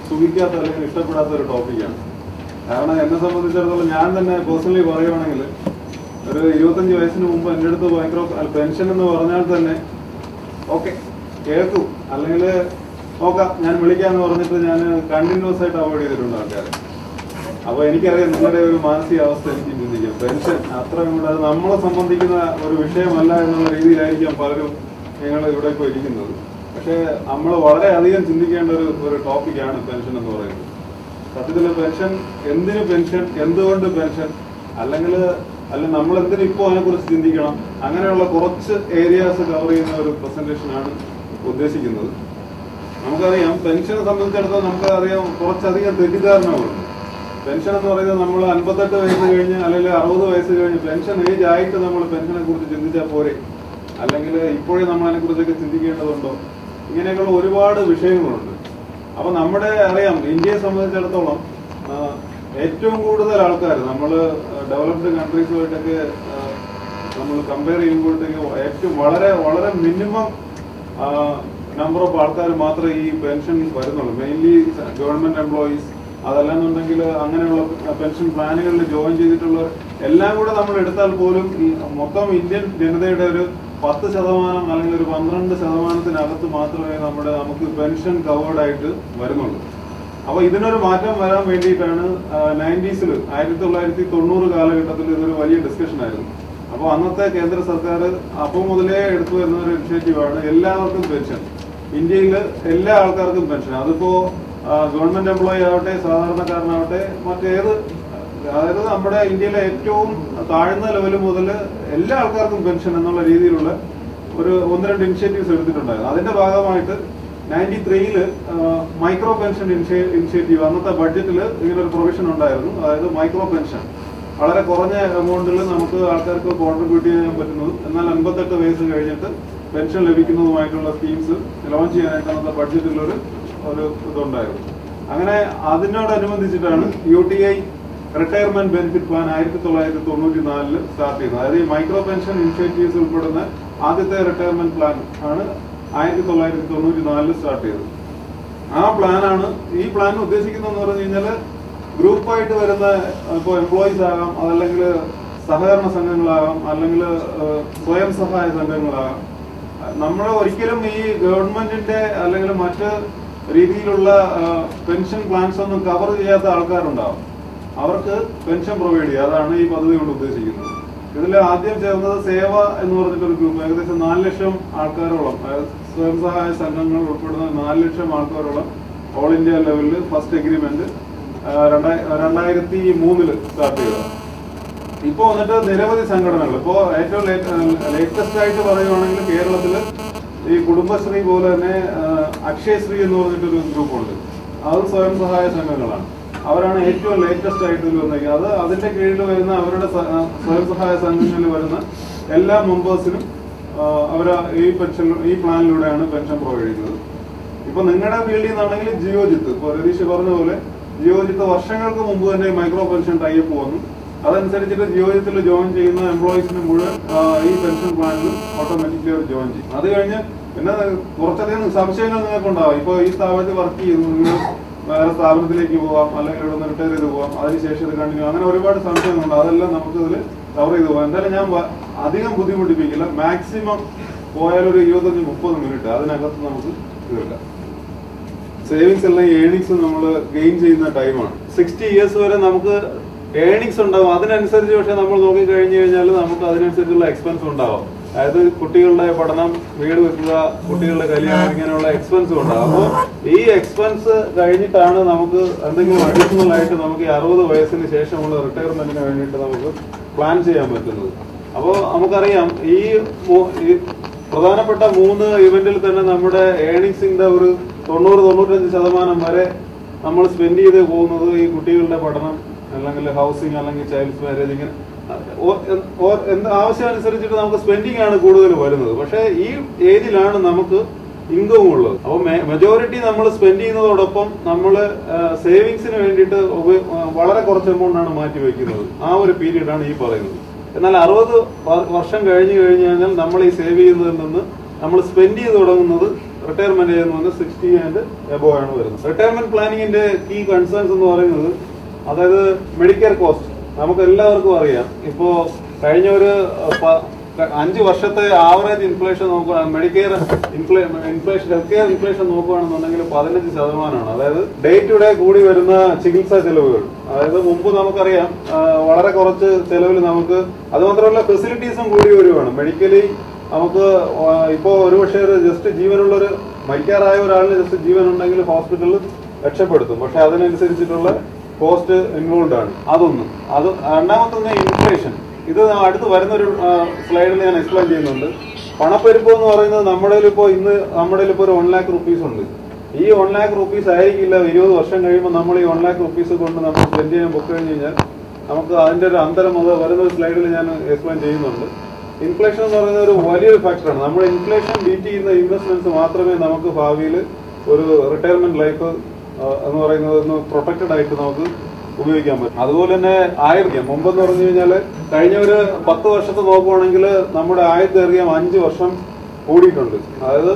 സുഖിക്കാത്ത അല്ലെങ്കിൽ ഇഷ്ടപ്പെടാത്ത ഒരു ടോപ്പിക്കാണ്. കാരണം എന്നെ സംബന്ധിച്ചിടത്തോളം ഞാൻ തന്നെ പേഴ്സണലി പറയുവാണെങ്കിൽ ഒരു 25 വയസ്സിന് മുമ്പ് എൻ്റെ അടുത്ത് മൈക്രോ പെൻഷൻ എന്ന് പറഞ്ഞാൽ തന്നെ ഓക്കെ കേൾക്കൂ, അല്ലെങ്കിൽ നോക്കാം ഞാൻ വിളിക്കാന്ന് പറഞ്ഞിട്ട് ഞാൻ കണ്ടിന്യൂസ് ആയിട്ട് അവോയ്ഡ് ചെയ്തിട്ടുണ്ട് ആൾക്കാരെ. അപ്പൊ എനിക്കറിയാം നിങ്ങളുടെ ഒരു മാനസികാവസ്ഥ എനിക്ക് ചിന്തിക്കാം. പെൻഷൻ അത്രയും കൂടെ അത് നമ്മളെ സംബന്ധിക്കുന്ന ഒരു വിഷയമല്ല എന്നുള്ള രീതിയിലായിരിക്കാം പലരും ഞങ്ങൾ ഇവിടെ ഇപ്പോൾ ഇരിക്കുന്നത്. പക്ഷെ നമ്മൾ വളരെയധികം ചിന്തിക്കേണ്ട ഒരു ടോപ്പിക്കാണ് പെൻഷൻ എന്ന് പറയുന്നത്. സത്യത്തിൽ പെൻഷൻ, എന്തിന് പെൻഷൻ, എന്തുകൊണ്ട് പെൻഷൻ, അല്ലെങ്കിൽ നമ്മൾ എന്തിനും ഇപ്പോൾ അതിനെക്കുറിച്ച് ചിന്തിക്കണം, അങ്ങനെയുള്ള കുറച്ച് ഏരിയാസ് കവർ ചെയ്യുന്ന ഒരു പ്രസന്റേഷനാണ് ഉദ്ദേശിക്കുന്നത്. നമുക്കറിയാം പെൻഷനെ സംബന്ധിച്ചിടത്തോളം നമുക്കറിയാം കുറച്ചധികം തെറ്റിദ്ധാരണകളുണ്ട്. പെൻഷൻ എന്ന് പറയുന്നത് നമ്മൾ 58 വയസ്സ് കഴിഞ്ഞ് അല്ലെങ്കിൽ 60 വയസ്സ് കഴിഞ്ഞ് പെൻഷൻ ഏജ് ആയിട്ട് നമ്മൾ പെൻഷനെ കുറിച്ച് ചിന്തിച്ചാൽ പോരെ. അല്ലെങ്കിൽ ഇപ്പോഴും നമ്മൾ അതിനെക്കുറിച്ചൊക്കെ ചിന്തിക്കേണ്ടതുണ്ടോ? ഇങ്ങനെയൊക്കെയുള്ള ഒരുപാട് വിഷയങ്ങളുണ്ട്. അപ്പൊ നമ്മുടെ അറിയാം, ഇന്ത്യയെ സംബന്ധിച്ചിടത്തോളം ഏറ്റവും കൂടുതൽ ആൾക്കാർ നമ്മൾ ഡെവലപ്ഡ് കൺട്രീസുമായിട്ടൊക്കെ നമ്മൾ കമ്പയർ ചെയ്യുമ്പോഴത്തേക്ക് ഏറ്റവും വളരെ വളരെ മിനിമം നമ്പർ ഓഫ് ആൾക്കാർ മാത്രമേ ഈ പെൻഷൻ വരുന്നുള്ളൂ. മെയിൻലി ഗവൺമെന്റ് എംപ്ലോയീസ്, അതല്ലെന്നുണ്ടെങ്കിൽ അങ്ങനെയുള്ള പെൻഷൻ പ്ലാനുകളിൽ ജോയിൻ ചെയ്തിട്ടുള്ളവർ എല്ലാം കൂടെ നമ്മൾ എടുത്താൽ പോലും ഈ മൊത്തം ഇന്ത്യൻ ജനതയുടെ ഒരു 10% അല്ലെങ്കിൽ ഒരു 12% മാത്രമേ നമുക്ക് പെൻഷൻ കവേർഡ് ആയിട്ട് വരുന്നുള്ളൂ. അപ്പൊ ഇതിനൊരു മാറ്റം വരാൻ വേണ്ടിയിട്ടാണ് 90s 1990 കാലഘട്ടത്തിൽ ഇതൊരു വലിയ ഡിസ്കഷൻ ആയിരുന്നു. അപ്പോൾ അന്നത്തെ കേന്ദ്ര സർക്കാർ അപ്പോൾ മുതലേ എടുത്തു വരുന്ന ഒരു ഇനിഷ്യേറ്റീവാണ് എല്ലാവർക്കും പെൻഷൻ. ഇന്ത്യയിൽ എല്ലാ ആൾക്കാർക്കും പെൻഷൻ. അതിപ്പോ ഗവൺമെന്റ് എംപ്ലോയി ആവട്ടെ, സാധാരണക്കാരനാവട്ടെ, മറ്റേത്, അതായത് നമ്മുടെ ഇന്ത്യയിലെ ഏറ്റവും താഴ്ന്ന ലെവൽ മുതൽ എല്ലാ ആൾക്കാർക്കും പെൻഷൻ എന്നുള്ള രീതിയിലുള്ള ഒരു 1-2 ഇനിഷ്യേറ്റീവ്സ് എടുത്തിട്ടുണ്ടായിരുന്നു. അതിന്റെ ഭാഗമായിട്ട് 93 മൈക്രോ പെൻഷൻ ഇനിഷ്യേറ്റീവ്, അന്നത്തെ ബഡ്ജറ്റിൽ ഇങ്ങനെ ഒരു പ്രൊവിഷൻ ഉണ്ടായിരുന്നു. അതായത് മൈക്രോ പെൻഷൻ വളരെ കുറഞ്ഞ എമൗണ്ടിൽ നമുക്ക് ആൾക്കാർക്ക് കോൺട്രിബ്യൂട്ട് ചെയ്യാൻ പറ്റുന്നതും എന്നാൽ 58 വയസ്സ് കഴിഞ്ഞിട്ട് പെൻഷൻ ലഭിക്കുന്നതുമായിട്ടുള്ള സ്കീംസ് ലോഞ്ച് ചെയ്യാനായിട്ട് അന്നത്തെ ബഡ്ജറ്റിലൊരു ഇതുണ്ടായിരുന്നു. അങ്ങനെ അതിനോടനുബന്ധിച്ചിട്ടാണ് UTI retirement benefit plan 1994 start ചെയ്യുന്നത്. അതായത് ഈ മൈക്രോ പെൻഷൻ ഇനിഷ്യേറ്റീവ്സ് ഉൾപ്പെടുന്ന ആദ്യത്തെ റിട്ടയർമെന്റ് പ്ലാൻ ആണ് 1994 സ്റ്റാർട്ട് ചെയ്തത്. ആ പ്ലാനാണ്, ഈ പ്ലാൻ ഉദ്ദേശിക്കുന്നതെന്ന് പറഞ്ഞു കഴിഞ്ഞാൽ ഗ്രൂപ്പായിട്ട് വരുന്ന ഇപ്പോൾ എംപ്ലോയീസ് ആകാം, അതല്ലെങ്കിൽ സഹകരണ സംഘങ്ങളാകാം, അല്ലെങ്കിൽ സ്വയം സഹായ സംഘങ്ങളാകാം. നമ്മൾ ഒരിക്കലും ഈ ഗവൺമെന്റിന്റെ അല്ലെങ്കിൽ മറ്റ് രീതിയിലുള്ള പെൻഷൻ പ്ലാൻസ് ഒന്നും കവർ ചെയ്യാത്ത ആൾക്കാരുണ്ടാവും. അവർക്ക് പെൻഷൻ പ്രൊവൈഡ് ചെയ്യുക, അതാണ് ഈ പദ്ധതി കൊണ്ട് ഉദ്ദേശിക്കുന്നത്. ഇതിൽ ആദ്യം ചേർന്നത് സേവ എന്ന് പറഞ്ഞിട്ടൊരു ഗ്രൂപ്പ്, ഏകദേശം 4 ലക്ഷം ആൾക്കാരോളം, സ്വയം സഹായ സംഘങ്ങൾ ഉൾപ്പെടുന്ന 4 ലക്ഷം ആൾക്കാരോളം ഓൾ ഇന്ത്യ ലെവലിൽ ഫസ്റ്റ് എഗ്രിമെന്റ് 2003 സ്റ്റാർട്ട് ചെയ്തത്. ഇപ്പൊ വന്നിട്ട് നിരവധി സംഘടനകൾ, ഇപ്പോ ഏറ്റവും ലേറ്റസ്റ്റ് ആയിട്ട് പറയുകയാണെങ്കിൽ കേരളത്തിൽ ഈ കുടുംബശ്രീ പോലെ തന്നെ അക്ഷയശ്രീ എന്ന് പറഞ്ഞിട്ടൊരു ഗ്രൂപ്പുണ്ട്. അത് സ്വയം സഹായ സംഘങ്ങളാണ്. അവരാണ് ഏറ്റവും ലേറ്റസ്റ്റ് ആയിട്ട് ഇതിൽ വന്നിരിക്കുന്നത്. അതിന്റെ കീഴിൽ വരുന്ന അവരുടെ സ്വയം സഹായ സംഘങ്ങളിൽ വരുന്ന എല്ലാ മെമ്പേഴ്സിനും അവർ ഈ പ്ലാനിലൂടെയാണ് പെൻഷൻ പ്രൊവൈഡ് ചെയ്യുന്നത്. ഇപ്പൊ നിങ്ങളുടെ ഫീൽഡിൽ നിന്നാണെങ്കിൽ ജിയോജിത്ത്, ഇപ്പൊ രതീഷ് പറഞ്ഞ പോലെ ജിയോജിത്ത് വർഷങ്ങൾക്ക് മുമ്പ് തന്നെ മൈക്രോ പെൻഷൻ ടൈപ്പ് വന്നു. അതനുസരിച്ചിട്ട് ജിയോജിത്തിൽ ജോയിൻ ചെയ്യുന്ന എംപ്ലോയീസിന് മുഴുവൻ ഈ പെൻഷൻ പ്ലാനിലും ഓട്ടോമാറ്റിക്കലി അവർ ജോയിൻ ചെയ്യും. അത് കഴിഞ്ഞ് പിന്നെ കുറച്ചധികം സംശയങ്ങൾ നിങ്ങൾക്കുണ്ടാവും. ഇപ്പൊ ഈ സ്ഥാപനത്തിൽ വർക്ക് ചെയ്തു, നിങ്ങൾ വേറെ സ്ഥാപനത്തിലേക്ക് പോവാം, അല്ലെങ്കിൽ ഇവിടെ നിന്ന് റിട്ടയർ ചെയ്ത് പോവാം, അതിനുശേഷം ഇത് കണ്ടിന്യൂ, അങ്ങനെ ഒരുപാട് സംശയങ്ങളുണ്ട്. അതെല്ലാം നമുക്ക് ഇതിൽ കവർ ചെയ്ത് പോകാം. എന്തായാലും ഞാൻ അധികം ബുദ്ധിമുട്ടിപ്പിക്കില്ല. മാക്സിമം പോയാലൊരു 25-30 മിനിറ്റ് അതിനകത്ത് നമുക്ക് തീർക്കാം. സേവിങ്സ് എല്ലാം ഏണിങ്സ് നമ്മൾ ഗെയിൻ ചെയ്യുന്ന ടൈമാണ്. 60 ഇയേഴ്സ് വരെ നമുക്ക് ഏണിങ്സ് ഉണ്ടാവും. അതിനനുസരിച്ച് പക്ഷെ നമ്മൾ നോക്കിക്കഴിഞ്ഞു കഴിഞ്ഞാൽ നമുക്ക് അതിനനുസരിച്ചുള്ള എക്സ്പെൻസ് ഉണ്ടാവും. അതായത് കുട്ടികളുടെ പഠനം, വീട് വെക്കുക, കുട്ടികളുടെ കല്യാണം, ഇങ്ങനെയുള്ള എക്സ്പെൻസ് ഉണ്ടാവും. അപ്പോൾ ഈ എക്സ്പെൻസ് കഴിഞ്ഞിട്ടാണ് നമുക്ക് എന്തെങ്കിലും അഡീഷണൽ ആയിട്ട് നമുക്ക് 60 വയസ്സിന് ശേഷമുള്ള റിട്ടയർമെന്റിന് വേണ്ടിയിട്ട് നമുക്ക് പ്ലാൻ ചെയ്യാൻ പറ്റുന്നത്. അപ്പോൾ നമുക്കറിയാം ഈ പ്രധാനപ്പെട്ട 3 ഇവന്റിൽ തന്നെ നമ്മുടെ ഏണിങ്സിന്റെ ഒരു 90-95% വരെ നമ്മൾ സ്പെൻഡ് ചെയ്ത് പോകുന്നത് ഈ കുട്ടികളുടെ പഠനം, അല്ലെങ്കിൽ ഹൗസിംഗ്, അല്ലെങ്കിൽ ചൈൽഡ് മാരേജ്, ഇങ്ങനെ ആവശ്യം അനുസരിച്ചിട്ട് നമുക്ക് സ്പെൻഡിങ് ആണ് കൂടുതൽ വരുന്നത്. പക്ഷെ ഈ ഏജിലാണ് നമുക്ക് ഇൻകം ഉള്ളത്. അപ്പോൾ മെജോറിറ്റി നമ്മൾ സ്പെൻഡ് ചെയ്യുന്നതോടൊപ്പം നമ്മൾ സേവിങ്സിന് വേണ്ടിയിട്ട് വളരെ കുറച്ച് എമൗണ്ട് ആണ് മാറ്റി വെക്കുന്നത്. ആ ഒരു പീരീഡാണ് ഈ പറയുന്നത്. എന്നാൽ 60 വർഷം കഴിഞ്ഞു കഴിഞ്ഞാൽ നമ്മൾ ഈ സേവ് ചെയ്യുന്നതിൽ നിന്ന് നമ്മൾ സ്പെൻഡ് ചെയ്ത് തുടങ്ങുന്നത് റിട്ടയർമെന്റ് ചെയ്യുന്നത് 60 ആൻഡ് എബോവ് ആണ് വരുന്നത്. റിട്ടയർമെന്റ് പ്ലാനിങ്ങിന്റെ കീ കൺസേൺസ് എന്ന് പറയുന്നത്, അതായത് മെഡിക്കെയർ കോസ്റ്റ് നമുക്ക് എല്ലാവർക്കും അറിയാം. ഇപ്പോ കഴിഞ്ഞ ഒരു 5 വർഷത്തെ ആവറേജ് ഇൻഫ്ലേഷൻ നോക്കുകയാണ്, Medicare inflation, health care inflation നോക്കുകയാണെന്നുണ്ടെങ്കിൽ 15%. അതായത് ഡേ ടു ഡേ കൂടി വരുന്ന ചികിത്സാ ചെലവുകൾ. അതായത് മുമ്പ് നമുക്കറിയാം വളരെ കുറച്ച് ചെലവിൽ നമുക്ക്, അതുമാത്രമല്ല ഫെസിലിറ്റീസും കൂടി വരുവാണ്. മെഡിക്കലി നമുക്ക് ഇപ്പോ ഒരുപക്ഷെ ജസ്റ്റ് ജീവനുള്ളൊരു മരിക്കാറായ ഒരാളിന് ജസ്റ്റ് ജീവൻ ഉണ്ടെങ്കിൽ ഹോസ്പിറ്റലിൽ രക്ഷപ്പെടുത്തും. പക്ഷെ അതിനനുസരിച്ചിട്ടുള്ള കോസ്റ്റ് ഇൻവോൾവ് ആണ്. അതൊന്നും. അത് രണ്ടാമത്തെ ഇൻഫ്ലേഷൻ. ഇത് അടുത്ത് വരുന്നൊരു സ്ലൈഡിൽ ഞാൻ എക്സ്പ്ലെയിൻ ചെയ്യുന്നുണ്ട്. പണപ്പെരുപ്പം എന്ന് പറയുന്നത് നമ്മുടെ ഇപ്പോൾ ഇന്ന് നമ്മുടെ ഇപ്പോൾ ഒരു 1 lakh rupees ഉണ്ട്. ഈ 1 lakh rupees ആയിരിക്കില്ല 20 വർഷം കഴിയുമ്പോൾ നമ്മൾ ഈ 1 lakh rupees കൊണ്ട് നമ്മൾ സ്പെൻഡ് ചെയ്യാൻ പൊക്കി കഴിഞ്ഞ് കഴിഞ്ഞാൽ നമുക്ക് അതിന്റെ ഒരു അന്തരം അത് വരുന്ന സ്ലൈഡിൽ ഞാൻ എക്സ്പ്ലെയിൻ ചെയ്യുന്നുണ്ട്. ഇൻഫ്ലേഷൻ എന്ന് പറയുന്ന ഒരു വലിയൊരു ഫാക്ടറാണ്. നമ്മൾ ഇൻഫ്ലേഷൻ ബീറ്റ് ചെയ്യുന്ന ഇൻവെസ്റ്റ്മെന്റ്സ് മാത്രമേ നമുക്ക് ഭാവിയിൽ ഒരു റിട്ടയർമെന്റ് ലൈഫ് എന്ന് പറയുന്നത് ഒന്ന് പ്രൊട്ടക്റ്റഡ് ആയിട്ട് നമുക്ക് ഉപയോഗിക്കാൻ പറ്റും. അതുപോലെ തന്നെ ആയുർദൈർഘ്യം മുമ്പെന്ന് പറഞ്ഞു കഴിഞ്ഞാൽ കഴിഞ്ഞ ഒരു 10 വർഷത്തെ നോക്കുവാണെങ്കിൽ നമ്മുടെ ആയുർദൈർഘ്യം 5 വർഷം കൂടിയിട്ടുണ്ട്. അതായത്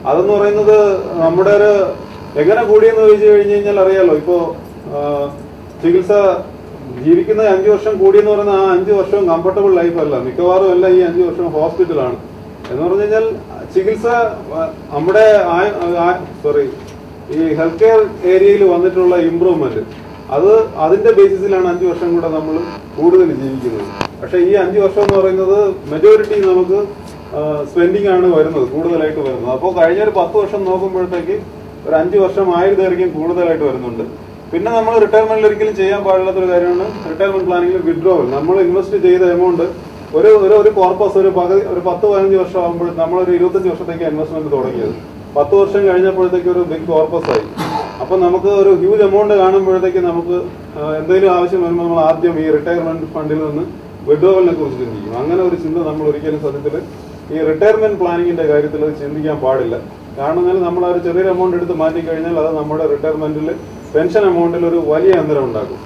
അതെന്ന് പറയുന്നത് നമ്മുടെ ഒരു എങ്ങനെ കൂടിയെന്ന് ചോദിച്ചു കഴിഞ്ഞു കഴിഞ്ഞാൽ അറിയാലോ, ഇപ്പോ ചികിത്സ ജീവിക്കുന്ന 5 വർഷം കൂടിയെന്ന് പറയുന്ന ആ 5 വർഷവും കംഫർട്ടബിൾ ലൈഫ് അല്ല, മിക്കവാറും എല്ലാം ഈ 5 വർഷം ഹോസ്പിറ്റലാണ്. എന്ന് പറഞ്ഞു കഴിഞ്ഞാൽ ചികിത്സ നമ്മുടെ ഈ ഹെൽത്ത് കെയർ ഏരിയയിൽ വന്നിട്ടുള്ള ഇംപ്രൂവ്മെന്റ് അതിന്റെ ബേസിസിലാണ് 5 വർഷം കൂടെ നമ്മൾ കൂടുതൽ ജീവിക്കുന്നത്. പക്ഷെ ഈ 5 വർഷം എന്ന് പറയുന്നത് മെജോറിറ്റി നമുക്ക് സ്പെൻഡിങ് ആണ് വരുന്നത്, കൂടുതലായിട്ട് വരുന്നത്. അപ്പോൾ കഴിഞ്ഞ ഒരു 10 വർഷം നോക്കുമ്പോഴത്തേക്ക് ഒരു 5 വർഷം ആയുർദൈർഘ്യം കൂടുതലായിട്ട് വരുന്നുണ്ട്. പിന്നെ നമ്മൾ റിട്ടയർമെന്റിൽ ഒരിക്കലും ചെയ്യാൻ പാടില്ലാത്തൊരു കാര്യമാണ് റിട്ടയർമെന്റ് പ്ലാനിങ്ങിൽ വിഡ്രോവൽ. നമ്മൾ ഇൻവെസ്റ്റ് ചെയ്ത എമൗണ്ട് ഒരു കോർപ്പസ് ഒരു 10-15 വർഷം ആകുമ്പോൾ നമ്മളൊരു 25 വർഷത്തേക്ക് ഇൻവെസ്റ്റ്മെന്റ് തുടങ്ങിയത്. 10 വർഷം കഴിഞ്ഞപ്പോഴത്തേക്ക് ഒരു ബിഗ് കോർപ്പസ് ആയി. അപ്പൊ നമുക്ക് ഒരു ഹ്യൂജ് എമൗണ്ട് കാണുമ്പോഴത്തേക്ക് നമുക്ക് എന്തെങ്കിലും ആവശ്യം വരുമ്പോൾ നമ്മൾ ആദ്യം ഈ റിട്ടയർമെന്റ് ഫണ്ടിൽ നിന്ന് വിഡ്രോവലിനെ കുറിച്ച് ചിന്തിക്കും. അങ്ങനെ ഒരു ചിന്ത നമ്മൾ ഒരിക്കലും സത്യത്തിൽ ഈ റിട്ടയർമെന്റ് പ്ലാനിങ്ങിന്റെ കാര്യത്തിൽ അത് ചിന്തിക്കാൻ പാടില്ല. കാരണം നമ്മൾ ആ ഒരു ചെറിയൊരു എമൗണ്ട് എടുത്ത് മാറ്റി കഴിഞ്ഞാൽ അത് നമ്മുടെ റിട്ടയർമെന്റിൽ പെൻഷൻ എമൗണ്ടിൽ ഒരു വലിയ അന്തരം ഉണ്ടാക്കും.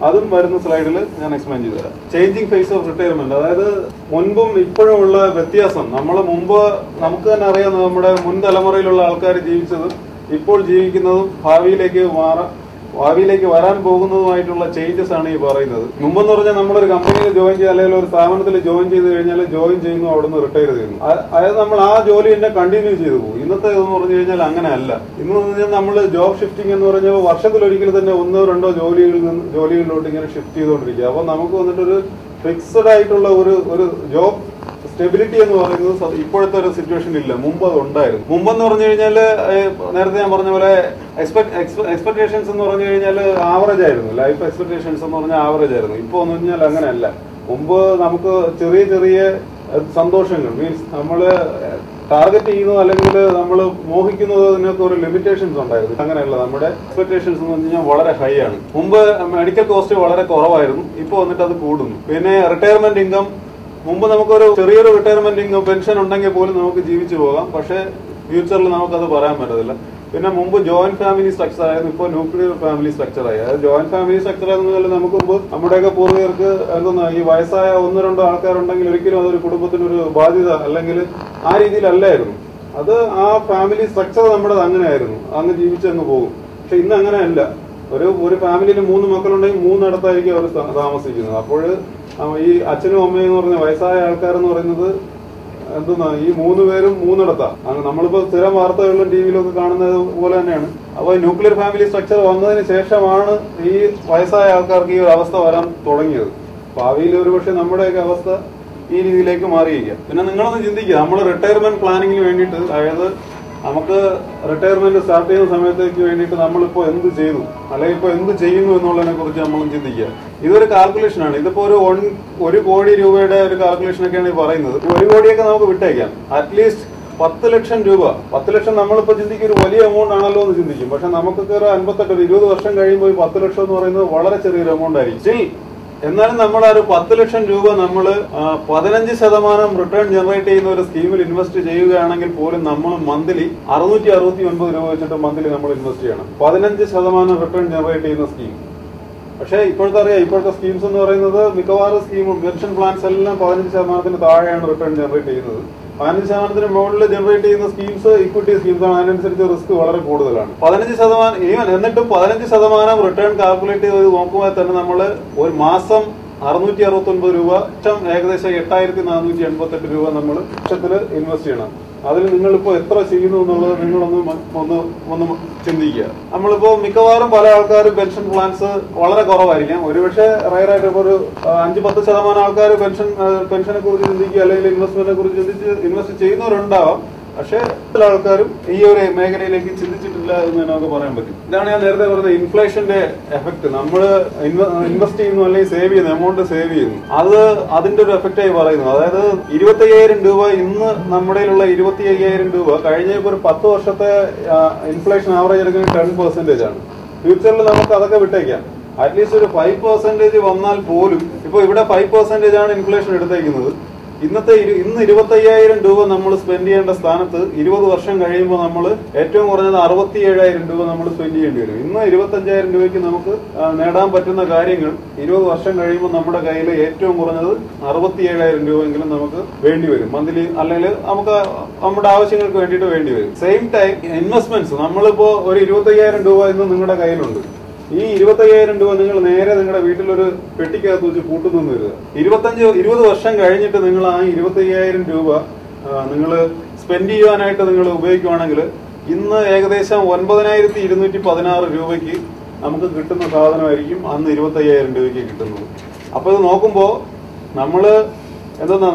അതും വരുന്ന സ്ലൈഡിൽ ഞാൻ എക്സ്പ്ലെയിൻ ചെയ്തു തരാം. ചേഞ്ചിങ് ഫേസ് ഓഫ് റിട്ടയർമെന്റ്, അതായത് മുൻപും ഇപ്പോഴും ഉള്ള വ്യത്യാസം. മുമ്പ് നമുക്ക് തന്നെ അറിയാം, നമ്മുടെ മുൻ തലമുറയിലുള്ള ആൾക്കാർ ജീവിച്ചതും ഇപ്പോൾ ജീവിക്കുന്നതും ഭാവിയിലേക്ക് വരാൻ പോകുന്നതുമായിട്ടുള്ള ചേഞ്ചസ് ആണ് ഈ പറയുന്നത്. മുമ്പെന്ന് പറഞ്ഞാൽ നമ്മളൊരു കമ്പനിയിൽ ജോയിൻ ചെയ്യുക അല്ലെങ്കിൽ ഒരു സ്ഥാപനത്തിൽ ജോയിൻ ചെയ്ത് കഴിഞ്ഞാൽ ജോയിൻ ചെയ്യുന്നു, അവിടുന്ന് റിട്ടയർ ചെയ്യുന്നു. അതായത് നമ്മൾ ആ ജോലി തന്നെ കണ്ടിന്യൂ ചെയ്തു പോകും. ഇന്നത്തെ ഇതെന്ന് പറഞ്ഞു കഴിഞ്ഞാൽ അങ്ങനെ അല്ല. ഇന്ന് പറഞ്ഞാൽ നമ്മൾ ജോബ് ഷിഫ്റ്റിംഗ് എന്ന് പറഞ്ഞാൽ വർഷത്തിലൊരിക്കൽ തന്നെ 1-2 ജോലികളിലോട്ട് ഇങ്ങനെ ഷിഫ്റ്റ് ചെയ്തുകൊണ്ടിരിക്കുക. അപ്പൊ നമുക്ക് വന്നിട്ടൊരു ഫിക്സഡ് ആയിട്ടുള്ള ഒരു ജോബ് സ്റ്റെബിലിറ്റി എന്ന് പറയുന്നത് ഇപ്പോഴത്തെ ഒരു സിറ്റുവേഷൻ ഇല്ല. മുമ്പ് അത് ഉണ്ടായിരുന്നു. മുമ്പെന്ന് പറഞ്ഞു കഴിഞ്ഞാൽ നേരത്തെ ഞാൻ പറഞ്ഞ പോലെ എക്സ്പെക്ടേഷൻസ് എന്ന് പറഞ്ഞു കഴിഞ്ഞാൽ ആവറേജ് ആയിരുന്നു. ലൈഫ് എക്സ്പെക്ടേഷൻസ് എന്ന് പറഞ്ഞാൽ ആവറേജ് ആയിരുന്നു. ഇപ്പൊ എന്ന് പറഞ്ഞാൽ അങ്ങനെയല്ല. മുമ്പ് നമുക്ക് ചെറിയ ചെറിയ സന്തോഷങ്ങൾ മീൻസ് നമ്മള് ടാർഗറ്റ് ചെയ്യുന്നത് അല്ലെങ്കിൽ നമ്മൾ മോഹിക്കുന്നതിനൊക്കെ ഒരു ലിമിറ്റേഷൻസ് ഉണ്ടായിരുന്നു. അങ്ങനെയല്ല, നമ്മുടെ എക്സ്പെക്ടേഷൻസ് എന്ന് പറഞ്ഞു കഴിഞ്ഞാൽ വളരെ ഹൈ ആണ്. മുമ്പ് മെഡിക്കൽ കോസ്റ്റ് വളരെ കുറവായിരുന്നു, ഇപ്പൊ വന്നിട്ട് അത് കൂടുന്നു. പിന്നെ റിട്ടയർമെന്റ് ഇൻകം, മുമ്പ് നമുക്കൊരു ചെറിയൊരു റിട്ടയർമെന്റ് ഇൻകം പെൻഷൻ ഉണ്ടെങ്കിൽ പോലും നമുക്ക് ജീവിച്ചു പോകാം. പക്ഷേ ഫ്യൂച്ചറിൽ നമുക്കത് പറയാൻ പറ്റത്തില്ല. പിന്നെ മുമ്പ് ജോയിന്റ് ഫാമിലി സ്ട്രക്ചർ ആയിരുന്നു, ഇപ്പോൾ ന്യൂക്ലിയർ ഫാമിലി സ്ട്രക്ചർ ആയി. അതായത് ജോയിന്റ് ഫാമിലി സ്ട്രക്ചർ ആയിരുന്നാൽ നമുക്ക് മുമ്പ് നമ്മുടെയൊക്കെ പൂർവികർക്ക് ഈ വയസ്സായ 1-2 ആൾക്കാരുണ്ടെങ്കിൽ ഒരിക്കലും അതൊരു കുടുംബത്തിനൊരു ബാധ്യത അല്ലെങ്കിൽ ആ രീതിയിലല്ലായിരുന്നു. അത് ആ ഫാമിലി സ്ട്രക്ചർ നമ്മുടെ അങ്ങനെയായിരുന്നു, അങ്ങ് ജീവിച്ചങ്ങ് പോകും. പക്ഷെ ഇന്ന് അങ്ങനെയല്ല. ഒരു ഫാമിലിയിൽ 3 മക്കളുണ്ടെങ്കിൽ 3 ഇടത്തായിരിക്കും അവർ താമസിക്കുന്നത്. അപ്പോൾ ഈ അച്ഛനും അമ്മയും എന്ന് പറഞ്ഞ വയസ്സായ ആൾക്കാരെന്ന് പറയുന്നത് ഈ 3 പേരും 3 ഇടത്താണ്. നമ്മളിപ്പോ സ്ഥിരം വാർത്തകളിലും ടിവിയിലും ഒക്കെ കാണുന്നത് പോലെ തന്നെയാണ്. അപ്പൊ ന്യൂക്ലിയർ ഫാമിലി സ്ട്രക്ചർ വന്നതിന് ശേഷമാണ് ഈ വയസ്സായ ആൾക്കാർക്ക് ഈ ഒരു അവസ്ഥ വരാൻ തുടങ്ങിയത്. ഭാവിയിൽ ഒരുപക്ഷെ നമ്മുടെയൊക്കെ അവസ്ഥ ഈ രീതിയിലേക്ക് മാറിയിരിക്കാം. പിന്നെ നിങ്ങളൊന്ന് ചിന്തിക്കുക, നമ്മൾ റിട്ടയർമെന്റ് പ്ലാനിങ്ങിന് വേണ്ടിയിട്ട്, അതായത് നമുക്ക് റിട്ടയർമെന്റ് സ്റ്റാർട്ട് ചെയ്യുന്ന സമയത്തേക്ക് വേണ്ടിയിട്ട് നമ്മളിപ്പോ എന്ത് ചെയ്തു അല്ലെങ്കിൽ ഇപ്പൊ എന്ത് ചെയ്യുന്നു എന്നുള്ളതിനെ കുറിച്ച് നമ്മൾ ചിന്തിക്കുക. ഇതൊരു കാൽക്കുലേഷനാണ്. ഇതിപ്പോ ഒരു 1 കോടി രൂപയുടെ ഒരു കാൽക്കുലേഷൻ ഒക്കെയാണ് പറയുന്നത്. 1 കോടിയൊക്കെ നമുക്ക് വിട്ടേക്കാം. അറ്റ്ലീസ്റ്റ് 10 ലക്ഷം രൂപ. 10 ലക്ഷം നമ്മളിപ്പോ ചിന്തിക്കും ഒരു വലിയ എമൗണ്ട് ആണല്ലോ എന്ന് ചിന്തിക്കും. പക്ഷെ നമുക്കൊക്കെ ഒരു 20 വർഷം കഴിയുമ്പോൾ 10 ലക്ഷം എന്ന് പറയുന്നത് വളരെ ചെറിയൊരു എമൗണ്ട് ആയിരിക്കും. എന്നാലും നമ്മൾ ആ ഒരു 10 ലക്ഷം രൂപ നമ്മൾ 15% റിട്ടേൺ ജനറേറ്റ് ചെയ്യുന്ന ഒരു സ്കീമിൽ ഇൻവെസ്റ്റ് ചെയ്യുകയാണെങ്കിൽ പോലും നമ്മൾ മന്ത്ലി 669 രൂപ വെച്ചിട്ട് മന്ത്ലി നമ്മൾ ഇൻവെസ്റ്റ് ചെയ്യണം. 15% റിട്ടേൺ ജനറേറ്റ് ചെയ്യുന്ന സ്കീം. പക്ഷേ ഇപ്പോഴത്തെ സ്കീംസ് എന്ന് പറയുന്നത് മിക്കവാറും പെൻഷൻ പ്ലാൻസ് എല്ലാം 15% താഴെയാണ് റിട്ടേൺ ജനറേറ്റ് ചെയ്യുന്നത്. 15% മുകളിൽ ജനറേറ്റ് ചെയ്യുന്ന സ്കീംസ് ഇക്വിറ്റി സ്കീംസ് ആണ്. അതിനനുസരിച്ച് റിസ്ക് വളരെ കൂടുതലാണ്. 15% എന്നിട്ടും 15% റിട്ടേൺ കാൽക്കുലേറ്റ് ചെയ്ത് നോക്കുമ്പോൾ തന്നെ നമ്മൾ ഒരു മാസം 669 രൂപ, ഏകദേശം 8488 രൂപ നമ്മൾ ലക്ഷത്തിൽ ഇൻവെസ്റ്റ് ചെയ്യണം. അതിൽ നിങ്ങളിപ്പോ എത്ര ചെയ്യുന്നു എന്നുള്ളത് നിങ്ങളൊന്ന് ചിന്തിക്കുക. നമ്മളിപ്പോ മിക്കവാറും പല ആൾക്കാരും പെൻഷൻ പ്ലാൻസ് വളരെ കുറവായിരിക്കാം. ഒരുപക്ഷെ റയറായിട്ട് ഇപ്പോൾ ഒരു 5-10% ആൾക്കാർ പെൻഷനെ കുറിച്ച് ചിന്തിക്കുക അല്ലെങ്കിൽ ഇൻവെസ്റ്റ്മെന്റിനെ കുറിച്ച് ഇൻവെസ്റ്റ് ചെയ്യുന്നവരുണ്ടാവാം. പക്ഷെ ചില ആൾക്കാരും ഈ ഒരു മേഖലയിലേക്ക് ചിന്തിച്ചിട്ടില്ല എന്ന് നമുക്ക് പറയാൻ പറ്റും. ഇതാണ് ഞാൻ നേരത്തെ പറഞ്ഞത് ഇൻഫ്ലേഷന്റെ എഫക്ട്. നമ്മൾ ഇൻവെസ്റ്റ് ചെയ്യുന്നു അല്ലെങ്കിൽ സേവ് ചെയ്യുന്നു, എമൗണ്ട് സേവ് ചെയ്യുന്നു, അതിന്റെ ഒരു എഫക്റ്റായി പറയുന്നു. അതായത് 25,000 രൂപ ഇന്ന് നമ്മുടെ 25,000 രൂപ കഴിഞ്ഞ ഒരു 10 വർഷത്തെ ഇൻഫ്ലേഷൻ ആവറേജ് എടുക്കുന്നത് 10% ആണ്. ഫ്യൂച്ചറിൽ നമുക്ക് അതൊക്കെ വിട്ടേക്കാം. അറ്റ്ലീസ്റ്റ് ഒരു 5% വന്നാൽ പോലും, ഇപ്പൊ ഇവിടെ 5% ആണ് ഇൻഫ്ലേഷൻ എടുത്തേക്കുന്നത്. ഇന്ന് 25,000 രൂപ നമ്മൾ സ്പെൻഡ് ചെയ്യേണ്ട സ്ഥാനത്ത് 20 വർഷം കഴിയുമ്പോൾ നമ്മൾ ഏറ്റവും കുറഞ്ഞത് 67,000 രൂപ നമ്മൾ സ്പെൻഡ് ചെയ്യേണ്ടി വരും. ഇന്ന് 25,000 രൂപയ്ക്ക് നമുക്ക് നേടാൻ പറ്റുന്ന കാര്യങ്ങൾ 20 വർഷം കഴിയുമ്പോൾ നമ്മുടെ കയ്യിൽ ഏറ്റവും കുറഞ്ഞത് 67,000 രൂപയെങ്കിലും നമുക്ക് വേണ്ടി വരും മന്ത്ലി, അല്ലെങ്കിൽ നമുക്ക് നമ്മുടെ ആവശ്യങ്ങൾക്ക് വേണ്ടിയിട്ട് വേണ്ടി വരും. സെയിം ടൈം ഇൻവെസ്റ്റ്മെന്റ്സ്, നമ്മളിപ്പോ ഒരു 25,000 രൂപ ഇന്ന് നിങ്ങളുടെ കയ്യിലുണ്ട്. ഈ 25,000 രൂപ നിങ്ങൾ നേരെ നിങ്ങളുടെ വീട്ടിലൊരു പെട്ടിക്കകത്ത് വെച്ച് കൂട്ടുന്നു വരിക. 20 വർഷം കഴിഞ്ഞിട്ട് നിങ്ങൾ ആ 25,000 രൂപ നിങ്ങൾ സ്പെൻഡ് ചെയ്യാനായിട്ട് നിങ്ങൾ ഉപയോഗിക്കുകയാണെങ്കിൽ ഇന്ന് ഏകദേശം 9,216 രൂപയ്ക്ക് നമുക്ക് കിട്ടുന്ന സാധനമായിരിക്കും അന്ന് 25,000 രൂപയ്ക്ക് കിട്ടുന്നത്. അപ്പൊ ഇത് നോക്കുമ്പോൾ നമ്മള്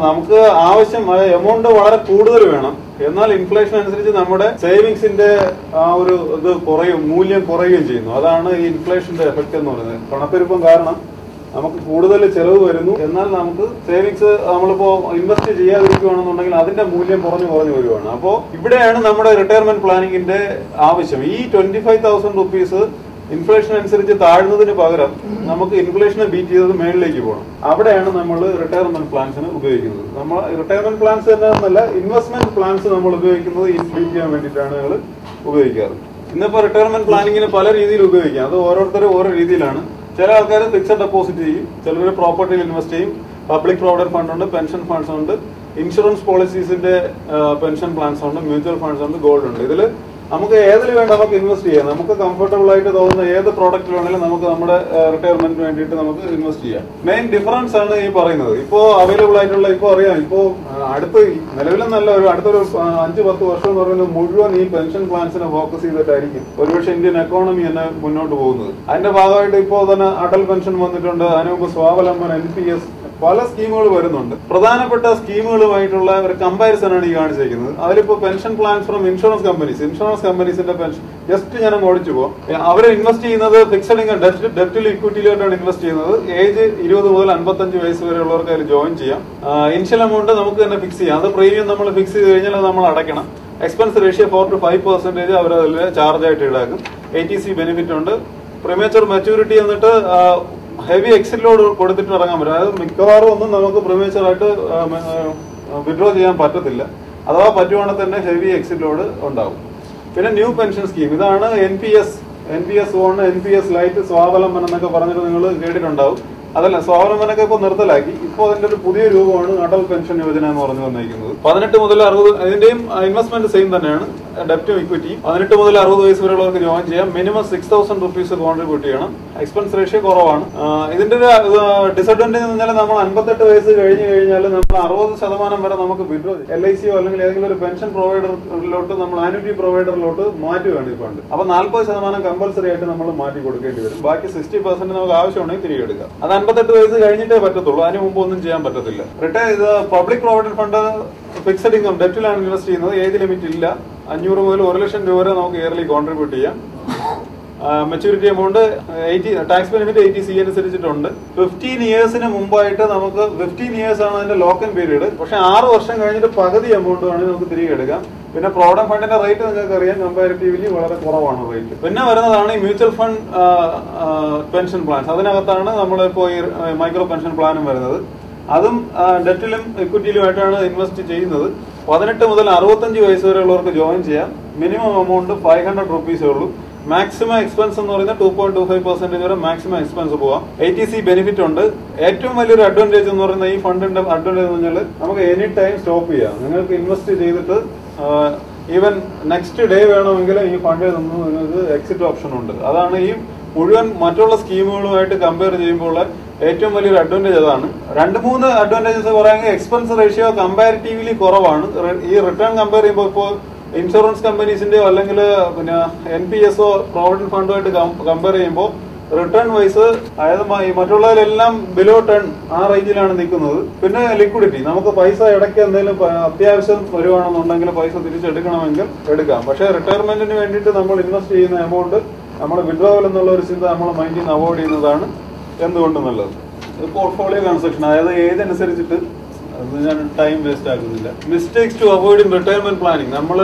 നമുക്ക് ആവശ്യം എമൗണ്ട് വളരെ കൂടുതൽ വേണം. എന്നാൽ ഇൻഫ്ലേഷൻ അനുസരിച്ച് നമ്മുടെ സേവിങ്സിന്റെ ആ ഒരു ഇത് മൂല്യം കുറയുകയും ചെയ്യുന്നു. അതാണ് ഈ ഇൻഫ്ലേഷന്റെ എഫക്ട് എന്ന് പറയുന്നത്. പണപ്പെരുപ്പം കാരണം നമുക്ക് കൂടുതൽ ചെലവ് വരുന്നു, എന്നാൽ നമുക്ക് സേവിങ്സ് നമ്മളിപ്പോ ഇൻവെസ്റ്റ് ചെയ്യാതിരിക്കുകയാണെന്നുണ്ടെങ്കിൽ അതിന്റെ മൂല്യം കുറഞ്ഞു വരുവാണ്. അപ്പോ ഇവിടെയാണ് നമ്മുടെ റിട്ടയർമെന്റ് പ്ലാനിങ്ങിന്റെ ആവശ്യം. ഈ 25,000 റുപ്പീസ് ഇൻഫ്ലേഷൻ അനുസരിച്ച് താഴ്ന്നതിന് പകരം നമുക്ക് ഇൻഫ്ലേഷനെ ബീറ്റ് ചെയ്തത് മേളിലേക്ക് പോകണം. അവിടെയാണ് നമ്മൾ റിട്ടയർമെന്റ് പ്ലാൻസിന് ഉപയോഗിക്കുന്നത്. നമ്മൾ റിട്ടയർമെന്റ് പ്ലാൻസ് തന്നെ എന്നല്ല, ഇൻവെസ്റ്റ്മെന്റ് പ്ലാൻസ് നമ്മൾ ഉപയോഗിക്കുന്നത് ബീറ്റ് ചെയ്യാൻ വേണ്ടിയിട്ടാണ് ഞങ്ങൾ ഉപയോഗിക്കാറ്. ഇന്നിപ്പോ റിട്ടയർമെന്റ് പ്ലാനിങ്ങിന് പല രീതിയിൽ ഉപയോഗിക്കാം. അത് ഓരോരുത്തരും ഓരോ രീതിയിലാണ്. ചില ആൾക്കാർ ഫിക്സഡ് ഡെപ്പോസിറ്റ് ചെയ്യും, ചിലർ പ്രോപ്പർട്ടിയിൽ ഇൻവെസ്റ്റ് ചെയ്യും. പബ്ലിക് പ്രോവിഡന്റ് ഫണ്ട് ഉണ്ട്, പെൻഷൻ ഫണ്ട്സ് ഉണ്ട്, ഇൻഷുറൻസ് പോളിസീസിന്റെ പെൻഷൻ പ്ലാൻസ് ഉണ്ട്, മ്യൂച്വൽ ഫണ്ട്സ് ഉണ്ട്, ഗോൾഡ് ഉണ്ട്. ഇതിൽ നമുക്ക് ഏതിൽ വേണ്ട നമുക്ക് ഇൻവെസ്റ്റ് ചെയ്യാം. നമുക്ക് കംഫർട്ടബിൾ ആയിട്ട് തോന്നുന്ന ഏത് പ്രോഡക്റ്റ് വേണമെങ്കിലും നമുക്ക് നമ്മുടെ റിട്ടയർമെന്റിന് വേണ്ടിയിട്ട് നമുക്ക് ഇൻവെസ്റ്റ് ചെയ്യാം. മെയിൻ ഡിഫറൻസ് ആണ് ഈ പറയുന്നത്. ഇപ്പോ അവൈലബിൾ ആയിട്ടുള്ള അറിയാം, ഇപ്പോ നിലവിലും നല്ല അടുത്തൊരു 5-10 വർഷം എന്ന് പറയുന്നത് മുഴുവൻ ഈ പെൻഷൻ പ്ലാൻസിനെ ഫോക്കസ് ചെയ്തിട്ടായിരിക്കും ഒരുപക്ഷെ ഇന്ത്യൻ എക്കോണമി തന്നെ മുന്നോട്ട് പോകുന്നത്. അതിന്റെ ഭാഗമായിട്ട് ഇപ്പോ തന്നെ അടൽ പെൻഷൻ വന്നിട്ടുണ്ട്, അതിനു മുമ്പ് സ്വാവലംബൻ, NPS, പല സ്കീമുകൾ വരുന്നുണ്ട്. പ്രധാനപ്പെട്ട സ്കീമുകളുമായിട്ടുള്ള ഒരു കമ്പാരിസൺ ആണ് ഈ കാണിച്ചിരിക്കുന്നത്. അതിലിപ്പോ പെൻഷൻ പ്ലാൻസ് ഫ്രം ഇൻഷുറൻസ് കമ്പനീസിന്റെ പെൻഷൻ ജസ്റ്റ് ഞാൻ ഓടിച്ചു പോകും. അവർ ഇൻവെസ്റ്റ് ചെയ്യുന്നത് ഫിക്സഡ് ഇൻകം ഡെപ്റ്റിൽ ഇക്വിറ്റിയിലോട്ടാണ് ഇൻവെസ്റ്റ് ചെയ്യുന്നത്. ഏജ് 20 മുതൽ 55 വയസ്സ് വരെയുള്ളവർക്ക് അതിൽ ജോയിൻ ചെയ്യാം. ഇനിഷ്യൽ എമൗണ്ട് നമുക്ക് തന്നെ ഫിക്സ് ചെയ്യാം. അത് പ്രീമിയം നമ്മൾ ഫിക്സ് ചെയ്ത് കഴിഞ്ഞാൽ അത് നമ്മൾ അടയ്ക്കണം. എക്സ്പെൻസ് റേഷ്യോ 4 to 5% അവർ അതിൽ ചാർജ് ആയിട്ട് ഈടാക്കും. ATC ബെനിഫിറ്റ് ഉണ്ട്. പ്രിമേച്ചർ മെച്യൂരിറ്റി എന്നിട്ട് ഹെവി എക്സിറ്റ് ലോഡ് കൊടുത്തിട്ട് ഇറങ്ങാൻ പറ്റും. അതായത് മിക്കവാറും ഒന്നും നമുക്ക് പ്രിമേച്ചറായിട്ട് വിഡ്രോ ചെയ്യാൻ പറ്റത്തില്ല. അഥവാ പറ്റുവാണെങ്കിൽ തന്നെ ഹെവി എക്സിറ്റ് ലോഡ് ഉണ്ടാവും. പിന്നെ ന്യൂ പെൻഷൻ സ്കീം, ഇതാണ് NPS 1, NPS ലൈറ്റ്, സ്വാവലംബൻ എന്നൊക്കെ പറഞ്ഞിട്ട് നിങ്ങൾ കേട്ടിട്ടുണ്ടാവും. അതല്ല, സ്വാവലംബനൊക്കെ ഇപ്പൊ നിർത്തലാക്കി. ഇപ്പൊ അതിന്റെ ഒരു പുതിയ രൂപമാണ് അടൽ പെൻഷൻ യോജന എന്ന് പറഞ്ഞു വന്നിരിക്കുന്നത്. 18 മുതൽ 60, ഇതിന്റെയും ഇൻവെസ്റ്റ്മെന്റ് സെയിം തന്നെയാണ്, ഡെപ്റ്റും ഇക്വിറ്റിയും. 18 മുതൽ 60 വയസ്സ് വരെയുള്ളവർക്ക് ജോയിൻ ചെയ്യാം. മിനിമം 6,000 റുപ്പീസ് കോൺട്രിബ്യൂട്ട് ചെയ്യണം. എക്സ്പെൻസ് റേഷ്യോ കുറവാണ്. ഇതിന്റെ ഒരു ഡിസഡ്വാൻറ്റേജ് എന്ന് പറഞ്ഞാൽ നമ്മൾ 58 വയസ്സ് കഴിഞ്ഞ് കഴിഞ്ഞാൽ നമ്മൾ 60% വരെ നമുക്ക് വിഡ്രോ LICയോ അല്ലെങ്കിൽ ഏതെങ്കിലും ഒരു പെൻഷൻ പ്രൊവൈഡറിലോട്ട്, നമ്മൾ ആന്വിറ്റി പ്രൊവൈഡറിലോട്ട് മാറ്റുകയാണ് ഈ ഫണ്ട്. അപ്പൊ 40% കമ്പൽസറി ആയിട്ട് നമ്മൾ മാറ്റി കൊടുക്കേണ്ടി വരും. ബാക്കി 60% നമുക്ക് ആവശ്യമുണ്ടെങ്കിൽ തിരികെ എടുക്കാം. അത് 58 വയസ്സ് കഴിഞ്ഞിട്ടേ പറ്റത്തുള്ളൂ, അതിന് മുമ്പ് ഒന്നും ചെയ്യാൻ പറ്റത്തില്ല. Public provident fund fixed income ഡെപ്റ്റിലാണ് ഇൻവെസ്റ്റ് ചെയ്യുന്നത്. ഏജ് ലിമിറ്റ് ഇല്ല. 500 മുതൽ 1 ലക്ഷം രൂപ വരെ നമുക്ക് ഇയർലി കോൺട്രിബ്യൂട്ട് ചെയ്യാം. Maturity amount tax benefit 80C അനുസരിച്ചിട്ടുണ്ട്. 15 ഇയേഴ്സിന് മുമ്പായിട്ട് നമുക്ക് 15 ഇയേഴ്സ് ആണ് അതിന്റെ ലോക്ക് ഇൻ പീരീഡ്. പക്ഷെ 6 വർഷം കഴിഞ്ഞിട്ട് പകുതി എമൗണ്ട് വേണമെങ്കിൽ നമുക്ക് തിരികെ എടുക്കാം. പിന്നെ പ്രോവിഡന്റ് ഫണ്ടിന്റെ റേറ്റ് നിങ്ങൾക്ക് അറിയാം, കമ്പാരിറ്റീവ്ലി വളരെ കുറവാണ് റേറ്റ്. പിന്നെ വരുന്നതാണ് ഈ മ്യൂച്വൽ ഫണ്ട് പെൻഷൻ പ്ലാൻസ്. അതിനകത്താണ് നമ്മളിപ്പോ ഈ മൈക്രോ പെൻഷൻ പ്ലാനും വരുന്നത്. അതും ഡെറ്റിലും ഇക്വിറ്റിയിലുമായിട്ടാണ് ഇൻവെസ്റ്റ് ചെയ്യുന്നത്. 18 മുതൽ 65 വയസ്സ് വരെയുള്ളവർക്ക് ജോയിൻ ചെയ്യാം. മിനിമം എമൗണ്ട് 500 റുപ്പീസേ ഉള്ളൂ. മാക്സിമം എക്സ്പെൻസ് എന്ന് പറയുന്നത് 2.25% വരെ മാക്സിമം എക്സ്പെൻസ് പോവാം. ATC ബെനിഫിറ്റ് ഉണ്ട്. ഏറ്റവും വലിയൊരു അഡ്വാൻറ്റേജ് എന്ന് പറയുന്നത് ഈ ഫണ്ടിന്റെ അഡ്വാൻറ്റേജ് എന്ന് പറഞ്ഞാൽ നമുക്ക് എനി ടൈം സ്റ്റോപ്പ് ചെയ്യാം. നിങ്ങൾക്ക് ഇൻവെസ്റ്റ് ചെയ്തിട്ട് ഈവൻ നെക്സ്റ്റ് ഡേ വേണമെങ്കിൽ ഈ ഫണ്ടിൽ നിന്ന് നിങ്ങൾക്ക് എക്സിറ്റ് ഓപ്ഷൻ ഉണ്ട്. അതാണ് ഈ മുഴുവൻ മറ്റുള്ള സ്കീമുകളുമായിട്ട് കമ്പയർ ചെയ്യുമ്പോൾ ഏറ്റവും വലിയൊരു അഡ്വാൻറ്റേജ് അതാണ്. 2-3 അഡ്വാൻറ്റേജസ് പറയുകയാണെങ്കിൽ എക്സ്പെൻസ് റേഷ്യോ കമ്പാരിറ്റീവ്ലി കുറവാണ്. ഈ റിട്ടേൺ കമ്പയർ ചെയ്യുമ്പോൾ ഇപ്പോൾ ഇൻഷുറൻസ് കമ്പനീസിന്റെയോ അല്ലെങ്കിൽ പിന്നെ NPSO പ്രോവിഡന്റ് ഫണ്ടുമായിട്ട് കമ്പയർ ചെയ്യുമ്പോൾ റിട്ടേൺ വൈസ് അതായത് മറ്റുള്ളവരെല്ലാം ബിലോ 10 ആ റേഞ്ചിലാണ് നിൽക്കുന്നത്. പിന്നെ ലിക്വിഡിറ്റി, നമുക്ക് പൈസ ഇടയ്ക്ക് എന്തെങ്കിലും അത്യാവശ്യം വരുവാണെന്നുണ്ടെങ്കിൽ പൈസ തിരിച്ചെടുക്കണമെങ്കിൽ എടുക്കാം. പക്ഷേ റിട്ടയർമെന്റിന് വേണ്ടിയിട്ട് നമ്മൾ ഇൻവെസ്റ്റ് ചെയ്യുന്ന എമൗണ്ട് നമ്മൾ വിഡ്രോവൽ എന്നുള്ള ഒരു ചിന്ത നമ്മൾ മൈൻഡിൽ നിന്ന് അവോയ്ഡ് ചെയ്യുന്നതാണ് എന്തുകൊണ്ട് നല്ലത്. പോർട്ട്ഫോളിയോ കൺസ്ട്രക്ഷൻ, അതായത് ഏതനുസരിച്ചിട്ട് അത് ഞാൻ ടൈം വേസ്റ്റ് ആക്കുന്നില്ല. Mistakes to avoid in retirement planning. നമ്മൾ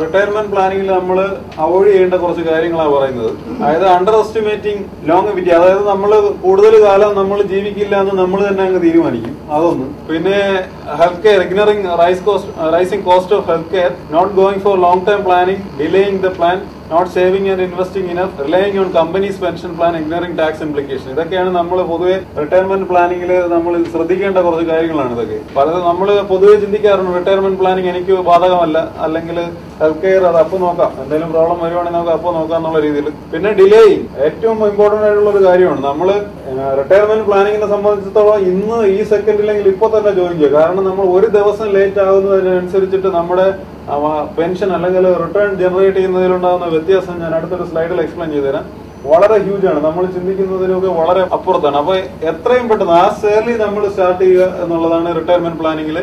റിട്ടയർമെന്റ് പ്ലാനിങ്ങിൽ നമ്മൾ അവോയ്ഡ് ചെയ്യേണ്ട കുറച്ച് കാര്യങ്ങളാണ് പറയുന്നത്. അതായത് അണ്ടർ എസ്റ്റിമേറ്റിംഗ് ലോങ്വിറ്റി, അതായത് നമ്മൾ കൂടുതൽ കാലം നമ്മൾ ജീവിക്കില്ല എന്ന് നമ്മൾ തന്നെ അങ്ങ് തീരുമാനിക്കും, അതൊന്ന്. പിന്നെ health care, ignoring rising cost of health care, not going for long time planning, delaying the plan, not saving and investing enough, relying on companies pension plan, ignoring tax implication. ഇതൊക്കെയാണ് നമ്മൾ പൊതുവെ റിട്ടയർമെന്റ് പ്ലാനിങ്ങിൽ നമ്മൾ ശ്രദ്ധിക്കേണ്ട കുറച്ച് കാര്യങ്ങളാണ് ഇതൊക്കെ. നമ്മൾ പൊതുവെ ചിന്തിക്കാറുണ്ട് റിട്ടയർമെന്റ് പ്ലാനിങ് എനിക്ക് ബാധകമല്ല, അല്ലെങ്കിൽ ഹെൽത്ത് കെയർ അത് അപ്പോൾ നോക്കാം, എന്തെങ്കിലും പ്രോബ്ലം വരുവാണെങ്കിൽ നമുക്ക് അപ്പോൾ നോക്കാം എന്നുള്ള രീതിയിൽ. പിന്നെ ഡിലേയിങ് ഏറ്റവും ഇമ്പോർട്ടന്റ് ആയിട്ടുള്ള ഒരു കാര്യമാണ്. നമ്മൾ റിട്ടയർമെന്റ് പ്ലാനിങ്ങിനെ സംബന്ധിച്ചിടത്തോളം ഇന്ന് ഈ സെക്കൻഡില്ലെങ്കിൽ ഇപ്പോൾ തന്നെ ജോയിൻ ചെയ്യുക. കാരണം നമ്മൾ ഒരു ദിവസം ലേറ്റ് ആകുന്നതിനനുസരിച്ചിട്ട് നമ്മുടെ പെൻഷൻ അല്ലെങ്കിൽ റിട്ടേൺ ജനറേറ്റ് ചെയ്യുന്നതിലുണ്ടാകുന്ന വ്യത്യാസം ഞാൻ അടുത്തൊരു സ്ലൈഡിൽ എക്സ്പ്ലെയിൻ ചെയ്തുതരാം. വളരെ ഹ്യൂജ് ആണ്, നമ്മൾ ചിന്തിക്കുന്നതിനൊക്കെ വളരെ അപ്പുറത്താണ്. അപ്പൊ എത്രയും പെട്ടെന്ന് ആ സേർലി നമ്മൾ സ്റ്റാർട്ട് ചെയ്യുക എന്നുള്ളതാണ് റിട്ടയർമെന്റ് പ്ലാനിങ്ങിൽ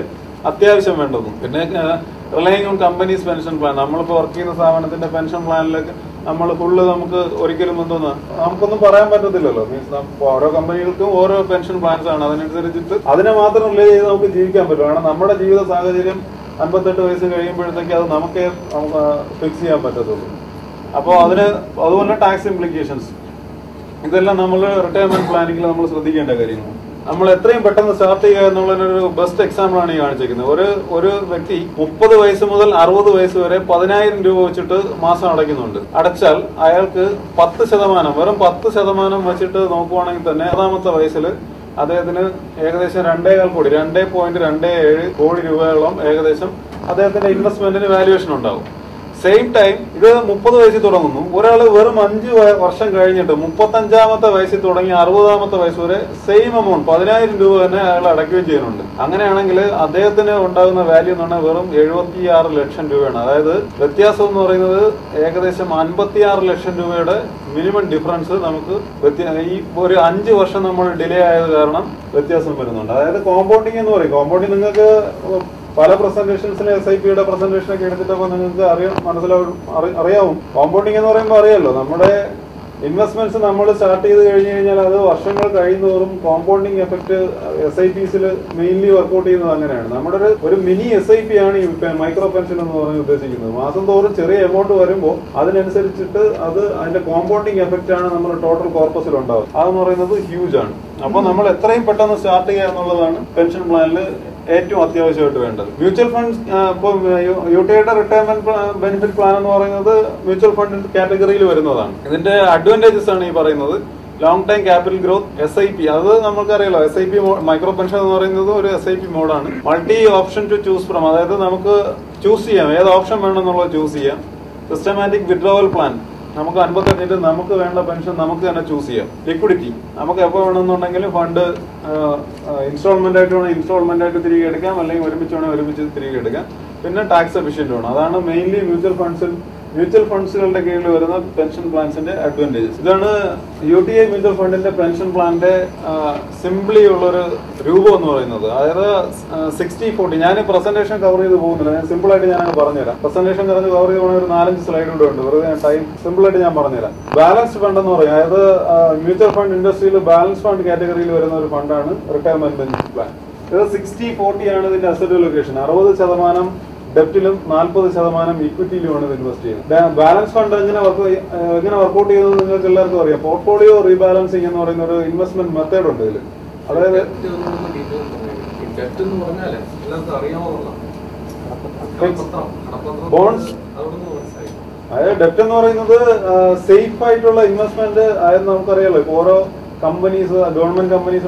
അത്യാവശ്യം വേണ്ടത്. പിന്നെ relying on companies pension plan, നമ്മളിപ്പോൾ വർക്ക് ചെയ്യുന്ന സ്ഥാപനത്തിന്റെ പെൻഷൻ പ്ലാനിലേക്ക് നമ്മൾ ഫുള്ള് നമുക്ക് ഒരിക്കലും നമുക്കൊന്നും പറയാൻ പറ്റത്തില്ലല്ലോ. മീൻസ് ഓരോ കമ്പനികൾക്കും ഓരോ പെൻഷൻ പ്ലാൻസ് ആണ്, അതിനനുസരിച്ചിട്ട് അതിനെ മാത്രം റിലേ ചെയ്ത് നമുക്ക് ജീവിക്കാൻ പറ്റും. കാരണം നമ്മുടെ ജീവിത സാഹചര്യം 58 വയസ്സ് കഴിയുമ്പോഴത്തേക്ക് അത് നമുക്ക് ഫിക്സ് ചെയ്യാൻ പറ്റത്തുള്ളൂ. അപ്പോൾ അതുപോലെ ടാക്സ് ഇംപ്ലിക്കേഷൻസ്, ഇതെല്ലാം നമ്മൾ റിട്ടയർമെന്റ് പ്ലാനിങ്ങിൽ നമ്മൾ ശ്രദ്ധിക്കേണ്ട കാര്യങ്ങൾ. നമ്മൾ എത്രയും പെട്ടെന്ന് സ്റ്റാർട്ട് ചെയ്യുക എന്നുള്ളതിനൊരു ബെസ്റ്റ് എക്സാമ്പിൾ ആണ് ഈ കാണിച്ചിരിക്കുന്നത്. ഒരു വ്യക്തി 30 വയസ്സ് മുതൽ 60 വയസ്സ് വരെ 10,000 രൂപ വെച്ചിട്ട് മാസം അടയ്ക്കുന്നുണ്ട്. അടച്ചാൽ അയാൾക്ക് 10%, വെറും 10% വെച്ചിട്ട് നോക്കുവാണെങ്കിൽ തന്നെ 60ാമത്തെ വയസ്സിൽ അദ്ദേഹത്തിന് ഏകദേശം 2.25 കോടി 2.27 കോടി രൂപയോളം ഏകദേശം അദ്ദേഹത്തിന്റെ ഇൻവെസ്റ്റ്മെന്റിന് വാല്യുവേഷൻ ഉണ്ടാവും. സെയിം ടൈം ഇത് 30 വയസ്സിൽ തുടങ്ങുന്നു. ഒരാൾ വെറും 5 വർഷം കഴിഞ്ഞിട്ട് 35ാമത്തെ വയസ്സിൽ തുടങ്ങി 60ാമത്തെ വയസ്സ് വരെ സെയിം എമൗണ്ട് 10,000 രൂപ തന്നെ അയാൾ അടയ്ക്കുകയും ചെയ്യുന്നുണ്ട്. അങ്ങനെയാണെങ്കിൽ അദ്ദേഹത്തിന് ഉണ്ടാകുന്ന വാല്യൂ എന്ന് പറഞ്ഞാൽ വെറും 76 ലക്ഷം രൂപയാണ്. അതായത് വ്യത്യാസം എന്ന് പറയുന്നത് ഏകദേശം 56 ലക്ഷം രൂപയുടെ മിനിമം ഡിഫറൻസ് നമുക്ക് ഈ ഒരു 5 വർഷം നമ്മൾ ഡിലേ ആയത് കാരണം വ്യത്യാസം വരുന്നുണ്ട്. അതായത് കോമ്പൗണ്ടിങ് എന്ന് പറയും. കോമ്പൗണ്ടിങ് നിങ്ങൾക്ക് പല പ്രസന്റേഷൻസിന് SIP-യുടെ പ്രസന്റേഷനൊക്കെ എടുത്തിട്ടപ്പോൾ നിങ്ങൾക്ക് അറിയാവും. കോമ്പൗണ്ടിങ് എന്ന് പറയുമ്പോൾ അറിയാമല്ലോ, നമ്മുടെ ഇൻവെസ്റ്റ്മെന്റ്സ് നമ്മൾ സ്റ്റാർട്ട് ചെയ്ത് കഴിഞ്ഞു കഴിഞ്ഞാൽ അത് വർഷങ്ങൾ കഴിയുന്നതോറും compounding effect SIPs mainly work out ചെയ്യുന്നത് അങ്ങനെയാണ്. നമ്മുടെ ഒരു മിനി SIP ആണ് ഈ മൈക്രോ പെൻഷൻ എന്ന് പറഞ്ഞ് ഉദ്ദേശിക്കുന്നത്. മാസം തോറും ചെറിയ എമൗണ്ട് വരുമ്പോൾ അതിനനുസരിച്ചിട്ട് അതിന്റെ കോമ്പൗണ്ടിങ് എഫക്റ്റ് ആണ് നമ്മുടെ ടോട്ടൽ കോർപ്പസിൽ ഉണ്ടാവുക. അതെന്ന് പറയുന്നത് ഹ്യൂജ് ആണ്. അപ്പൊ നമ്മൾ എത്രയും പെട്ടെന്ന് സ്റ്റാർട്ട് ചെയ്യുക എന്നുള്ളതാണ് പെൻഷൻ പ്ലാനിൽ ഏറ്റവും അത്യാവശ്യമായിട്ട് വേണ്ടത്. മ്യൂച്വൽ ഫണ്ട്സ്, ഇപ്പോൾ UTIയുടെ റിട്ടയർമെന്റ് ബെനിഫിറ്റ് പ്ലാൻ എന്ന് പറയുന്നത് മ്യൂച്വൽ ഫണ്ട് കാറ്റഗറിയിൽ വരുന്നതാണ്. ഇതിന്റെ അഡ്വാൻറ്റേജസ് ആണ് ഈ പറയുന്നത്. Long time capital growth, SIP, അത് നമുക്കറിയാലോ. SIP മൈക്രോ പെൻഷൻ എന്ന് പറയുന്നത് ഒരു SIP മോഡാണ്. Multi option to choose from, അതായത് നമുക്ക് ചൂസ് ചെയ്യാം, ഏത് ഓപ്ഷൻ വേണമെന്നുള്ളത് ചൂസ് ചെയ്യാം. സിസ്റ്റമാറ്റിക് വിഡ്രോവൽ പ്ലാൻ, നമുക്ക് 58 നമുക്ക് വേണ്ട പെൻഷൻ നമുക്ക് തന്നെ ചൂസ് ചെയ്യാം. ലിക്വിഡിറ്റി, നമുക്ക് എപ്പോൾ വേണമെന്നുണ്ടെങ്കിലും ഫണ്ട് ഇൻസ്റ്റാൾമെന്റ് ആയിട്ട് വേണം ഇൻസ്റ്റാൾമെന്റ് ആയിട്ട് തിരികെ എടുക്കാം, അല്ലെങ്കിൽ ഒരുമിച്ച് വേണമെങ്കിൽ ഒരുമിച്ച് തിരികെ എടുക്കാം. പിന്നെ ടാക്സ് എഫിഷ്യന്റ് വേണം. അതാണ് മെയിൻലി മ്യൂച്വൽ ഫണ്ട്സുകളുടെ കീഴിൽ വരുന്ന പെൻഷൻ പ്ലാൻസിന്റെ അഡ്വാൻറ്റേജസ്. ഇതാണ് UTI മ്യൂച്വൽ ഫണ്ടിന്റെ പെൻഷൻ പ്ലാന്റെ സിംപ്ലി ഉള്ളൊരു രൂപം എന്ന് പറയുന്നത്. അതായത് 60-40. ഞാൻ പ്രസന്റേഷൻ കവർ ചെയ്ത് പോകുന്നില്ല, ഞാൻ സിമ്പിൾ ആയിട്ട് ഞാൻ പറഞ്ഞുതരാം. പ്രസന്റേഷൻ കവർ ചെയ്ത് പോകണമെങ്കിൽ ഒരു 4-5 സ്ലൈഡ് കൂടെ ഉണ്ട്, വെറുതെ ടൈം സിമ്പിൾ ആയിട്ട് ഞാൻ പറഞ്ഞുതരാം. ബാലൻസ്ഡ് ഫണ്ട് എന്ന് പറയും. അതായത് മ്യൂച്വൽ ഫണ്ട് ഇൻഡസ്ട്രിയിൽ ബാലൻസ് ഫണ്ട് കാറ്റഗറിയിൽ വരുന്ന ഒരു ഫണ്ടാണ് റിട്ടയർമെന്റ് ബെനിഫിറ്റ് പ്ലാൻ. ഇത് 60-40 ആണ് ഇതിന്റെ അസറ്റ് അലോക്കേഷൻ. 60% ഡെപ്റ്റിലും 40% ഇക്വിറ്റിയിലുമാണ് ഇത് ഇൻവെസ്റ്റ് ചെയ്യുന്നത്. ബാലൻസ് ഫണ്ട് എങ്ങനെ വർക്ക്ഔട്ട് ചെയ്യുന്നത് നിങ്ങൾക്ക് എല്ലാവർക്കും അറിയാം. പോർട്ട്ഫോളിയോ റീബാലൻസിങ് എന്ന് പറയുന്ന ഒരു ഇൻവെസ്റ്റ്മെന്റ് മെത്തേഡ് ഉണ്ട് ഇതിൽ. അതായത് ബോൺസ്, അതായത് ഡെപ്റ്റ് എന്ന് പറയുന്നത് സേഫ് ആയിട്ടുള്ള ഇൻവെസ്റ്റ്മെന്റ്. അതായത് നമുക്കറിയാലോ, ഇപ്പൊ ഓരോ കമ്പനീസ്, ഗവൺമെന്റ് കമ്പനീസ്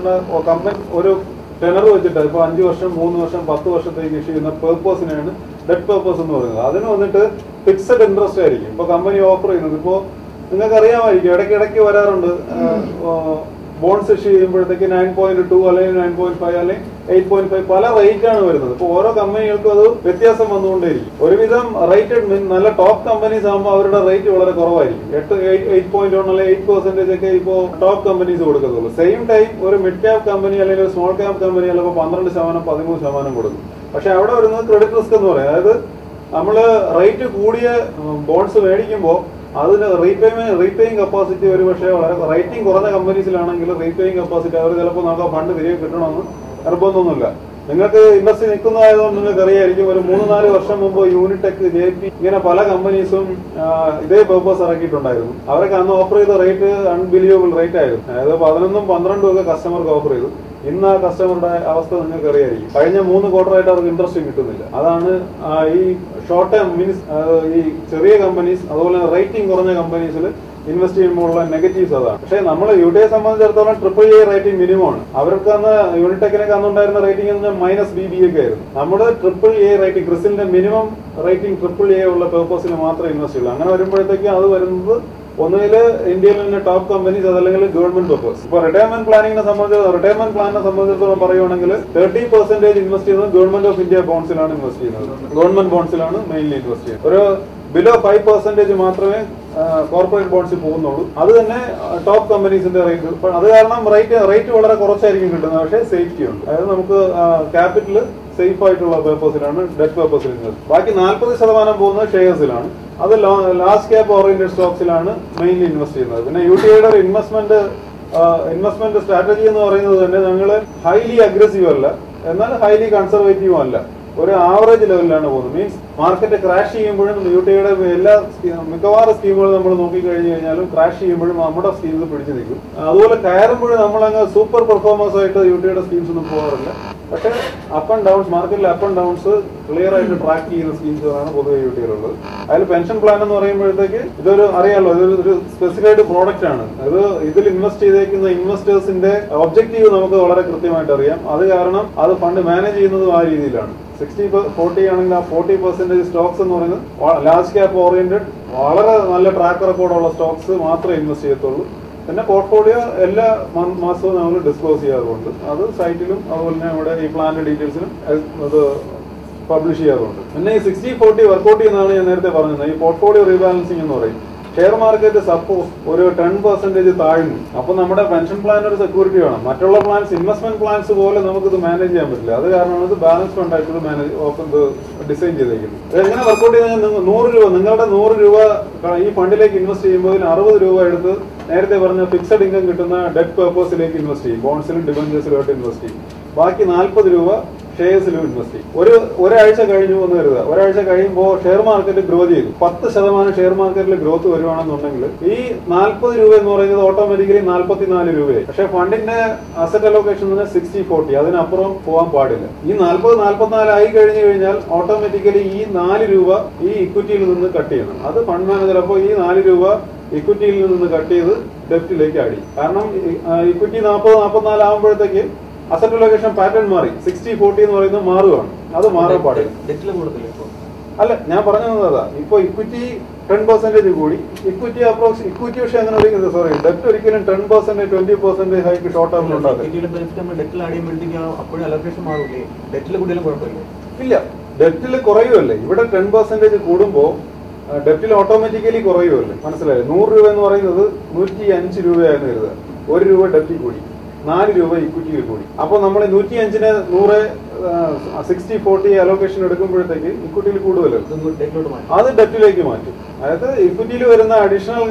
ഒരു ടെനർ വെച്ചിട്ട് ഇപ്പൊ 5 വർഷം 3 വർഷം 10 വർഷത്തേക്ക് ഇഷ്യൂ ചെയ്യുന്ന പേർപ്പസിനാണ് ഡെറ്റ് പേർപ്പസ് എന്ന് പറയുന്നത്. അതിന് വന്നിട്ട് ഫിക്സഡ് ഇൻട്രസ്റ്റ് ആയിരിക്കും ഇപ്പൊ കമ്പനി ഓഫർ ചെയ്യുന്നത്. ഇപ്പോ നിങ്ങൾക്ക് അറിയാമായിരിക്കും, ഇടയ്ക്കിടയ്ക്ക് വരാറുണ്ട് ബോൺസ് ഇഷ്യൂ ചെയ്യുമ്പോഴത്തേക്ക് 9.2 അല്ലെങ്കിൽ 9.5 അല്ലെങ്കിൽ 8.5 പല റേറ്റ് ആണ് വരുന്നത്. ഇപ്പൊ ഓരോ കമ്പനികൾക്കും അത് വ്യത്യാസം വന്നുകൊണ്ടേയിരിക്കും. ഒരുവിധം റേറ്റഡ് നല്ല ടോപ്പ് കമ്പനീസ് ആകുമ്പോൾ അവരുടെ റേറ്റ് വളരെ കുറവായിരിക്കും. 8.1 അല്ലെങ്കിൽ 8% ഒക്കെ ഇപ്പോൾ ടോപ്പ് കമ്പനീസ് കൊടുക്കത്തുള്ളൂ. സെയിം ടൈം ഒരു മിഡ് ക്യാപ് കമ്പനി അല്ലെങ്കിൽ ഒരു സ്മോൾ ക്യാപ് കമ്പനി അല്ലെങ്കിൽ 12% 13% കൊടുക്കും. പക്ഷെ അവിടെ വരുന്നത് ക്രെഡിറ്റ് റിസ്ക് എന്ന് പറയും. അതായത് നമ്മൾ റേറ്റ് കൂടിയ ബോൺസ് മേടിക്കുമ്പോൾ അതിന് റീപേയിങ് കപ്പാസിറ്റി ഒരു പക്ഷേ വളരെ റേറ്റിംഗ് കുറഞ്ഞ കമ്പനീസിലാണെങ്കിൽ റീപേയിങ് കപ്പാസിറ്റി അവർ ചിലപ്പോൾ നമുക്ക് ഫണ്ട് തിരികെ കിട്ടണമെന്ന് നിർബന്ധമൊന്നുമില്ല. നിങ്ങൾക്ക് ഇൻഡസ്ട്രി നിൽക്കുന്നതായതുകൊണ്ട് നിങ്ങൾക്ക് അറിയായിരിക്കും, ഒരു 3-4 വർഷം മുമ്പ് യൂണിടെക്, JP ഇങ്ങനെ പല കമ്പനീസും ഇതേ പേർപ്പസ് ഇറക്കിയിട്ടുണ്ടായിരുന്നു. അവരൊക്കെ അന്ന് ഓഫർ ചെയ്ത റേറ്റ് അൺബിലീവബിൾ റേറ്റ് ആയിരുന്നു. അതായത് 11-12 ഒക്കെ കസ്റ്റമർക്ക് ഓഫർ ചെയ്തു. ഇന്ന് ആ കസ്റ്റമറുടെ അവസ്ഥ നിങ്ങൾക്ക് അറിയായിരിക്കും. കഴിഞ്ഞ 3 ക്വാർട്ടറായിട്ട് അവർക്ക് ഇൻട്രസ്റ്റ് കിട്ടുന്നില്ല. അതാണ് ഈ ഷോർട്ട് ടേം മീൻസ് ഈ ചെറിയ കമ്പനീസ് അതുപോലെ റേറ്റിംഗ് കുറഞ്ഞ കമ്പനീസിൽ ഇൻവെസ്റ്റ് ചെയ്യുമ്പോഴുള്ള നെഗറ്റീവ്സ് അതാണ്. പക്ഷേ നമ്മൾ യുഡിയെ സംബന്ധിച്ചിടത്തോളം AAA റേറ്റിംഗ് മിനിമം ആണ്. അവർക്ക് അന്ന് യൂണിടെക്കിനൊക്കെ അന്നുണ്ടായിരുന്ന റേറ്റിംഗ് എന്ന് പറഞ്ഞാൽ -BB ഒക്കെ ആയിരുന്നു. നമ്മുടെ AAA റേറ്റിംഗ് ക്രിസിലിന്റെ മിനിമം റേറ്റിംഗ് AAA ഉള്ള പേർപ്പസിന് മാത്രമേ ഇൻവെസ്റ്റ് ചെയ്യുള്ളൂ. അങ്ങനെ വരുമ്പോഴത്തേക്കും അത് വരുന്നത് ഒന്നുകിൽ ഇന്ത്യയിൽ തന്നെ ടോപ്പ് കമ്പനീസ് അതല്ലെങ്കിൽ ഗവൺമെന്റ് പേർപ്പസ്. ഇപ്പൊ റിട്ടയർമെന്റ് പ്ലാനിനെ സംബന്ധിച്ചിടത്തോളം പറയുവാണെങ്കിൽ 30% ഇൻവെസ്റ്റ് ചെയ്യുന്നത് ഗവൺമെന്റ് ഓഫ് ഇന്ത്യ ബോൺസിലാണ് ഇൻവെസ്റ്റ് ചെയ്യുന്നത്. ഗവൺമെന്റ് ബോൺസിലാണ് മെയിൻലി ഇൻവെസ്റ്റ് ചെയ്യുന്നത്. ഒരു ബിലോ 5% മാത്രമേ കോർപ്പറേറ്റ് ബോൺസിൽ പോകുന്നുള്ളൂ. അത് തന്നെ ടോപ്പ് കമ്പനീസിന്റെ റേറ്റ്. അത് കാരണം റേറ്റ് വളരെ കുറച്ചായിരിക്കും കിട്ടുന്നത്. പക്ഷേ സേഫ്റ്റി ഉണ്ട്. അതായത് നമുക്ക് ക്യാപിറ്റൽ സേഫ് ആയിട്ടുള്ള പേർപ്പസിലാണ്, ഡെറ്റ് പേർപ്പസിൽ ഇൻവെസ്റ്റ്. ബാക്കി 40% പോകുന്നത് ഷെയർസിലാണ്. അത് ലാർജ് ക്യാപ് ഓറിയന്റഡ് സ്റ്റോക്സിലാണ് മെയിൻലി ഇൻവെസ്റ്റ് ചെയ്യുന്നത്. പിന്നെ UTIയുടെ ഒരു ഇൻവെസ്റ്റ്മെന്റ് സ്ട്രാറ്റജി എന്ന് പറയുന്നത് തന്നെ ഞങ്ങൾ ഹൈലി അഗ്രസീവ് അല്ല, എന്നാൽ ഹൈലി കൺസർവേറ്റീവും അല്ല. ഒരു ആവറേജ് ലെവലിലാണ് പോകുന്നത്. മീൻസ് മാർക്കറ്റ് ക്രാഷ് ചെയ്യുമ്പോഴും UTIയുടെ മിക്കവാറും സ്കീമുകൾ നമ്മൾ നോക്കിക്കഴിഞ്ഞു കഴിഞ്ഞാലും ക്രാഷ് ചെയ്യുമ്പോഴും നമ്മുടെ സ്കീംസ് പിടിച്ചു നിൽക്കും. അതുപോലെ കയറുമ്പോഴും നമ്മളങ്ങ് സൂപ്പർ പെർഫോമൻസ് ആയിട്ട് UTIയുടെ സ്കീംസ് ഒന്നും പോകാറില്ല. പക്ഷേ അപ്പ് ആൻഡ് ഡൗൺസ്, മാർക്കറ്റിലെ അപ്പ് ആൻഡ് ഡൗൺസ് ക്ലിയർ ആയിട്ട് ട്രാക്ക് ചെയ്യുന്ന സ്കീംസുകളാണ് പൊതുവെ UTIയിലുള്ളത്. അതിൽ പെൻഷൻ പ്ലാൻ എന്ന് പറയുമ്പോഴത്തേക്ക് ഇതൊരു അറിയാലോ, ഇതൊരു സ്പെസിഫൈഡ് പ്രോഡക്റ്റ് ആണ്. ഇതിൽ ഇൻവെസ്റ്റ് ചെയ്തേക്കുന്ന ഇൻവെസ്റ്റേഴ്സിന്റെ ഒബ്ജക്റ്റീവ് നമുക്ക് വളരെ കൃത്യമായിട്ട് അറിയാം. അത് കാരണം അത് ഫണ്ട് മാനേജ് ചെയ്യുന്നതും ആ രീതിയിലാണ്. 60-40 ആണെങ്കിൽ ആ 40% സ്റ്റോക്സ് എന്ന് പറയുന്നത് ലാർജ് ക്യാപ് ഓറിയന്റഡ് വളരെ നല്ല ട്രാക്ക് റെക്കോർഡുള്ള സ്റ്റോക്സ് മാത്രമേ ഇൻവെസ്റ്റ് ചെയ്യത്തുള്ളൂ. പിന്നെ പോർട്ട്ഫോളിയോ എല്ലാ മാസവും നമ്മൾ ഡിസ്ക്ലോസ് ചെയ്യാറുണ്ട്. അത് സൈറ്റിലും അതുപോലെ തന്നെ ഇവിടെ ഈ പ്ലാന്റെ ഡീറ്റെയിൽസിലും അത് പബ്ലിഷ് ചെയ്യാറുണ്ട്. പിന്നെ ഈ 60-40 വർക്ക്ഔട്ട് ചെയ്യുന്നതാണ് ഞാൻ നേരത്തെ പറഞ്ഞത്. ഈ പോർട്ട്ഫോളിയോ റീബാലൻസിംഗ് എന്ന് പറയും. ഷെയർ മാർക്കറ്റ് സപ്പോസ് ഒരു 10% താഴ്ന്നു, അപ്പൊ നമ്മുടെ പെൻഷൻ പ്ലാൻ ഒരു സെക്യൂരിറ്റി വേണം. മറ്റുള്ള പ്ലാൻസ്, ഇൻവെസ്റ്റ്മെന്റ് പ്ലാൻസ് പോലെ നമുക്കിത് മാനേജ് ചെയ്യാൻ പറ്റില്ല. അത് കാരണമാണ് ഇത് ബാലൻസ് ഫണ്ട് ആയിട്ട് ഡിസൈൻ ചെയ്തേക്കുന്നത്. എങ്ങനെ വർക്ക്ഔട്ട് ചെയ്താൽ 100 രൂപ നിങ്ങളുടെ 100 രൂപ ഈ ഫണ്ടിലേക്ക് ഇൻവെസ്റ്റ് ചെയ്യുമ്പോൾ 60 രൂപ എടുത്ത് നേരത്തെ പറഞ്ഞ ഫിക്സഡ് ഇൻകം കിട്ടുന്ന ഡെറ്റ് പേർപ്പസിലേക്ക് ഇൻവെസ്റ്റ് ചെയ്യും. ബോൺസിലും ഡിബഞ്ചേഴ്സിലുമായിട്ട് ഇൻവെസ്റ്റ് ചെയ്യും. ബാക്കി 40 രൂപ ഷെയർസിലും ഇൻവെസ്റ്റ് ചെയ്യും. ഒരാഴ്ച കഴിഞ്ഞു എന്ന് കരുതുക. ഒരാഴ്ച കഴിയുമ്പോൾ ഷെയർ മാർക്കറ്റ് ഗ്രോ ചെയ്തു. 10% ഷെയർ മാർക്കറ്റിൽ ഗ്രോത്ത് വരുവാണെന്നുണ്ടെങ്കിൽ ഈ 40 രൂപ എന്ന് പറയുന്നത് ഓട്ടോമാറ്റിക്കലി 44 രൂപയായി. പക്ഷെ ഫണ്ടിന്റെ അസറ്റ് അലോക്കേഷൻ 60-40, അതിനപ്പുറം പോകാൻ പാടില്ല. ഈ 40-44 ആയി കഴിഞ്ഞു കഴിഞ്ഞാൽ ഓട്ടോമാറ്റിക്കലി ഈ 4 രൂപ ഈ ഇക്വിറ്റിയിൽ നിന്ന് കട്ട് ചെയ്യണം. അത് ഫണ്ട് മാനേജർ അപ്പോൾ ഈ 4 രൂപ ഇക്വിറ്റിയിൽ നിന്ന് കട്ട് ചെയ്ത് ഡെപ്റ്റിലേക്ക് ആടി. കാരണം ഇക്വിറ്റി 40-44 ആകുമ്പോഴത്തേക്ക് അസറ്റ് അലോക്കേഷൻ പാറ്റേൺ മാറി. 60-40 എന്ന് പറയുന്നത് മാറുകയാണ്. അത് മാറാൻ പാടില്ല. അല്ല, ഞാൻ പറഞ്ഞു തന്നതാ. ഇപ്പൊ ഇക്വിറ്റി 10% കൂടി. ഇക്വിറ്റി പക്ഷെ അങ്ങനെ ഒരിക്കലും ഡെപ്റ്റ് ഒരിക്കലും 10% 20% ഹൈക്ക് ഷോർട്ട് ടേമിൽ ഉണ്ടാകും. ഇല്ല, ഡെപ്റ്റിൽ കുറയുമല്ലേ. ഇവിടെ 10% കൂടുമ്പോ ഡെപ്റ്റിൽ ഓട്ടോമാറ്റിക്കലി കുറയുമല്ലേ. മനസ്സിലായോ? 100 രൂപ എന്ന് പറയുന്നത് 105 രൂപയായിരുന്നു കരുതുക. 1 രൂപ ഡെപ്റ്റിൽ കൂടി, 4 രൂപ ഇക്വിറ്റിയിൽ കൂടി. അപ്പോൾ നമ്മൾ 105-നെ 100 60-40 അലോക്കേഷൻ എടുക്കുമ്പോഴത്തേക്ക് ഇക്വിറ്റിയിൽ കൂടുതലല്ലോ, അത് ഡെപ്റ്റിലേക്ക് മാറ്റും. അതായത് ഇക്വിറ്റിയിൽ വരുന്ന അഡീഷണൽ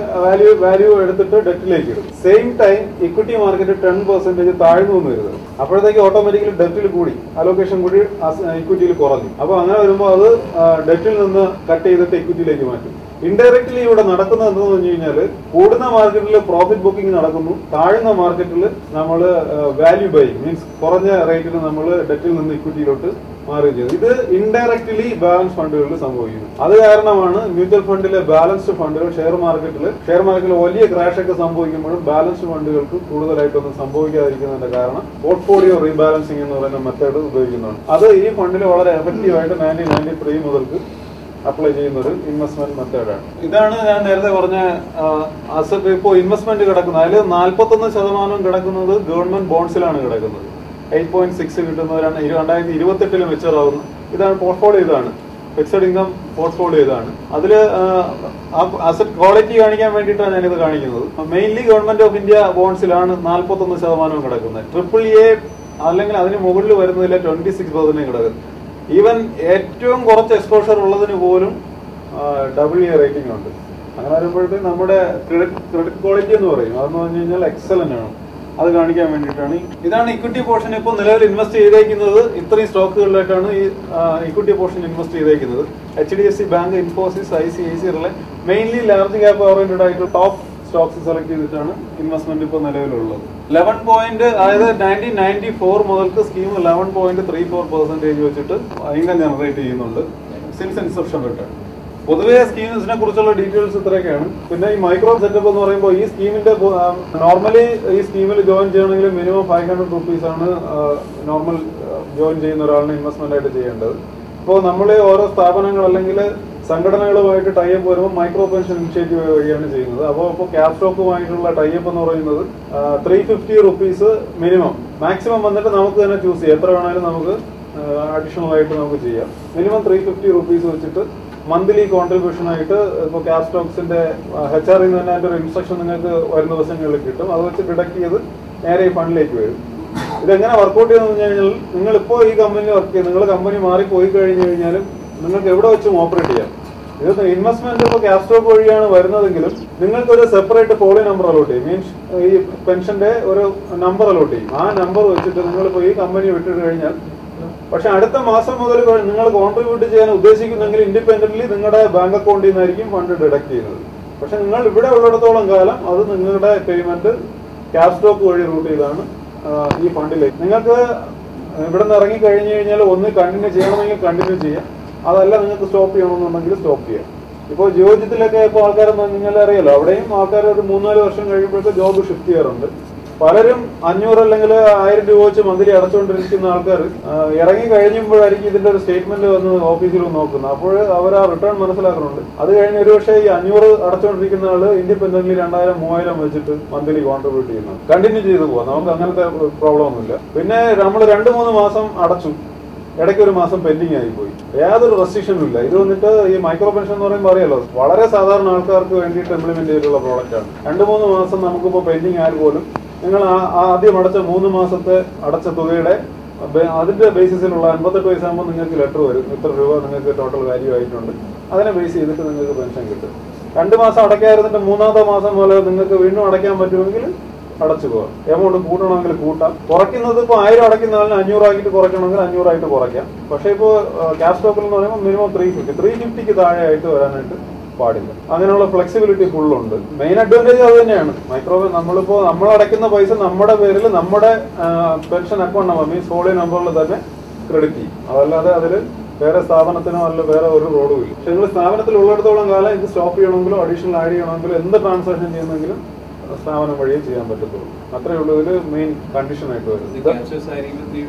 വാല്യൂ എടുത്തിട്ട് ഡെപ്റ്റിലേക്ക് ഇടും. സെയിം ടൈം ഇക്വിറ്റി മാർക്കറ്റ് 10% താഴ്ന്നു എന്ന് വരുന്നത്. അപ്പോഴത്തേക്ക് ഓട്ടോമാറ്റിക്കലി ഡെപ്റ്റിൽ കൂടി, അലോക്കേഷൻ കൂടി ഇക്വിറ്റിയിൽ കുറഞ്ഞു. അപ്പൊ അങ്ങനെ വരുമ്പോൾ അത് ഡെപ്റ്റിൽ നിന്ന് കട്ട് ചെയ്തിട്ട് ഇക്വിറ്റിയിലേക്ക് മാറ്റും. ഇൻഡയറക്ട്ലി ഇവിടെ നടക്കുന്നത് എന്താണെന്ന് പറഞ്ഞു കഴിഞ്ഞാൽ കൂടുന്ന മാർക്കറ്റിൽ പ്രോഫിറ്റ് ബുക്കിംഗ് നടക്കുന്നു, താഴ്ന്ന മാർക്കറ്റിൽ നമ്മൾ വാല്യൂ ബൈയിങ് മീൻസ് കുറഞ്ഞ റേറ്റിൽ നമ്മൾ ഡെറ്റിൽ നിന്ന് ഇക്വിറ്റിയിലോട്ട് മാറുകയും ചെയ്തു. ഇത് ഇൻഡയറക്ട്ലി ബാലൻസ് ഫണ്ടുകളിൽ സംഭവിക്കുന്നു. അത് കാരണമാണ് മ്യൂച്വൽ ഫണ്ടിലെ ബാലൻസ്ഡ് ഫണ്ടുകൾ ഷെയർ മാർക്കറ്റിൽ വലിയ ക്രാഷ് ഒക്കെ സംഭവിക്കുമ്പോഴും ബാലൻസ്ഡ് ഫണ്ടുകൾക്ക് കൂടുതലായിട്ടൊന്നും സംഭവിക്കാതിരിക്കുന്നതിന്റെ കാരണം പോർട്ട്ഫോളിയോ റീബാലൻസിംഗ് എന്ന് പറയുന്ന മെത്തേഡ് ഉപയോഗിക്കുന്നതാണ്. അത് ഈ ഫണ്ടിൽ വളരെ എഫക്റ്റീവായിട്ട് 1993 മുതൽക്ക് അപ്ലൈ ചെയ്യുന്ന ഒരു ഇൻവെസ്റ്റ്മെന്റ് മെത്തേഡാണ്. ഇതാണ് ഞാൻ നേരത്തെ പറഞ്ഞ അസറ്റ്. ഇപ്പോൾ ഇൻവെസ്റ്റ്മെന്റ് കിടക്കുന്നത് അതിൽ 41% കിടക്കുന്നത് ഗവൺമെന്റ് ബോൺസിലാണ് കിടക്കുന്നത്. 8.6 കിട്ടുന്നവരാണ് 2028 മെച്ചൂർ ആവുന്നത്. ഇതാണ് പോർട്ട്ഫോളിയോ. ഇതാണ് ഫിക്സഡ് ഇൻകം പോർട്ട്ഫോളിയോ. ഇതാണ് അതിൽ അസറ്റ് ക്വാളിറ്റി കാണിക്കാൻ വേണ്ടിയിട്ടാണ് ഞാനിത് കാണിക്കുന്നത്. മെയിൻലി ഗവൺമെന്റ് ഓഫ് ഇന്ത്യ ബോൺസിലാണ് 41% കിടക്കുന്നത്. AAA അല്ലെങ്കിൽ അതിന് മുകളിൽ വരുന്നതിൽ 26% കിടക്കുന്നത്. ഈവൻ ഏറ്റവും കുറച്ച് എക്സ്പോഷർ ഉള്ളതിന് പോലും AA റേറ്റിംഗ് ഉണ്ട്. അങ്ങനെ വരുമ്പോഴത്തേക്ക് നമ്മുടെ ക്രെഡിറ്റ് ക്വാളിറ്റി എന്ന് പറയും, അതെന്ന് പറഞ്ഞു കഴിഞ്ഞാൽ എക്സലന്റ് ആണ്. അത് കാണിക്കാൻ വേണ്ടിയിട്ടാണ്. ഇതാണ് ഇക്വിറ്റി പോർഷൻ ഇപ്പോൾ നിലവിൽ ഇൻവെസ്റ്റ് ചെയ്തേക്കുന്നത്. ഇത്രയും സ്റ്റോക്കുകളിലായിട്ടാണ് ഈ ഇക്വിറ്റി പോർഷൻ ഇൻവെസ്റ്റ് ചെയ്തേക്കുന്നത്. HDFC bank, Infosys, ICICI, Reliance, mainly large cap oriented ആയിട്ട് ടോപ്പ് സ്റ്റോക്സ് സെലക്ട് ചെയ്തിട്ടാണ് ഇൻവെസ്റ്റ്മെന്റ് ഇപ്പോൾ നിലവിലുള്ളത്. 11 അതായത് 1994 മുതൽക്ക് സ്കീം 11.34% വെച്ചിട്ട് ഇൻകം ജനറേറ്റ് ചെയ്യുന്നുണ്ട് സിൻസ് ഇൻസെപ്ഷൻ റിട്ടേൺ. പൊതുവെ സ്കീംസിനെ കുറിച്ചുള്ള ഡീറ്റെയിൽസ് ഇത്രയൊക്കെയാണ്. പിന്നെ ഈ മൈക്രോ സെറ്റപ്പ് എന്ന് പറയുമ്പോൾ ഈ സ്കീമിന്റെ നോർമലി ഈ സ്കീമിൽ ജോയിൻ ചെയ്യണമെങ്കിൽ മിനിമം 500 rupees ആണ് നോർമൽ ജോയിൻ ചെയ്യുന്ന ഒരാളിന് ഇൻവെസ്റ്റ്മെന്റ് ആയിട്ട് ചെയ്യേണ്ടത്. ഇപ്പോൾ നമ്മൾ ഓരോ സ്ഥാപനങ്ങൾ അല്ലെങ്കിൽ സംഘടനകളുമായിട്ട് ടൈപ്പ് വരുമ്പോൾ മൈക്രോ പെൻഷൻ ഇനിഷ്യേറ്റീവ് വഴിയാണ് ചെയ്യുന്നത്. അപ്പോൾ ഇപ്പോൾ ക്യാപ് സ്റ്റോക്കുമായിട്ടുള്ള ടൈപ്പ് എന്ന് പറയുന്നത് 350 rupees മിനിമം, മാക്സിമം വന്നിട്ട് നമുക്ക് തന്നെ ചൂസ് ചെയ്യാം. എത്ര വേണമെങ്കിലും നമുക്ക് അഡീഷണൽ ആയിട്ട് നമുക്ക് ചെയ്യാം. മിനിമം 350 rupees വെച്ചിട്ട് മന്ത്ലി കോൺട്രിബ്യൂഷൻ ആയിട്ട് ഇപ്പോൾ ക്യാപ് സ്റ്റോക്സിന്റെ HRയിൽ നിന്ന് തന്നെ അതിന്റെ ഒരു ഇൻസ്ട്രക്ഷൻ നിങ്ങൾക്ക് വരും ദിവസങ്ങളിൽ കിട്ടും. അത് വെച്ച് ഡിഡക്ട് ചെയ്ത് നേരെ ഈ ഫണ്ടിലേക്ക് വരും. ഇതെങ്ങനെ വർക്ക്ഔട്ട് ചെയ്യുന്നത് പറഞ്ഞു കഴിഞ്ഞാൽ നിങ്ങളിപ്പോൾ ഈ കമ്പനിയിൽ വർക്ക് ചെയ്യുക, നിങ്ങൾ കമ്പനി മാറിപ്പോയി കഴിഞ്ഞു കഴിഞ്ഞാലും നിങ്ങൾക്ക് എവിടെ വെച്ചും ഓപ്പറേറ്റ് ചെയ്യാം. ഇത് ഇൻവെസ്റ്റ്മെന്റ് ഇപ്പോൾ ക്യാപ് സ്റ്റോക്ക് വഴിയാണ് വരുന്നതെങ്കിലും നിങ്ങൾക്കൊരു സെപ്പറേറ്റ് പോളി നമ്പർ അലോട്ട് ചെയ്യും. മീൻസ് ഈ പെൻഷന്റെ ഒരു നമ്പർ അലോട്ട് ചെയ്യും. ആ നമ്പർ വെച്ചിട്ട് നിങ്ങളിപ്പോൾ ഈ കമ്പനി വിട്ടിട്ട് കഴിഞ്ഞാൽ പക്ഷെ അടുത്ത മാസം മുതൽ നിങ്ങൾ കോൺട്രിബ്യൂട്ട് ചെയ്യാൻ ഉദ്ദേശിക്കുന്നെങ്കിൽ ഇൻഡിപെൻഡന്റ്ലി നിങ്ങളുടെ ബാങ്ക് അക്കൗണ്ടിൽ നിന്നായിരിക്കും ഫണ്ട് ഡിഡക്ട് ചെയ്യുന്നത്. പക്ഷെ നിങ്ങൾ ഇവിടെ ഉള്ളിടത്തോളം കാലം അത് നിങ്ങളുടെ പേയ്മെന്റ് ക്യാപ് സ്റ്റോക്ക് വഴി റൂട്ട് ചെയ്താണ് ഈ ഫണ്ടിലേക്ക്. നിങ്ങൾക്ക് ഇവിടെ നിന്ന് ഇറങ്ങി കഴിഞ്ഞു കഴിഞ്ഞാൽ ഒന്ന് കണ്ടിന്യൂ ചെയ്യണമെങ്കിൽ കണ്ടിന്യൂ ചെയ്യാം, അതല്ല നിങ്ങൾക്ക് സ്റ്റോപ്പ് ചെയ്യണമെന്നുണ്ടെങ്കിൽ സ്റ്റോപ്പ് ചെയ്യാം. ഇപ്പോൾ ജിയോജിത്തിലൊക്കെ ഇപ്പോൾ ആൾക്കാർ നിങ്ങൾ അറിയാലോ, അവിടെയും ആൾക്കാർ ഒരു 3-4 വർഷം കഴിയുമ്പോഴത്തെ ജോബ് ഷിഫ്റ്റ് ചെയ്യാറുണ്ട്. പലരും 500 അല്ലെങ്കിൽ 1000 രൂപ വെച്ച് മന്ത്ലി അടച്ചുകൊണ്ടിരിക്കുന്ന ആൾക്കാർ ഇറങ്ങി കഴിയുമ്പോഴായിരിക്കും ഇതിന്റെ ഒരു സ്റ്റേറ്റ്മെന്റ് വന്ന് ഓഫീസിൽ നോക്കുന്നത്. അപ്പോൾ അവർ ആ റിട്ടേൺ മനസ്സിലാക്കുന്നുണ്ട്. അത് കഴിഞ്ഞ് ഒരുപക്ഷെ ഈ 500 അടച്ചുകൊണ്ടിരിക്കുന്ന ആള് ഇൻഡിപെൻഡന്റ്ലി 2000-3000 വെച്ചിട്ട് മന്ത്ലി കോൺട്രിബ്യൂട്ട് ചെയ്യുന്നു. കണ്ടിന്യൂ ചെയ്തു പോവാം, നമുക്ക് അങ്ങനത്തെ പ്രോബ്ലം ഒന്നുമില്ല. പിന്നെ നമ്മൾ 2-3 മാസം അടച്ചു, ഇടയ്ക്ക് ഒരു മാസം പെൻഡിങ് ആയിപ്പോയി, യാതൊരു റെസ്ട്രിക്ഷനും ഇല്ല. ഇത് വന്നിട്ട് ഈ മൈക്രോ പെൻഷൻ എന്ന് പറയുമ്പോൾ അറിയാലോ, വളരെ സാധാരണ ആൾക്കാർക്ക് വേണ്ടിയിട്ട് ഇംപ്ലിമെന്റ് ചെയ്തിട്ടുള്ള പ്രോഡക്റ്റാണ്. 2-3 മാസം നമുക്കിപ്പോൾ പെൻഡിങ് ആയാൽ പോലും നിങ്ങൾ ആദ്യം അടച്ച 3 മാസത്തെ അടച്ച തുകയുടെ അതിന്റെ ബേസിസിലുള്ള 58 വയസ്സാകുമ്പോൾ നിങ്ങൾക്ക് ലെറ്റർ വരും, ഇത്ര രൂപ നിങ്ങൾക്ക് ടോട്ടൽ വാല്യൂ ആയിട്ടുണ്ട്. അതിനെ ബേസ് ചെയ്തിട്ട് നിങ്ങൾക്ക് പെൻഷൻ കിട്ടും. 2 മാസം അടയ്ക്കാതിരുന്നിട്ട് 3-ാമത്തെ മാസം പോലെ നിങ്ങൾക്ക് വീണ്ടും അടയ്ക്കാൻ പറ്റുമെങ്കിൽ അടച്ചു പോകാം. എമൗണ്ട് കൂട്ടണമെങ്കിൽ കൂട്ടാം. കുറയ്ക്കുന്നത് ഇപ്പോൾ 1000 അടയ്ക്കുന്ന ആളിന് 500 ആക്കിയിട്ട് കുറയ്ക്കണമെങ്കിൽ 500 ആയിട്ട് കുറയ്ക്കാം. പക്ഷേ ഇപ്പോൾ ക്യാപ് സ്റ്റോക്കിൽ എന്ന് പറയുമ്പോൾ മിനിമം 350-350ക്ക് താഴെ ആയിട്ട് വരാനായിട്ട് പാടില്ല. അങ്ങനെയുള്ള ഫ്ലെക്സിബിലിറ്റി ഫുള്ളുണ്ട്. മെയിൻ അഡ്വാൻറ്റേജ് അത് തന്നെയാണ്. മൈക്രോ നമ്മളിപ്പോൾ നമ്മൾ അടയ്ക്കുന്ന പൈസ നമ്മുടെ പേരിൽ നമ്മുടെ പെൻഷൻ അക്കൗണ്ട് നമ്പർ മീൻസ് ഹോളി നമ്പറിൽ തന്നെ ക്രെഡിറ്റ് ചെയ്യും. അതല്ലാതെ അതിൽ വേറെ സ്ഥാപനത്തിനോ അല്ല വേറെ ഒരു റോഡും ഇല്ല. പക്ഷെ നിങ്ങൾ സ്ഥാപനത്തിൽ ഉള്ളിടത്തോളം കാലം ഇത് സ്റ്റോപ്പ് ചെയ്യണമെങ്കിലോ അഡീഷണൽ ആഡ് ചെയ്യണമെങ്കിലോ എന്ത് ട്രാൻസാക്ഷൻ ചെയ്യുന്നെങ്കിലും സ്ഥാപനം വഴിയേ ചെയ്യാൻ പറ്റത്തുള്ളൂ. അത്രയേ ഉള്ളൂ ഇതിൽ മെയിൻ കണ്ടീഷൻ ആയിട്ട് വരുന്നത്.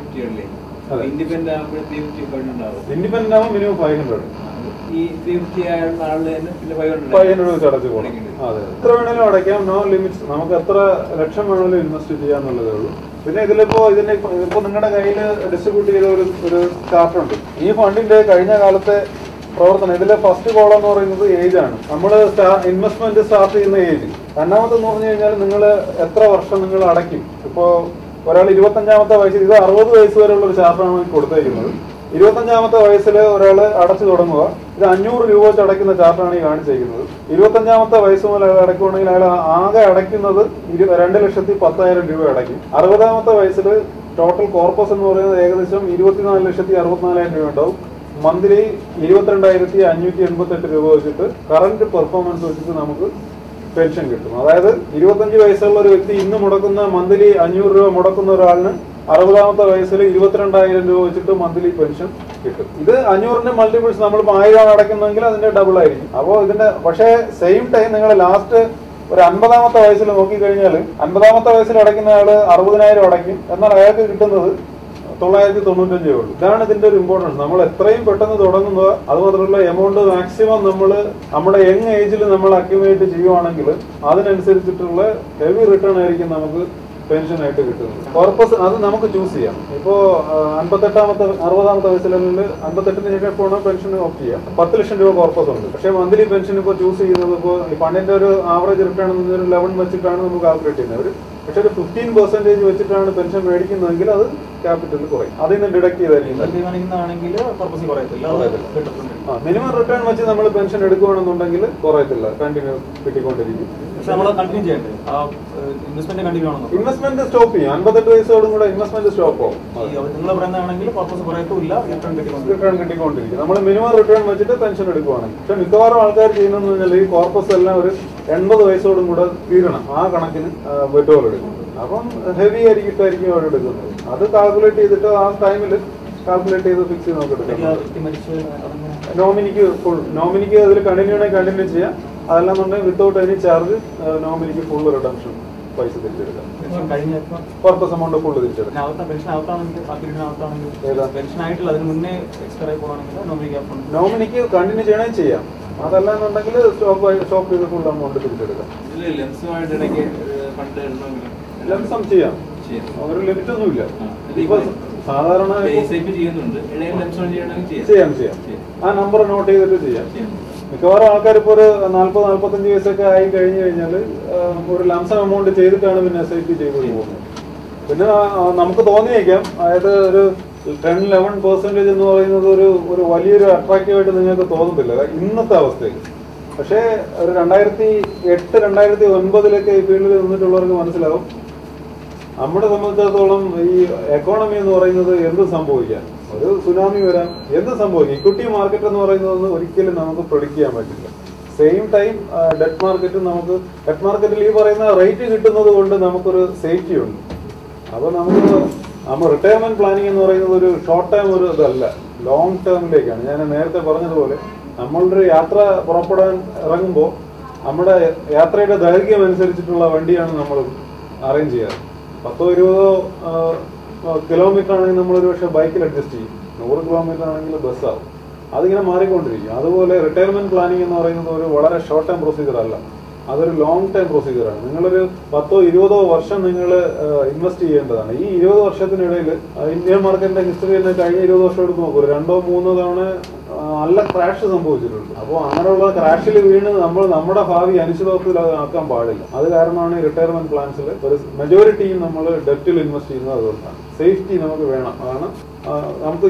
ഇൻഡിപെൻഡന്റ് ആകുമ്പോൾ മിനിമം 500 വെച്ച് അടച്ചു പോകണം. അതെ, എത്ര വേണേലും അടയ്ക്കാം, നോ ലിമിറ്റ്സ്. നമുക്ക് എത്ര ലക്ഷം വേണമെങ്കിലും ഇൻവെസ്റ്റ് ചെയ്യാന്നുള്ളതേ ഉള്ളൂ. പിന്നെ ഇതിലിപ്പോ ഇപ്പൊ നിങ്ങളുടെ കയ്യിൽ ഡിസ്ട്രിബ്യൂട്ട് ചെയ്ത ഒരു ചാർട്ട് ഉണ്ട്. ഈ ഫണ്ടിന്റെ കഴിഞ്ഞ കാലത്തെ പ്രവർത്തനം. ഇതിലെ ഫസ്റ്റ് കോളം എന്ന് പറയുന്നത് ഏജ് ആണ്. നമ്മൾ ഇൻവെസ്റ്റ്മെന്റ് സ്റ്റാർട്ട് ചെയ്യുന്ന ഏജ്. രണ്ടാമത്തെന്ന് പറഞ്ഞു കഴിഞ്ഞാൽ നിങ്ങൾ എത്ര വർഷം നിങ്ങൾ അടയ്ക്കും. ഇപ്പോ ഒരാൾ 25-ാമത്തെ വയസ്സിൽ, ഇത് 60 വയസ്സ് വരെയുള്ള ഒരു ചാർട്ടാണ് കൊടുത്തേക്കുന്നത്. 25-ാമത്തെ വയസ്സിൽ ഒരാൾ അടച്ചു തുടങ്ങുക. ഇത് 500 രൂപ വെച്ച് അടയ്ക്കുന്ന ചാർട്ടാണ് ഈ കാണിച്ചിരിക്കുന്നത്. 25-ാമത്തെ വയസ്സ് മുതൽ അയാൾ അടയ്ക്കുകയാണെങ്കിൽ അയാൾ ആകെ അടയ്ക്കുന്നത് 2,10,000 രൂപ അടയ്ക്കും. 60-ാമത്തെ വയസ്സിൽ ടോട്ടൽ കോർപ്പസ് എന്ന് പറയുന്നത് ഏകദേശം 24,64,000 രൂപ ഉണ്ടാവും. മന്ത്ലി 22,588 രൂപ വെച്ചിട്ട് കറന്റ് പെർഫോമൻസ് വെച്ചിട്ട് നമുക്ക് പെൻഷൻ കിട്ടും. അതായത് 25 വയസ്സുള്ള ഒരു വ്യക്തി ഇന്ന് മുടക്കുന്ന മന്ത്ലി 500 രൂപ മുടക്കുന്ന ഒരാളിന് 60-ാമത്തെ വയസ്സിൽ 22,000 രൂപ വെച്ചിട്ട് മന്ത്ലി പെൻഷൻ കിട്ടും. ഇത് 500ന്റെ മൾട്ടിപ്പിൾസ് നമ്മളിപ്പോൾ 1000 അടയ്ക്കുന്നെങ്കിൽ അതിന്റെ ഡബിൾ ആയിരിക്കും. അപ്പോൾ ഇതിന്റെ പക്ഷേ സെയിം ടൈം നിങ്ങൾ ലാസ്റ്റ് ഒരു 50-ാമത്തെ വയസ്സിൽ നോക്കിക്കഴിഞ്ഞാൽ 50-ാമത്തെ വയസ്സിൽ അടയ്ക്കുന്ന ആള് 60,000 അടയ്ക്കും. എന്നാൽ അയാൾക്ക് കിട്ടുന്നത് 995 ഉള്ളൂ. ഇതാണ് ഇതിന്റെ ഒരു ഇമ്പോർട്ടൻസ്. നമ്മൾ എത്രയും പെട്ടെന്ന് തുടങ്ങുന്നത്, അതുമാത്രമല്ല എമൗണ്ട് മാക്സിമം നമ്മൾ നമ്മുടെ യങ് ഏജിൽ നമ്മൾ അക്യുമുലേറ്റ് ചെയ്യുവാണെങ്കിൽ അതിനനുസരിച്ചിട്ടുള്ള ഹെവി റിട്ടേൺ ആയിരിക്കും നമുക്ക് പെൻഷൻ ആയിട്ട് കിട്ടുന്നത്. കോർപ്പസ് അത് നമുക്ക് ചൂസ് ചെയ്യാം. ഇപ്പോ 60-ാമത്തെ വയസ്സിലെങ്കിൽ 58-ന് ശേഷം ഇപ്പോൾ പെൻഷൻ ഓപ്റ്റ് ചെയ്യാം. 10 ലക്ഷം രൂപ കോർപ്പസ് ഉണ്ട്. പക്ഷേ മന്ത്ലി പെൻഷൻ ഇപ്പോൾ ചൂസ് ചെയ്യുന്നത് ഇപ്പോൾ ഫണ്ടിന്റെ ഒരു ആവറേജ് റിട്ടേൺ ഒരു 11 വെച്ചിട്ടാണ് നമുക്ക് കാൽക്കുലേറ്റ് ചെയ്യുന്നത്. പക്ഷെ ഒരു 15% വെച്ചിട്ടാണ് പെൻഷൻ മേടിക്കുന്നതെങ്കിൽ അത് ക്യാപിറ്റൽ കുറയും. അതിൽ നിന്ന് ഡിഡക്ട് ചെയ്തായിരിക്കും. മിനിമം റിട്ടേൺ വെച്ച് നമ്മൾ പെൻഷൻ എടുക്കുകയാണെന്നുണ്ടെങ്കിൽ കുറയത്തില്ല, കണ്ടിന്യൂ കിട്ടിക്കൊണ്ടിരിക്കും. ഇൻവെസ്റ്റ്മെന്റ് സ്റ്റോപ്പ് ചെയ്യും. 58 വയസ്സോടും കൂടെ ഇൻവെസ്റ്റ്മെന്റ് സ്റ്റോപ്പ് ആവും. റിട്ടേൺ കിട്ടിക്കൊണ്ടിരിക്കും. നമ്മൾ മിനിമം റിട്ടേൺ വെച്ചിട്ട് പെൻഷൻ എടുക്കുവാണെങ്കിൽ. പക്ഷെ മിക്കവാറും ആൾക്കാർ ചെയ്യുന്നതെന്ന് പറഞ്ഞാൽ ഈ കോർപ്പസ് എല്ലാം ഒരു 80 വയസ്സോടും കൂടെ തീരണം, ആ കണക്കിന് വിഡ്രോൾ എടുക്കും. അപ്പം ഹെവി ആയിരിക്കും അവർ എടുക്കുന്നത്. അത് കാൽക്കുലേറ്റ് ചെയ്തിട്ട് ആ ടൈമിൽ കാൽക്കുലേറ്റ് ചെയ്ത് ഫിക്സ് ചെയ്ത് നമുക്ക് എടുക്കാം. നോമിനിക്ക് അതിൽ കണ്ടിന്യൂ ചെയ്യാം. അതല്ലാന്നുണ്ടെങ്കിൽ വിത്തൗട്ട് എനി ചാർജ് നോമിനിക്ക് ഫുൾ റിഡംഷൻ പൈസ തിരിച്ചെടുക്കാം. പർപ്പസ് എമൗണ്ട് ഫുള്ള് തിരിച്ചെടുക്കാം. നോമിനിക്ക് കണ്ടിന്യൂ ചെയ്യണമെങ്കിൽ ചെയ്യാം. അതല്ലാന്നുണ്ടെങ്കിൽ സ്റ്റോപ്പ് ചെയ്ത് ഫുൾ എമൗണ്ട് തിരിച്ചെടുക്കാം. ലംസം ചെയ്യാം, ഒരു ലിമിറ്റ് ഒന്നുമില്ല. ഇപ്പൊ സാധാരണ ചെയ്യാം. ആ നമ്പർ നോട്ട് ചെയ്തിട്ട് ചെയ്യാം. മിക്കവാറും ആൾക്കാർ ഇപ്പോൾ ഒരു 40-45 വയസ്സൊക്കെ ആയി കഴിഞ്ഞു കഴിഞ്ഞാൽ ഒരു ലംസം എമൗണ്ട് ചെയ്തിട്ടാണ് പിന്നെ SIP ചെയ്ത് പോകുന്നത്. പിന്നെ നമുക്ക് തോന്നിയേക്കാം, അതായത് ഒരു 10-11% എന്ന് പറയുന്നത് ഒരു വലിയൊരു അട്രാക്റ്റീവായിട്ട് നിങ്ങൾക്ക് തോന്നത്തില്ല ഇന്നത്തെ അവസ്ഥയിൽ. പക്ഷേ ഒരു 2008-2009 ഈ ഫീൽഡിൽ നിന്നിട്ടുള്ളവർക്ക് മനസ്സിലാവും നമ്മളെ സംബന്ധിച്ചിടത്തോളം ഈ എക്കോണമി എന്ന് പറയുന്നത് എന്ത് സംഭവിക്കാം, ഒരു സുനാമി വരാം, എന്ത് സംഭവിക്കും. ഇക്വിറ്റി മാർക്കറ്റ് എന്ന് പറയുന്നത് ഒരിക്കലും നമുക്ക് പ്രൊഡിക്ട് ചെയ്യാൻ പറ്റില്ല. സെയിം ടൈം ഡെറ്റ് മാർക്കറ്റിൽ ഈ പറയുന്ന റേറ്റ് കിട്ടുന്നത് കൊണ്ട് നമുക്കൊരു സേഫ്റ്റി ഉണ്ട്. അപ്പൊ നമ്മൾ റിട്ടയർമെന്റ് പ്ലാനിങ് എന്ന് പറയുന്നത് ഒരു ഷോർട്ട് ടൈം ഒരു ഇതല്ല, ലോങ് ടേമിലേക്കാണ്. ഞാൻ നേരത്തെ പറഞ്ഞതുപോലെ നമ്മളൊരു യാത്ര പുറപ്പെടാൻ ഇറങ്ങുമ്പോൾ നമ്മുടെ യാത്രയുടെ ദൈർഘ്യം അനുസരിച്ചിട്ടുള്ള വണ്ടിയാണ് നമ്മൾ അറേഞ്ച് ചെയ്യാറ്. 10-20 കിലോമീറ്റർ ആണെങ്കിൽ നമ്മളൊരു പക്ഷേ ബൈക്കിൽ അഡ്ജസ്റ്റ് ചെയ്യും. 100 കിലോമീറ്റർ ആണെങ്കിൽ ബസ്സാവും. അതിങ്ങനെ മാറിക്കൊണ്ടിരിക്കും. അതുപോലെ റിട്ടയർമെന്റ് പ്ലാനിങ് എന്ന് പറയുന്നത് ഒരു വളരെ ഷോർട്ട് ടൈം പ്രൊസീജിയർ അല്ല, അതൊരു ലോങ് ടൈം പ്രൊസീജിയറാണ്. നിങ്ങളൊരു 10-20 വർഷം നിങ്ങൾ ഇൻവെസ്റ്റ് ചെയ്യേണ്ടതാണ്. ഈ 20 വർഷത്തിനിടയിൽ ഇന്ത്യൻ മാർക്കറ്റിന്റെ ഹിസ്റ്ററി തന്നെ കഴിഞ്ഞ 20 വർഷം എടുത്ത് നോക്കൂ, 2-3 തവണ നല്ല ക്രാഷ് സംഭവിച്ചിട്ടുണ്ട്. അപ്പോൾ അങ്ങനെയുള്ള ക്രാഷിൽ വീണ് നമ്മുടെ ഭാവി അനിശ്ചിതത്വത്തിലാക്കാൻ പാടില്ല. അത് കാരണമാണ് ഈ റിട്ടയർമെന്റ് പ്ലാൻസിൽ ഒരു മെജോറിറ്റിയും നമ്മൾ ഡെപ്റ്റിൽ ഇൻവെസ്റ്റ് ചെയ്യുന്നത്. അതുകൊണ്ടാണ് സേഫ്റ്റി നമുക്ക് വേണം. അതാണ് നമുക്ക്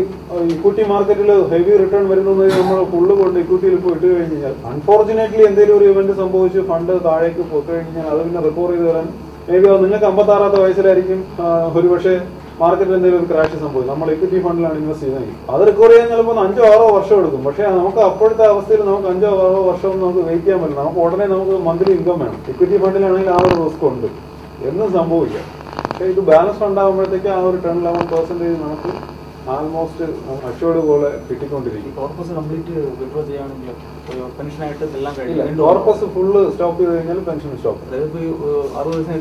ഇക്വിറ്റി മാർക്കറ്റിൽ ഹെവി റിട്ടേൺ വരുന്നത് നമ്മൾ ഫുള്ള് കൊണ്ട് ഇക്വിറ്റിയിൽ ഇപ്പോൾ ഇട്ട് കഴിഞ്ഞാൽ അൺഫോർച്ചുനേറ്റ്ലി എന്തെങ്കിലും ഒരു ഇവന്റ് സംഭവിച്ച് ഫണ്ട് താഴേക്ക് പോയി കഴിഞ്ഞാൽ അത് പിന്നെ റിക്കവർ ചെയ്ത് തരാൻ മേ ബി നിങ്ങൾക്ക് 56 വയസ്സിലായിരിക്കും ഒരുപക്ഷെ മാർക്കറ്റിൽ എന്തെങ്കിലും ഒരു ക്രാഷ് സംഭവിക്കും. നമ്മൾ ഇക്വിറ്റി ഫണ്ടിലാണ് ഇൻവെസ്റ്റ് ചെയ്യുന്നതെങ്കിൽ അത് റിക്കവർ ചെയ്യാൻ ചിലപ്പോൾ 5-6 വർഷം എടുക്കും. പക്ഷേ നമുക്ക് അപ്പോഴത്തെ അവസ്ഥയിൽ നമുക്ക് 5-6 വർഷം നമുക്ക് വെയിറ്റ് ചെയ്യാൻ പറ്റില്ല. നമുക്ക് ഉടനെ നമുക്ക് മന്ത്ലി ഇൻകം വേണം. ഇക്വിറ്റി ഫണ്ടിലാണെങ്കിൽ ആ ഒരു റിസ്ക് ഉണ്ട്, എന്നും സംഭവിക്കാം. പക്ഷേ ഇത് ബാലൻസ് ഫണ്ടാകുമ്പോഴത്തേക്ക് ആ ഒരു 10-11% നമുക്ക് ആൾമോസ്റ്റ് അഷ്യൂർഡ് പോലെ കിട്ടിക്കൊണ്ടിരിക്കും. കോർപ്പസ് ഫുള്ള് സ്റ്റോപ്പ് ചെയ്ത് കഴിഞ്ഞാൽ പെൻഷൻ സ്റ്റോപ്പ്. 60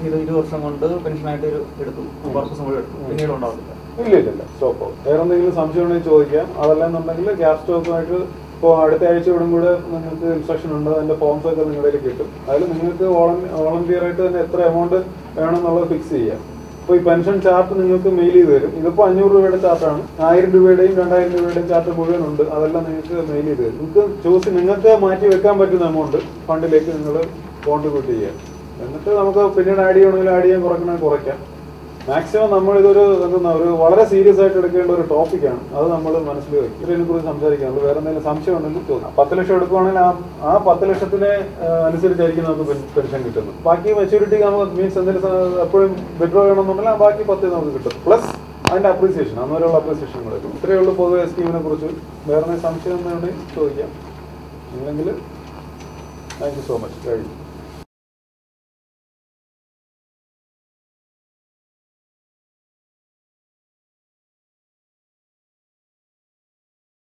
20 വർഷം കൊണ്ട് പെൻഷനായിട്ട് എടുത്തു, കോർപ്പസ് പിന്നീട് ഉണ്ടാവില്ല. ഇല്ല, സ്റ്റോപ്പ് ആവും. വേറെ എന്തെങ്കിലും സംശയം ഉണ്ടെങ്കിൽ ചോദിക്കാം. അതല്ലെന്നുണ്ടെങ്കിൽ ഗ്യാസ് സ്റ്റോക്കുമായിട്ട് ഇപ്പോൾ അടുത്ത ആഴ്ചയോടും കൂടെ നിങ്ങൾക്ക് ഇൻസ്ട്രക്ഷൻ ഉണ്ട്. അതിന്റെ ഫോംസ് ഒക്കെ നിങ്ങളുടെ കിട്ടും. അതിൽ നിങ്ങൾക്ക് വോളണ്ടിയർ ആയിട്ട് തന്നെ എത്ര എമൗണ്ട് വേണമെന്നുള്ളത് ഫിക്സ് ചെയ്യാം. ഇപ്പോൾ ഈ പെൻഷൻ ചാർട്ട് നിങ്ങൾക്ക് മെയിൽ ചെയ്ത് തരും. ഇതിപ്പോൾ 500 രൂപയുടെ ചാർട്ടാണ്. 1000 രൂപയുടെയും 2000 രൂപയുടെയും ചാർട്ട് മുഴുവനുണ്ട്. അതെല്ലാം നിങ്ങൾക്ക് മെയിൽ ചെയ്ത് തരും. നിങ്ങൾക്ക് മാറ്റി വെക്കാൻ പറ്റുന്ന എമൗണ്ട് ഫണ്ടിലേക്ക് നിങ്ങൾ കോൺട്രിബ്യൂട്ട് ചെയ്യാം. എന്നിട്ട് നമുക്ക് പിന്നീട് ആഡ് ചെയ്യണമെങ്കിൽ ആഡ് ചെയ്യാൻ, കുറയ്ക്കണമെങ്കിൽ കുറയ്ക്കാം. മാക്സിമം നമ്മൾ ഇതൊരു ഒരു വളരെ സീരിയസ് ആയിട്ട് എടുക്കേണ്ട ഒരു ടോപ്പിക്കാണ്. അത് നമ്മൾ മനസ്സിൽ വയ്ക്കും. ഇതിനെക്കുറിച്ച് സംസാരിക്കാനുള്ളൂ. വേറെ എന്തെങ്കിലും സംശയം ഉണ്ടെങ്കിൽ ചോദിക്കാം. 10 ലക്ഷം എടുക്കുവാണെങ്കിൽ ആ 10 ലക്ഷത്തിനെ അനുസരിച്ചായിരിക്കും നമുക്ക് പെൻഷൻ കിട്ടുന്നത്. ബാക്കി മെച്യൂരിറ്റി നമുക്ക് മീൻസ് എന്തെങ്കിലും എപ്പോഴും വിഡ്രോ ചെയ്യണമെന്നുണ്ടെങ്കിൽ ആ ബാക്കി 10 നമുക്ക് കിട്ടും. പ്ലസ് അതിന്റെ അപ്രീസിയേഷൻ, അന്നേരമുള്ള അപ്രീസിയേഷൻ കൂടെ കിട്ടും. ഇത്രയേ ഉള്ളൂ പൊതുവെ സ്കീമിനെ കുറിച്ച്. വേറെ സംശയം ഉണ്ടെങ്കിൽ ചോദിക്കാം. ഇല്ലെങ്കിൽ താങ്ക് യു സോ മച്ച്. കഴിഞ്ഞു.